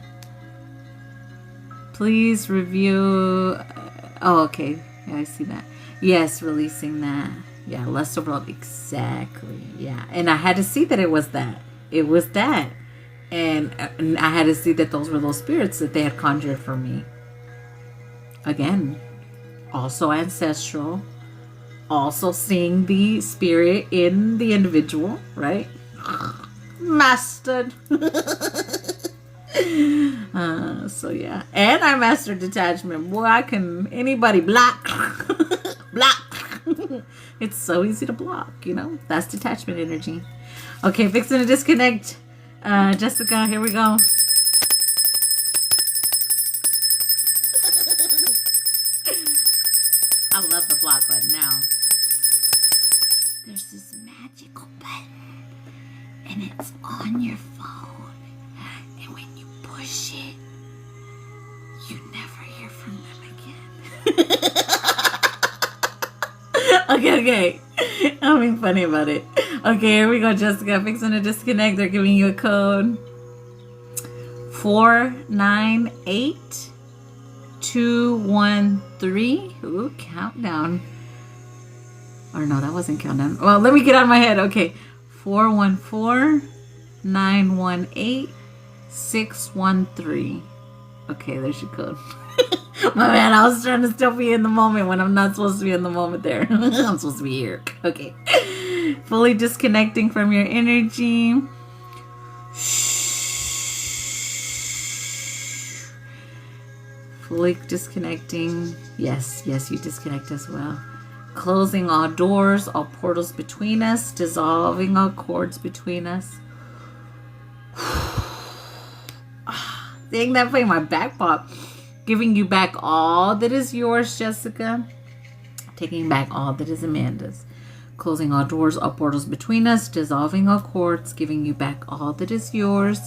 Please review. Oh, okay. Yeah, I see that. Yes, releasing that. Yeah, lust overload. Exactly. Yeah. And I had to see that it was that. It was that. And I had to see that those were those spirits that they had conjured for me. Again, also ancestral. Also seeing the spirit in the individual, right? Mastered. So yeah. And I mastered detachment. Boy, I can, anybody block. Block. It's so easy to block, you know? That's detachment energy. Okay, fixing to disconnect. Jessica, here we go. I love the block button now. There's this magical button, and it's on your phone. And when you push it, you never hear from them again. Okay. I'm being funny about it. Okay, here we go, Jessica. Fixing to disconnect. They're giving you a code. 498213. Ooh, countdown. Or no, that wasn't countdown. Well, let me get out of my head. Okay. 4149186113. Okay, there's your code. My man, I was trying to still be in the moment when I'm not supposed to be in the moment there. I'm supposed to be here. Okay. Fully disconnecting from your energy. Fully disconnecting. Yes, you disconnect as well. Closing all doors, all portals between us. Dissolving all cords between us. Dang, that played my back pop. Giving you back all that is yours, Jessica. Taking back all that is Amanda's. Closing all doors, all portals between us. Dissolving all cords. Giving you back all that is yours.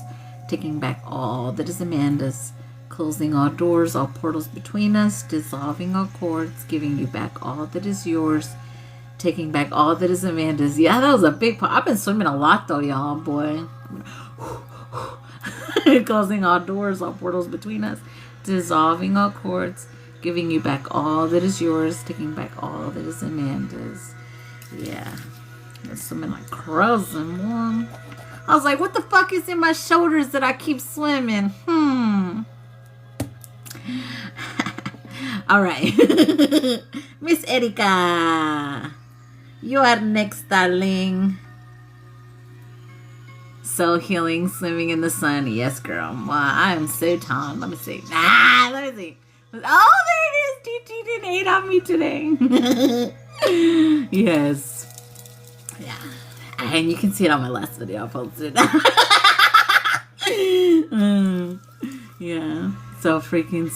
Taking back all that is Amanda's. Closing all doors, all portals between us. Dissolving all cords. Giving you back all that is yours. Taking back all that is Amanda's. Yeah, that was a big part. I've been swimming a lot though, y'all, boy. Closing all doors, all portals between us. Dissolving all cords. Giving you back all that is yours. Taking back all that is Amanda's. Yeah. I'm swimming like crows and one. I was like, what the fuck is in my shoulders that I keep swimming? All right. Miss Erika, you are next, darling. So healing, swimming in the sun. Yes, girl. Wow, I am so tanned. Let me see. Let me see. Oh, there it is. DT didn't hate on me today. Yes. Yeah. And you can see it on my last video I posted. Yeah. So freaking...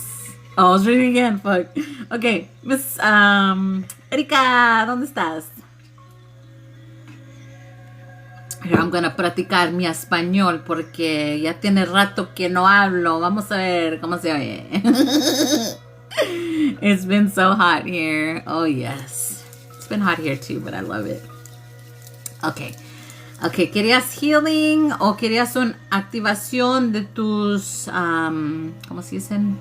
Oh, I was reading again. Fuck. Okay. Miss Erika, ¿dónde estás? Here, I'm gonna practicar mi español porque ya tiene rato que no hablo. Vamos a ver cómo se oye. It's been so hot here. Oh, yes. It's been hot here too, but I love it. Okay. Okay, ¿querías healing o querías una activación de tus, ¿cómo se dicen?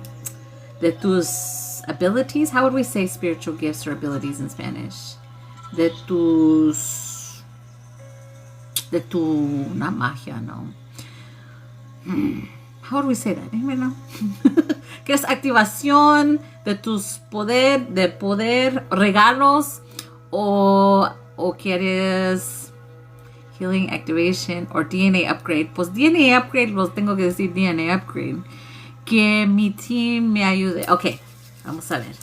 De tus abilities? How would we say spiritual gifts or abilities in Spanish? De tus, de tu, not magia, no. How would we say that? Anybody know? ¿Quieres activación de tus poder, regalos? O quieres healing activation or DNA upgrade? Pues DNA upgrade, los tengo que decir DNA upgrade. Que mi team me ayude. Ok, vamos a ver.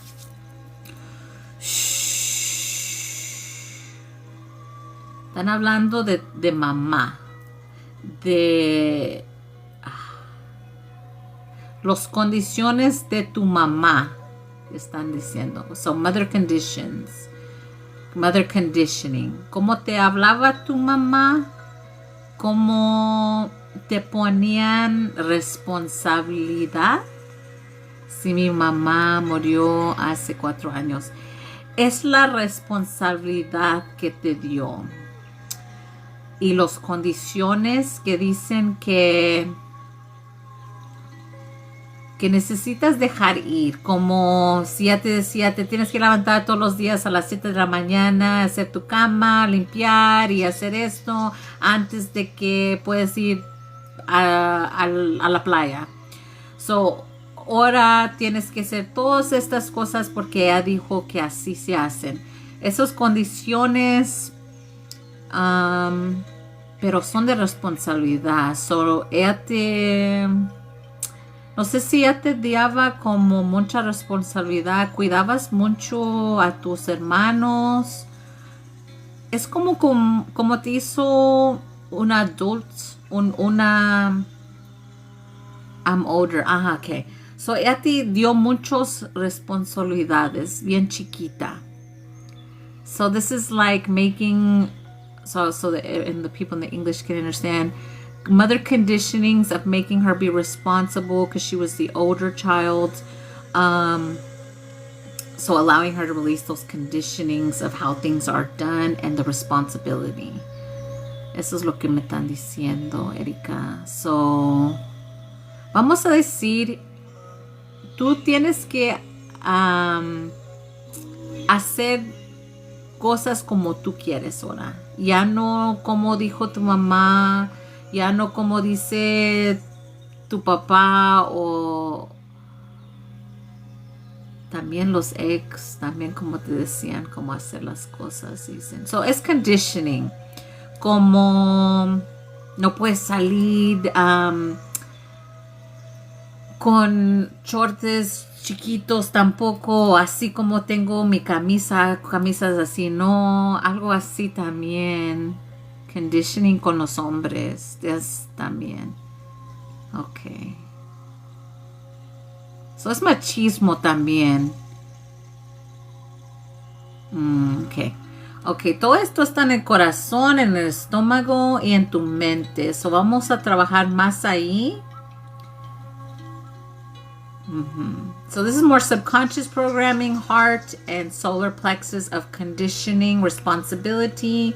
Están hablando de mamá. De las condiciones de tu mamá. Están diciendo. So, mother conditions. Mother conditioning. ¿Cómo te hablaba tu mamá? ¿Cómo te ponían responsabilidad? Si mi mamá murió hace 4 años. Es la responsabilidad que te dio. Y las condiciones que dicen que que necesitas dejar ir, como si ya te decía, te tienes que levantar todos los días a las 7 de la mañana, hacer tu cama, limpiar y hacer esto antes de que puedes ir a la playa. So, ahora tienes que hacer todas estas cosas porque ella dijo que así se hacen. Esas condiciones, pero son de responsabilidad. Solo ella no sé si ella te daba como mucha responsabilidad, cuidabas mucho a tus hermanos. Es como te hizo un adult, I'm older. Ajá, ok. So ella te dio muchas responsabilidades, bien chiquita. So this is like making, so the people in the English can understand, mother conditionings of making her be responsible because she was the older child. So allowing her to release those conditionings of how things are done and the responsibility. Eso es lo que me están diciendo, Erika. So, vamos a decir, tú tienes que hacer cosas como tú quieres ahora. Ya no como dijo tu mamá, ya no como dice tu papá, o también los ex, también como te decían cómo hacer las cosas, dicen. So, es conditioning. Como no puedes salir con shorts chiquitos tampoco, así como tengo mi camisas así, no, algo así también. Conditioning con los hombres, es también. Ok. So es machismo también. Ok. Ok, todo esto está en el corazón, en el estómago y en tu mente. So vamos a trabajar más ahí. So this is more subconscious programming, heart and solar plexus of conditioning, responsibility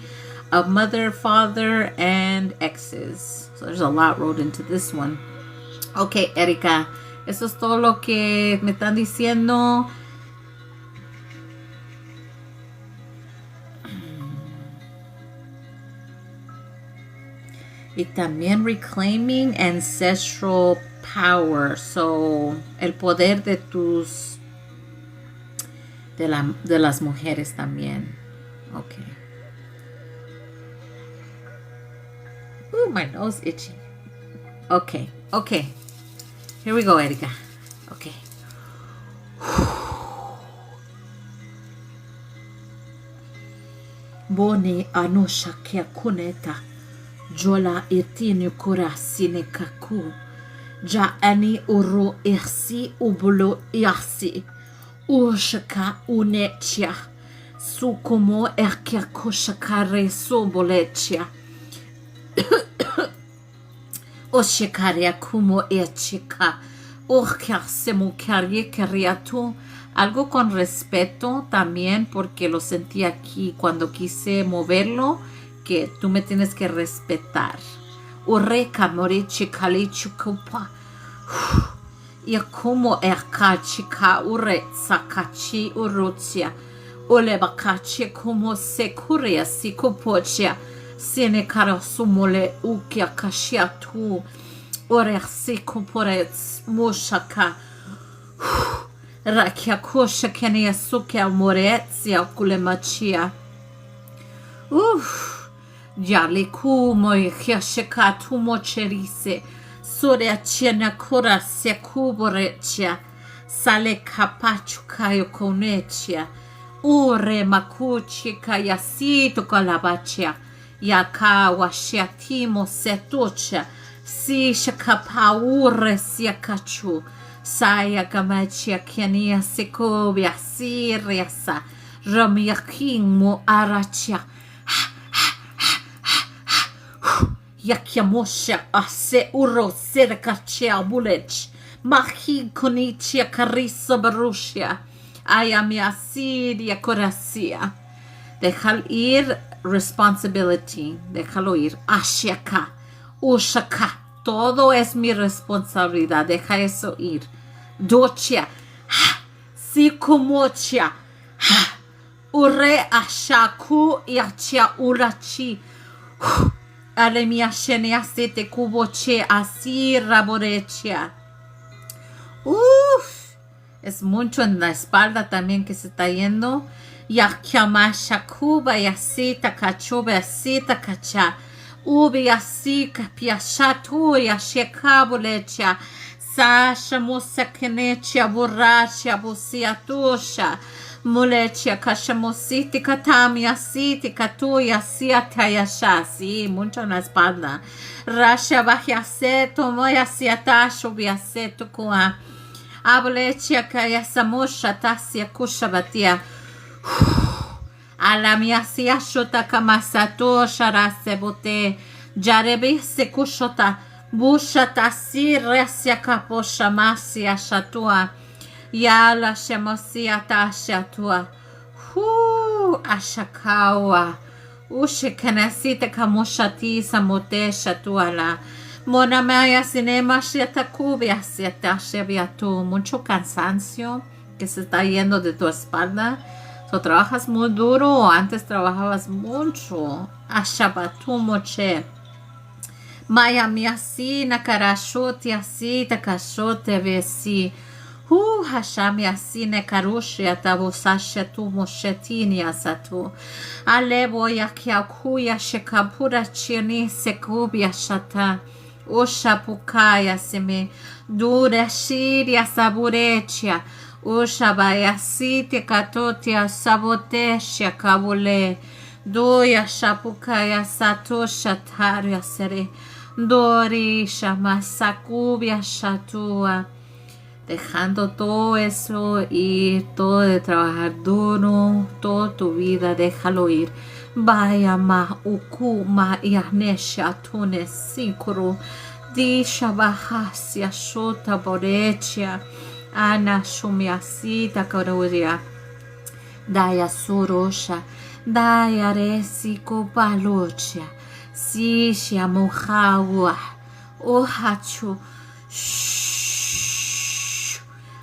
of mother, father, and exes. So there's a lot wrote into this one. Ok, Erika, eso es todo lo que me están diciendo. Y también reclaiming ancestral power. So, el poder de de las mujeres también. Okay. My nose itchy. Okay. Here we go, Erika. Okay. Boni anosha kia kuneta. Jola etini kura sine kaku. Ja ani uro irsi ubulo irsi. Ushaka unechia. Sukumo erkia koshakare sobolechia. Oshikaria kumo echika. Orkia semu karie kariatu. Algo con respeto también, porque lo sentí aquí cuando quise moverlo, que tú me tienes que respetar. Ureka morichi kalichukupa. Y como erkachika ure sakachi urutia. Ole bakachi como sekuria sikupochia. Sine karasumole ukia kashiatu. Ore sikupores mushaka. Rakia kosha kenia sukia moretsia kulemachia. Jali kumo yashika tumo cherise. Sore chena kura se kuboretia. Sale kapachu kayo konechia. Ure makuchi kayasito kalabachia. Yaka washiatimo setucha. Si shakapa ure siakachu. Saya gamachia kenia sekobia siriasa. Ramiakimo arachia. Yakiamosha ase uro serkachia bulech. Mahi konichia carissa barushia. Ayamia siria coracia. Dejar ir responsibility. Déjalo ir. Ashiaka. Ushaka. Todo es mi responsabilidad. Deja eso ir. dochia, sikumochia, ure ashaku yachia urachi, alemia shenia sete kuboche así raborechia. Uf, es mucho en la espalda también que se está yendo. Ya kiamasha kuba ya sita kachuba ya sita kacha. Ubi ya sika piashatu ya shekabulecha. Sasha musakenecha burracha busiatusha. Mulecha kashamositi katami ya siti katu ya siata ya shasi. Mucho en la espalda. Rasha bahya seto moya siatasho bia seto kua. Abulecha kaya samosha tasia kushabatia. Alamia sia shota kamasato shara sebote jarebi sekushota bushata sirasya kaposha masia shatua ya la shemosia ta shatua ashakawa ushikanasita kamoshati samote shatua la mona maya cinema sheta cubia sieta shebiatu mucho cansancio que se está yendo de tu espalda. So, trabajas muy duro o antes trabajabas mucho. Ashabatu moche. Maya mi así nakarashoti así takashote vesi. Hashami así nekarushi atabusasha tu moshetini asatu. Alebo yakiakuya shekapura chini sekubia shata. Ushapukaya seme. Dura shiria saburechia. Ushabaya siti katotia sabotesha kabule doya shapukaya satosha taria sere dori shamasakubia shatua dejando todo eso y todo de trabajar duro toda tu vida déjalo ir vaya ma ukuma yahnesha tune sinkuru di shabahasia shota borechia Ana shumyasita karuria daya surosha daya resiko palocha si shamuhawa ohachu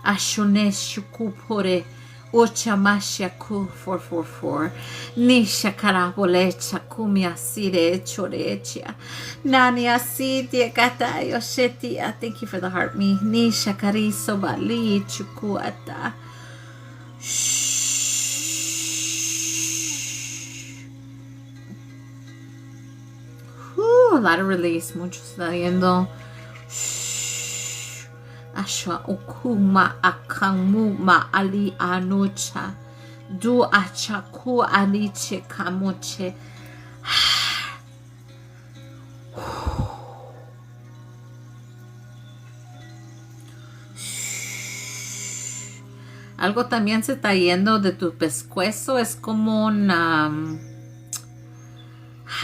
ashuneshu kupore ochamashaku 444 nisha karabolecha kumia sire chorecha nani asiti katayo shetia. Thank you for the heart me nisha kariso bali chukuata. A lot of release, mucho está yendo. Ashwa ukuma akamu ma ali anucha du achaku aliche kamoche. Algo también se está yendo de tu pescuezo, es como una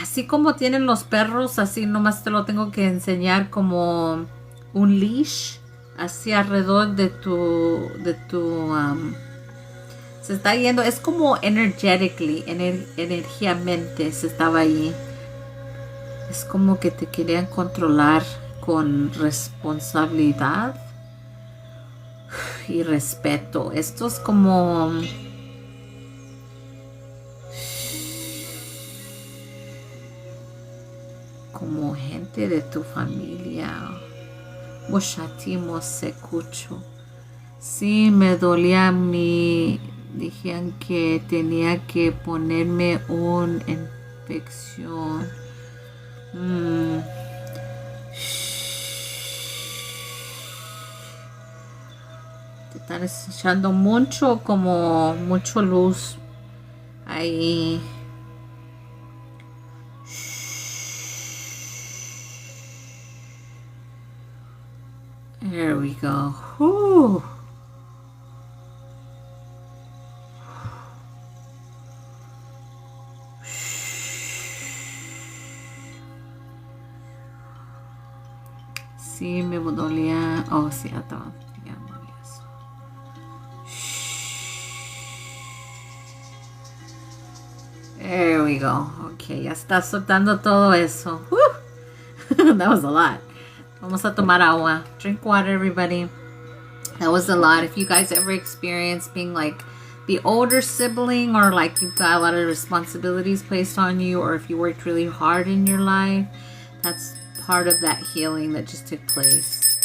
así como tienen los perros, así nomás te lo tengo que enseñar como un leash así alrededor de tu se está yendo, es como energetically, energiamente se estaba ahí, es como que te querían controlar con responsabilidad y respeto. Esto es como gente de tu familia. Mushatimo secucho. Sí, me dolía dijeron que tenía que ponerme una infección. Te están echando mucho luz ahí. There we go. Whew. Sí, me dolía. Oh, sí, estaba pegando eso. There we go. Okay, ya está soltando todo eso. That was a lot. Vamos a tomar agua. Drink water, everybody. That was a lot. If you guys ever experienced being like the older sibling, or like you've got a lot of responsibilities placed on you, or if you worked really hard in your life, that's part of that healing that just took place.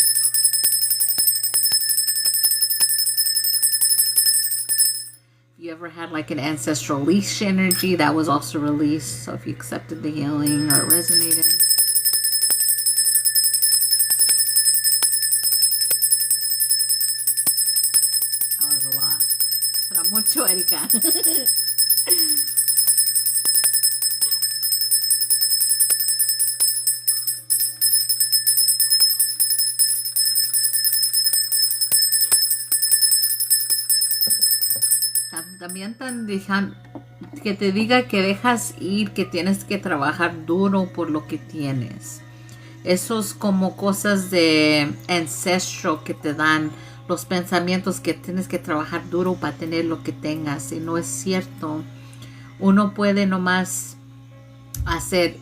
If you ever had like an ancestral leash energy, that was also released. So if you accepted the healing or it resonated. That was a lot. Era mucho, Erika. También que te diga que dejas ir, que tienes que trabajar duro por lo que tienes. Esos como cosas de ancestro que te dan los pensamientos que tienes que trabajar duro para tener lo que tengas. Y no es cierto. Uno puede nomás hacer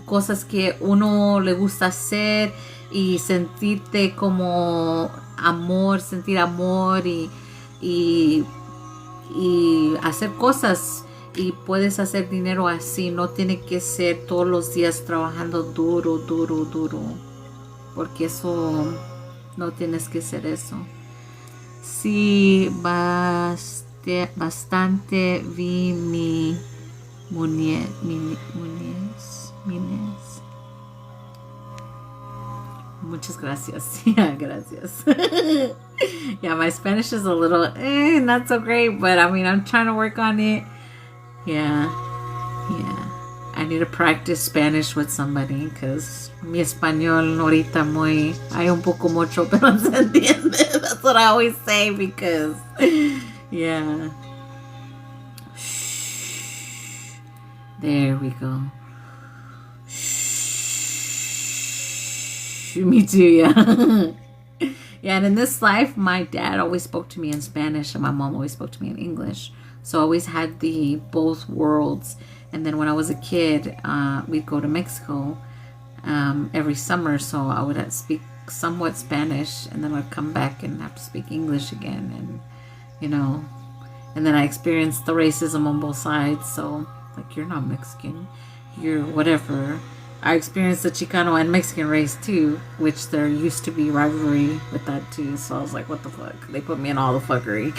cosas que uno le gusta hacer y sentirte como amor, sentir amor y hacer cosas, y puedes hacer dinero así. No tiene que ser todos los días trabajando duro, porque eso no tienes que hacer eso. Sí, bastante vi mi Muniz. Muchas gracias. Yeah, gracias. Yeah, my Spanish is a little not so great, but I mean, I'm trying to work on it. Yeah. I need to practice Spanish with somebody, because mi español ahorita hay un poco mucho, pero se entiende. That's what I always say, because yeah. There we go. Me too, yeah. Yeah, and in this life, my dad always spoke to me in Spanish and my mom always spoke to me in English. So I always had the both worlds. And then when I was a kid, we'd go to Mexico every summer. So I would speak somewhat Spanish, and then I'd come back and have to speak English again. And, you know, and then I experienced the racism on both sides. So, like, you're not Mexican, you're whatever. I experienced the Chicano and Mexican race too, which there used to be rivalry with that too. So I was like, what the fuck? They put me in all the fuckery.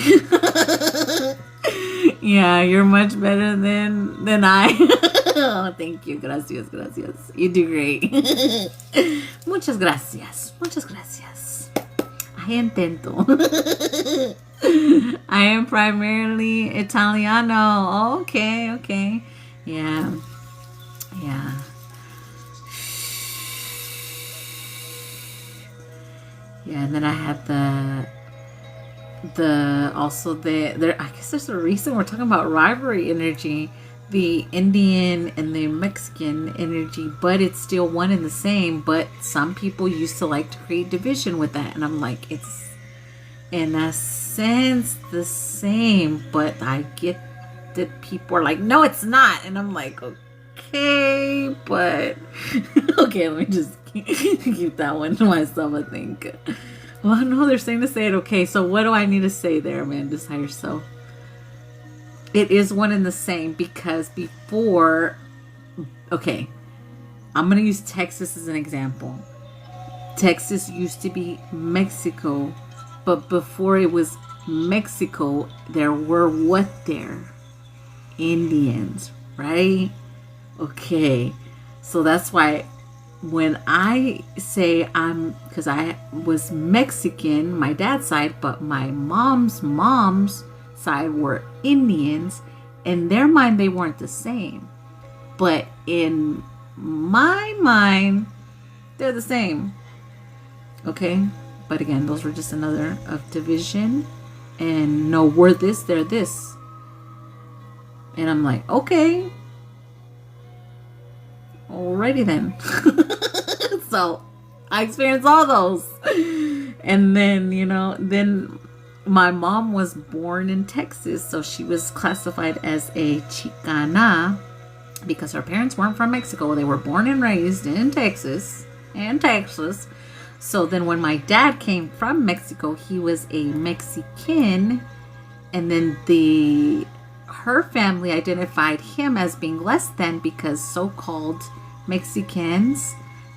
Yeah, you're much better than I. Oh, thank you. Gracias. You do great. Muchas gracias. I intento. I am primarily Italiano. Okay. Yeah. Yeah, and then I had I guess there's a reason we're talking about rivalry energy, the Indian and the Mexican energy, but it's still one and the same. But some people used to like to create division with that, and I'm like, it's in a sense the same, but I get that people are like, no, it's not, and I'm like, okay, but okay, let me just keep that one to myself, I think. Well, no, they're saying to say it. Okay, so what do I need to say there, Amanda Higher Self? It is one and the same, because before, okay, I'm going to use Texas as an example. Texas used to be Mexico, but before it was Mexico, there were what there? Indians, right? Okay, so that's why when I say because I was Mexican, my dad's side, but my mom's side were Indians, in their mind they weren't the same, but in my mind they're the same. Okay, but again, those were just another of division, and no, we're this, they're this, and I'm like, okay, alrighty then. So I experienced all those. And then, then my mom was born in Texas, so she was classified as a Chicana because her parents weren't from Mexico. They were born and raised in Texas. So then when my dad came from Mexico, he was a Mexican, and then her family identified him as being less than because so-called Mexicans,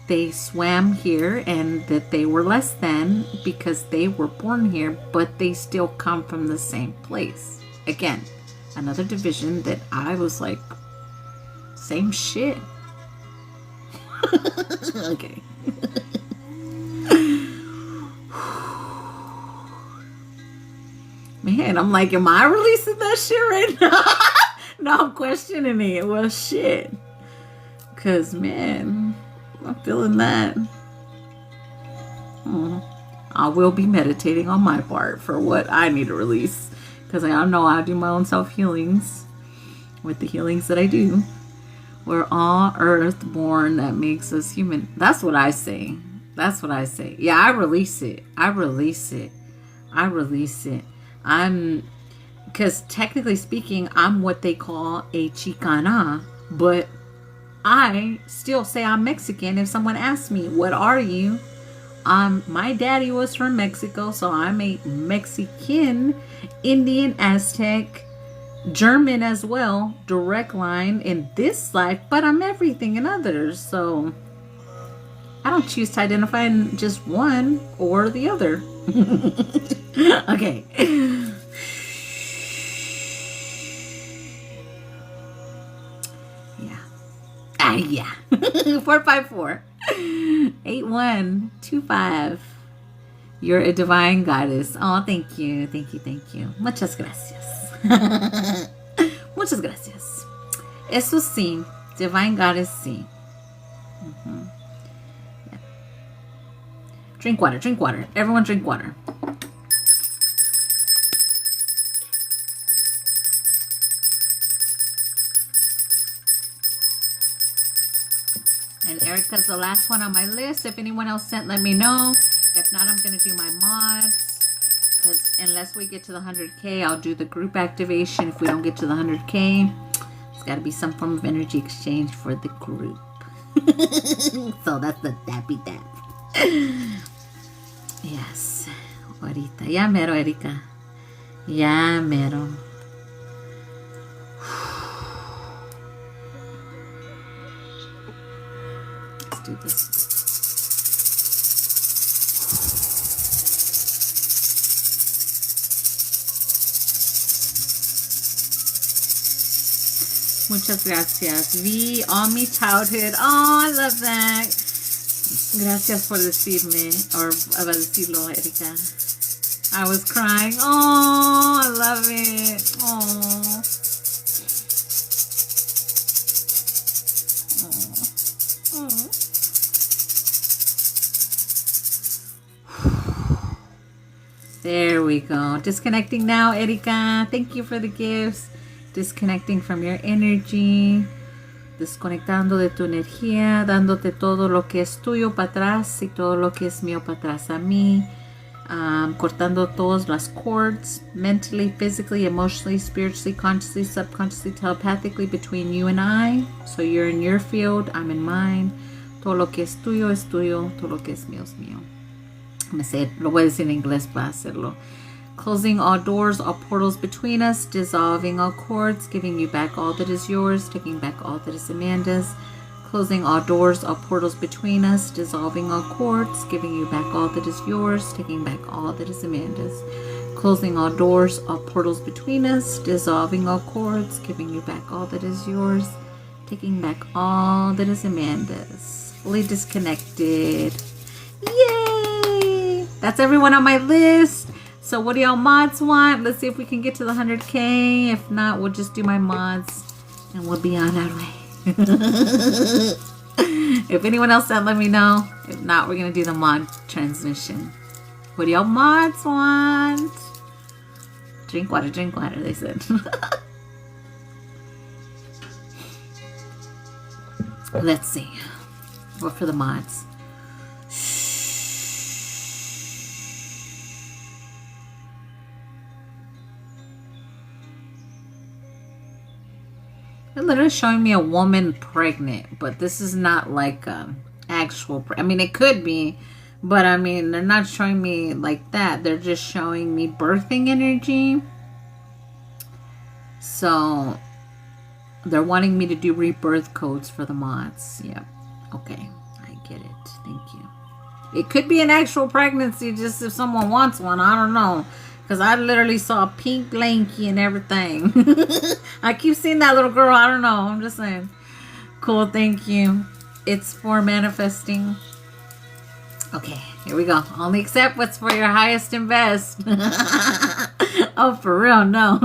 they swam here and that they were less than because they were born here, but they still come from the same place. Again, another division that I was like, same shit. Okay. Man, I'm like, am I releasing that shit right now? No, I'm questioning it. Well, shit. Because, man, I'm feeling that. I will be meditating on my part for what I need to release. Because I know I do my own self-healings with the healings that I do. We're all earth-born. That makes us human. That's what I say. That's what I say. Yeah, I release it. I release it. I release it. Because technically speaking, I'm what they call a Chicana, but I still say I'm Mexican. If someone asks me, what are you? My daddy was from Mexico, so I'm a Mexican, Indian, Aztec, German as well, direct line in this life, but I'm everything in others. So I don't choose to identify in just one or the other. Okay. Yeah. 454-8125. You're a divine goddess. Oh, thank you. Thank you. Thank you. Muchas gracias. Muchas gracias. Eso sí. Divine goddess, sí. Yeah. Drink water. Drink water. Everyone drink water. And Erica's the last one on my list. If anyone else sent, let me know. If not, I'm going to do my mods. Because unless we get to the 100K, I'll do the group activation. If we don't get to the 100K, there's got to be some form of energy exchange for the group. So that's the dappy dap. Yes. Ahorita. Ya mero, Erika. Ya mero. Do this. Muchas gracias. Vi all my childhood. Oh, I love that. Gracias por decirme, or para decirlo, Erika. I was crying. Oh, I love it. Oh. There we go. Disconnecting now, Erika. Thank you for the gifts. Disconnecting from your energy. Desconectando de tu energía. Dándote todo lo que es tuyo para atrás y todo lo que es mío para atrás a mí. Cortando todas las cords. Mentally, physically, emotionally, spiritually, consciously, subconsciously, telepathically between you and I. So you're in your field. I'm in mine. Todo lo que es tuyo es tuyo. Todo lo que es mío es mío. Me say, lo voy a decir en inglés para hacerlo. Closing all doors, all portals between us, dissolving all cords, giving you back all that is yours, taking back all that is Amanda's. Closing all doors, all portals between us, dissolving all cords, giving you back all that is yours, taking back all that is Amanda's. Closing all doors, all portals between us, dissolving all cords, giving you back all that is yours, taking back all that is Amanda's. Fully disconnected. Yay! That's everyone on my list. So what do y'all mods want? Let's see if we can get to the 100K. If not, we'll just do my mods and we'll be on our way. If anyone else said, let me know. If not, we're going to do the mod transmission. What do y'all mods want? Drink water, they said. Let's see. What for the mods? They're literally showing me a woman pregnant, but this is not like actual. I mean, it could be, But I mean, they're not showing me like that. They're just showing me birthing energy. So they're wanting me to do rebirth codes for the mods. Yep. Okay. I get it. Thank you. It could be an actual pregnancy, just if someone wants one. I don't know. Because I literally saw pink blankie and everything. I keep seeing that little girl. I don't know. I'm just saying. Cool. Thank you. It's for manifesting. Okay. Here we go. Only accept what's for your highest and best. Oh, for real? No.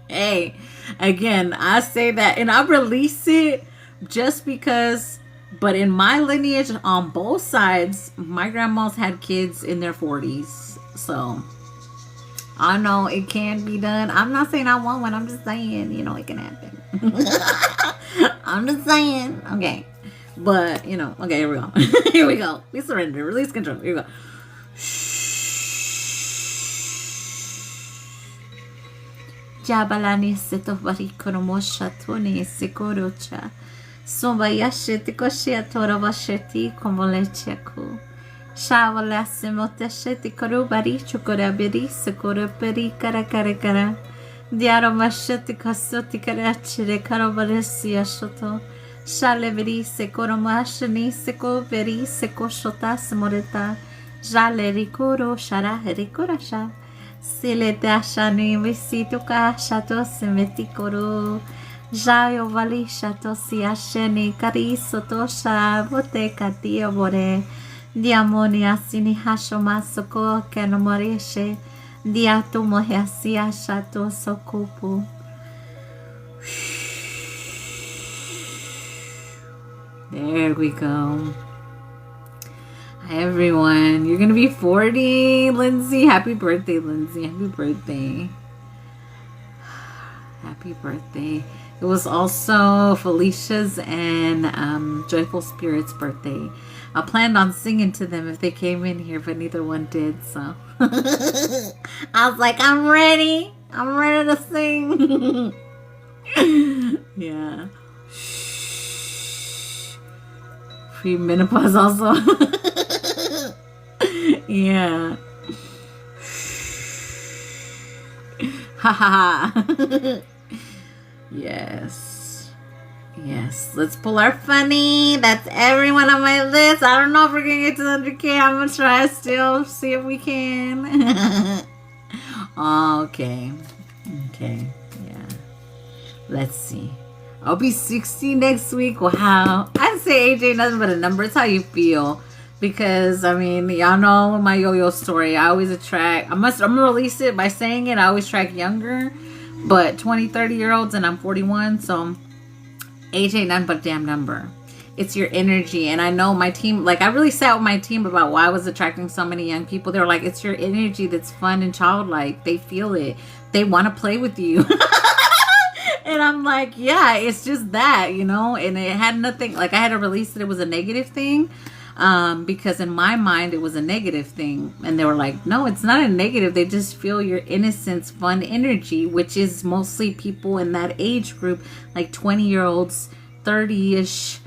Hey. Again, I say that. And I release it just because... But in my lineage, on both sides, my grandmas had kids in their 40s. So, I know it can be done. I'm not saying I want one. I'm just saying, you know, it can happen. I'm just saying. Okay. But, you know, okay, here we go. Here we go. We surrender. Release control. Here we go. Jabalani seto varikonomosha tone sekorocha. Sombayasheti koshia toravasheti komolecheku. Shavalassimotesheti korubari chukorabiri sekoraperi karakarakara. Diaromasheti kasoti karachire karabaresia shoto. Shaleveri sekoromashani sekoveri sekoshota semoreta. Jalerikuro shara rikorasha. Siletashani visito kashato semetikoro. Jayo valisha tosia sheni kariso tosha bote katia bore. Diamoni asini hashoma soko kenomoreshe. Diatomo hesia shato sokupu. There we go. Hi everyone. You're gonna be 40, Lindsay. Happy birthday, Lindsay. Happy birthday. Happy birthday. It was also Felicia's and Joyful Spirit's birthday. I planned on singing to them if they came in here, but neither one did, so. I was like, I'm ready. I'm ready to sing. Yeah. Pre-menopause also. Yeah. Ha ha ha. Yes. Yes. Let's pull our funny. That's everyone on my list. I don't know if we're going to get to 100K. I'm going to try still. See if we can. Okay. Okay. Yeah. Let's see. I'll be 60 next week. Wow. I'd say AJ nothing but a number. It's how you feel. Because, I mean, y'all know my yo-yo story. I always attract... I'm going to release it by saying it. I always attract younger. But 20, 30-year-olds, and I'm 41, so age ain't nothing but a damn number. It's your energy. And I know my team, like, I really sat with my team about why I was attracting so many young people. They were like, it's your energy that's fun and childlike. They feel it. They want to play with you. And I'm like, yeah, it's just that, you know? And it had nothing, like, I had to release that it was a negative thing. Because in my mind it was a negative thing, and they were like, no, it's not a negative. They just feel your innocence, fun energy, which is mostly people in that age group, like 20-year-olds, 30-ish.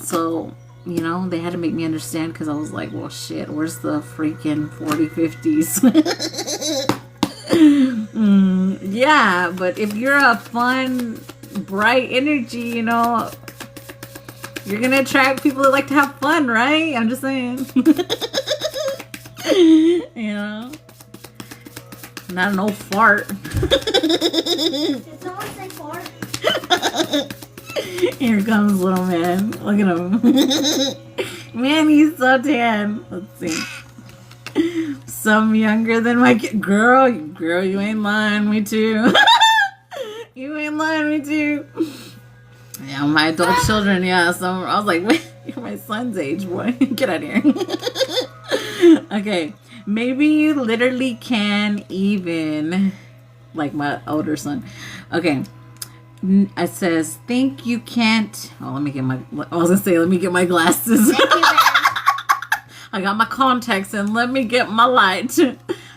So, you know, they had to make me understand, because I was like, well, shit, where's the freaking 40, 50s? Yeah, but if you're a fun, bright energy, you know, you're going to attract people that like to have fun, right? I'm just saying. You know? Not an old fart. Did someone say fart? Here comes little man. Look at him. Man, he's so tan. Let's see. Some younger than my kid. Girl, you ain't lying. Me too. You ain't lying. Me too. Yeah, my adult children, yeah. So I was like, wait, you're my son's age, boy. Get out of here. Okay. Maybe you literally can even, like my older son. Okay. It says, think you can't. Oh, let me get my, I was going to say, let me get my glasses. I got my contacts and let me get my light.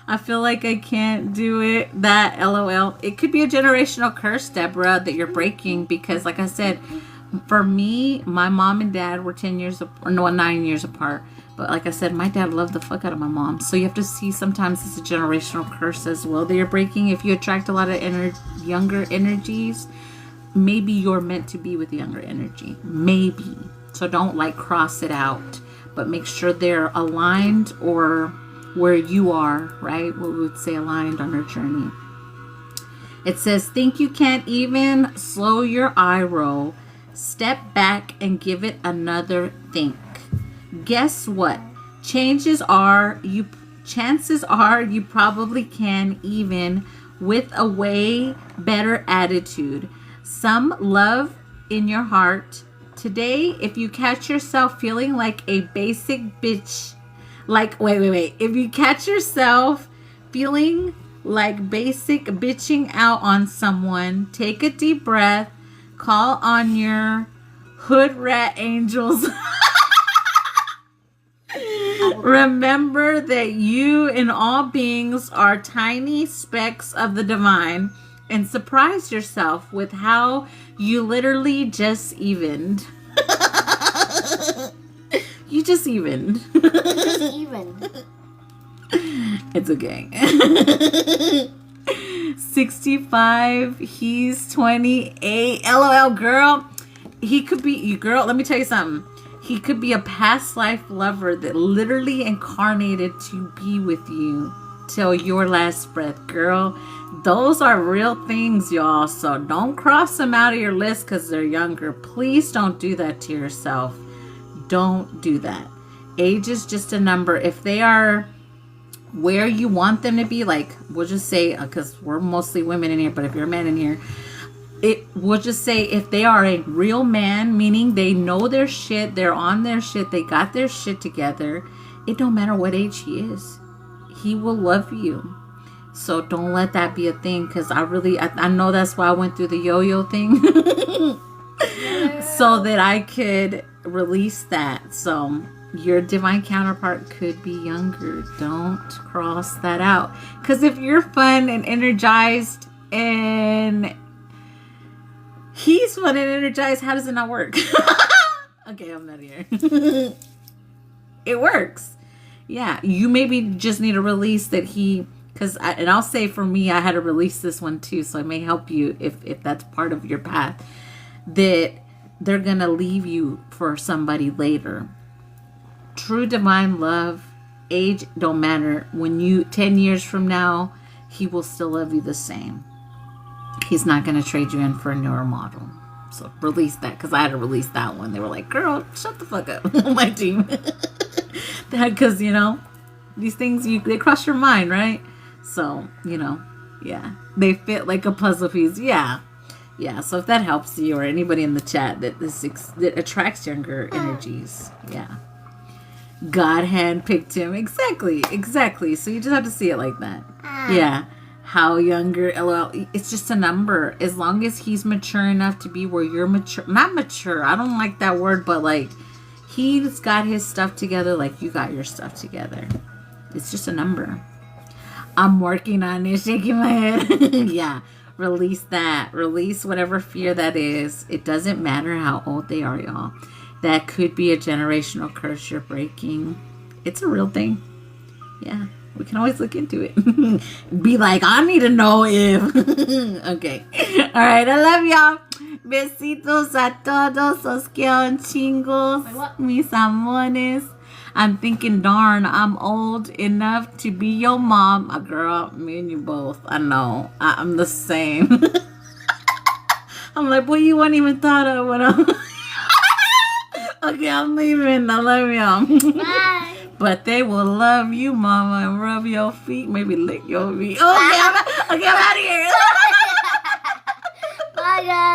I feel like I can't do it. That LOL. It could be a generational curse, Deborah, that you're breaking, because like I said, For me, my mom and dad were 10 years, or no, 9 years apart. But like I said, my dad loved the fuck out of my mom. So you have to see sometimes it's a generational curse as well that you're breaking. If you attract a lot of younger energies, maybe you're meant to be with younger energy. Maybe. So don't like cross it out. But make sure they're aligned or where you are, right? What we would say aligned on our journey. It says, think you can't even? Slow your eye roll. Step back and give it another think. Guess what? Chances are you probably can, even with a way better attitude. Some love in your heart. Today, if you catch yourself feeling like a basic bitch, if you catch yourself feeling like basic bitching out on someone, take a deep breath, call on your hood rat angels. Remember that you and all beings are tiny specks of the divine, and surprise yourself with how you literally just evened. You just evened. Just even. It's okay. 65, he's 28. LOL, girl. He could be you, girl. Let me tell you something. He could be a past life lover that literally incarnated to be with you till your last breath, girl. Those are real things, y'all. So don't cross them out of your list because they're younger. Please don't do that to yourself. Don't do that. Age is just a number. If they are where you want them to be, like, we'll just say, because we're mostly women in here, but if you're a man in here, we'll just say if they are a real man, meaning they know their shit, they're on their shit, they got their shit together, it don't matter what age he is. He will love you. So don't let that be a thing, because I know that's why I went through the yo-yo thing. So that I could release that. So your divine counterpart could be younger. Don't cross that out. Because if you're fun and energized and he's fun and energized, how does it not work? Okay, I'm not here. It works. Yeah, you maybe just need to release that and I'll say for me, I had to release this one too, so it may help you if that's part of your path, that they're going to leave you for somebody later. True divine love, age don't matter. 10 years from now, he will still love you the same. He's not going to trade you in for a newer model. So release that, because I had to release that one. They were like, girl, shut the fuck up. My team. Because, these things, they cross your mind, right? So, yeah. They fit like a puzzle piece. Yeah. Yeah, so if that helps you or anybody in the chat that attracts younger energies. Yeah. God handpicked him. Exactly. So you just have to see it like that. Yeah. How younger, LOL, it's just a number. As long as he's mature enough to be where you're mature. Not mature, I don't like that word, but like he's got his stuff together like you got your stuff together. It's just a number. I'm working on it, shaking my head. Yeah, release that. Release whatever fear that is. It doesn't matter how old they are, y'all. That could be a generational curse you're breaking. It's a real thing. Yeah. We can always look into it. Be like, I need to know if. Okay. All right. I love y'all. Besitos a todos. Os quiero chingos. Mis amores. I'm thinking, darn, I'm old enough to be your mom. A girl, me and you both. I know. I'm the same. I'm like, boy, you weren't even thought of when I'm. Okay, I'm leaving. I love y'all. Bye. But they will love you, mama, and rub your feet, maybe lick your feet. Okay, I'm out of here. Bye, guys.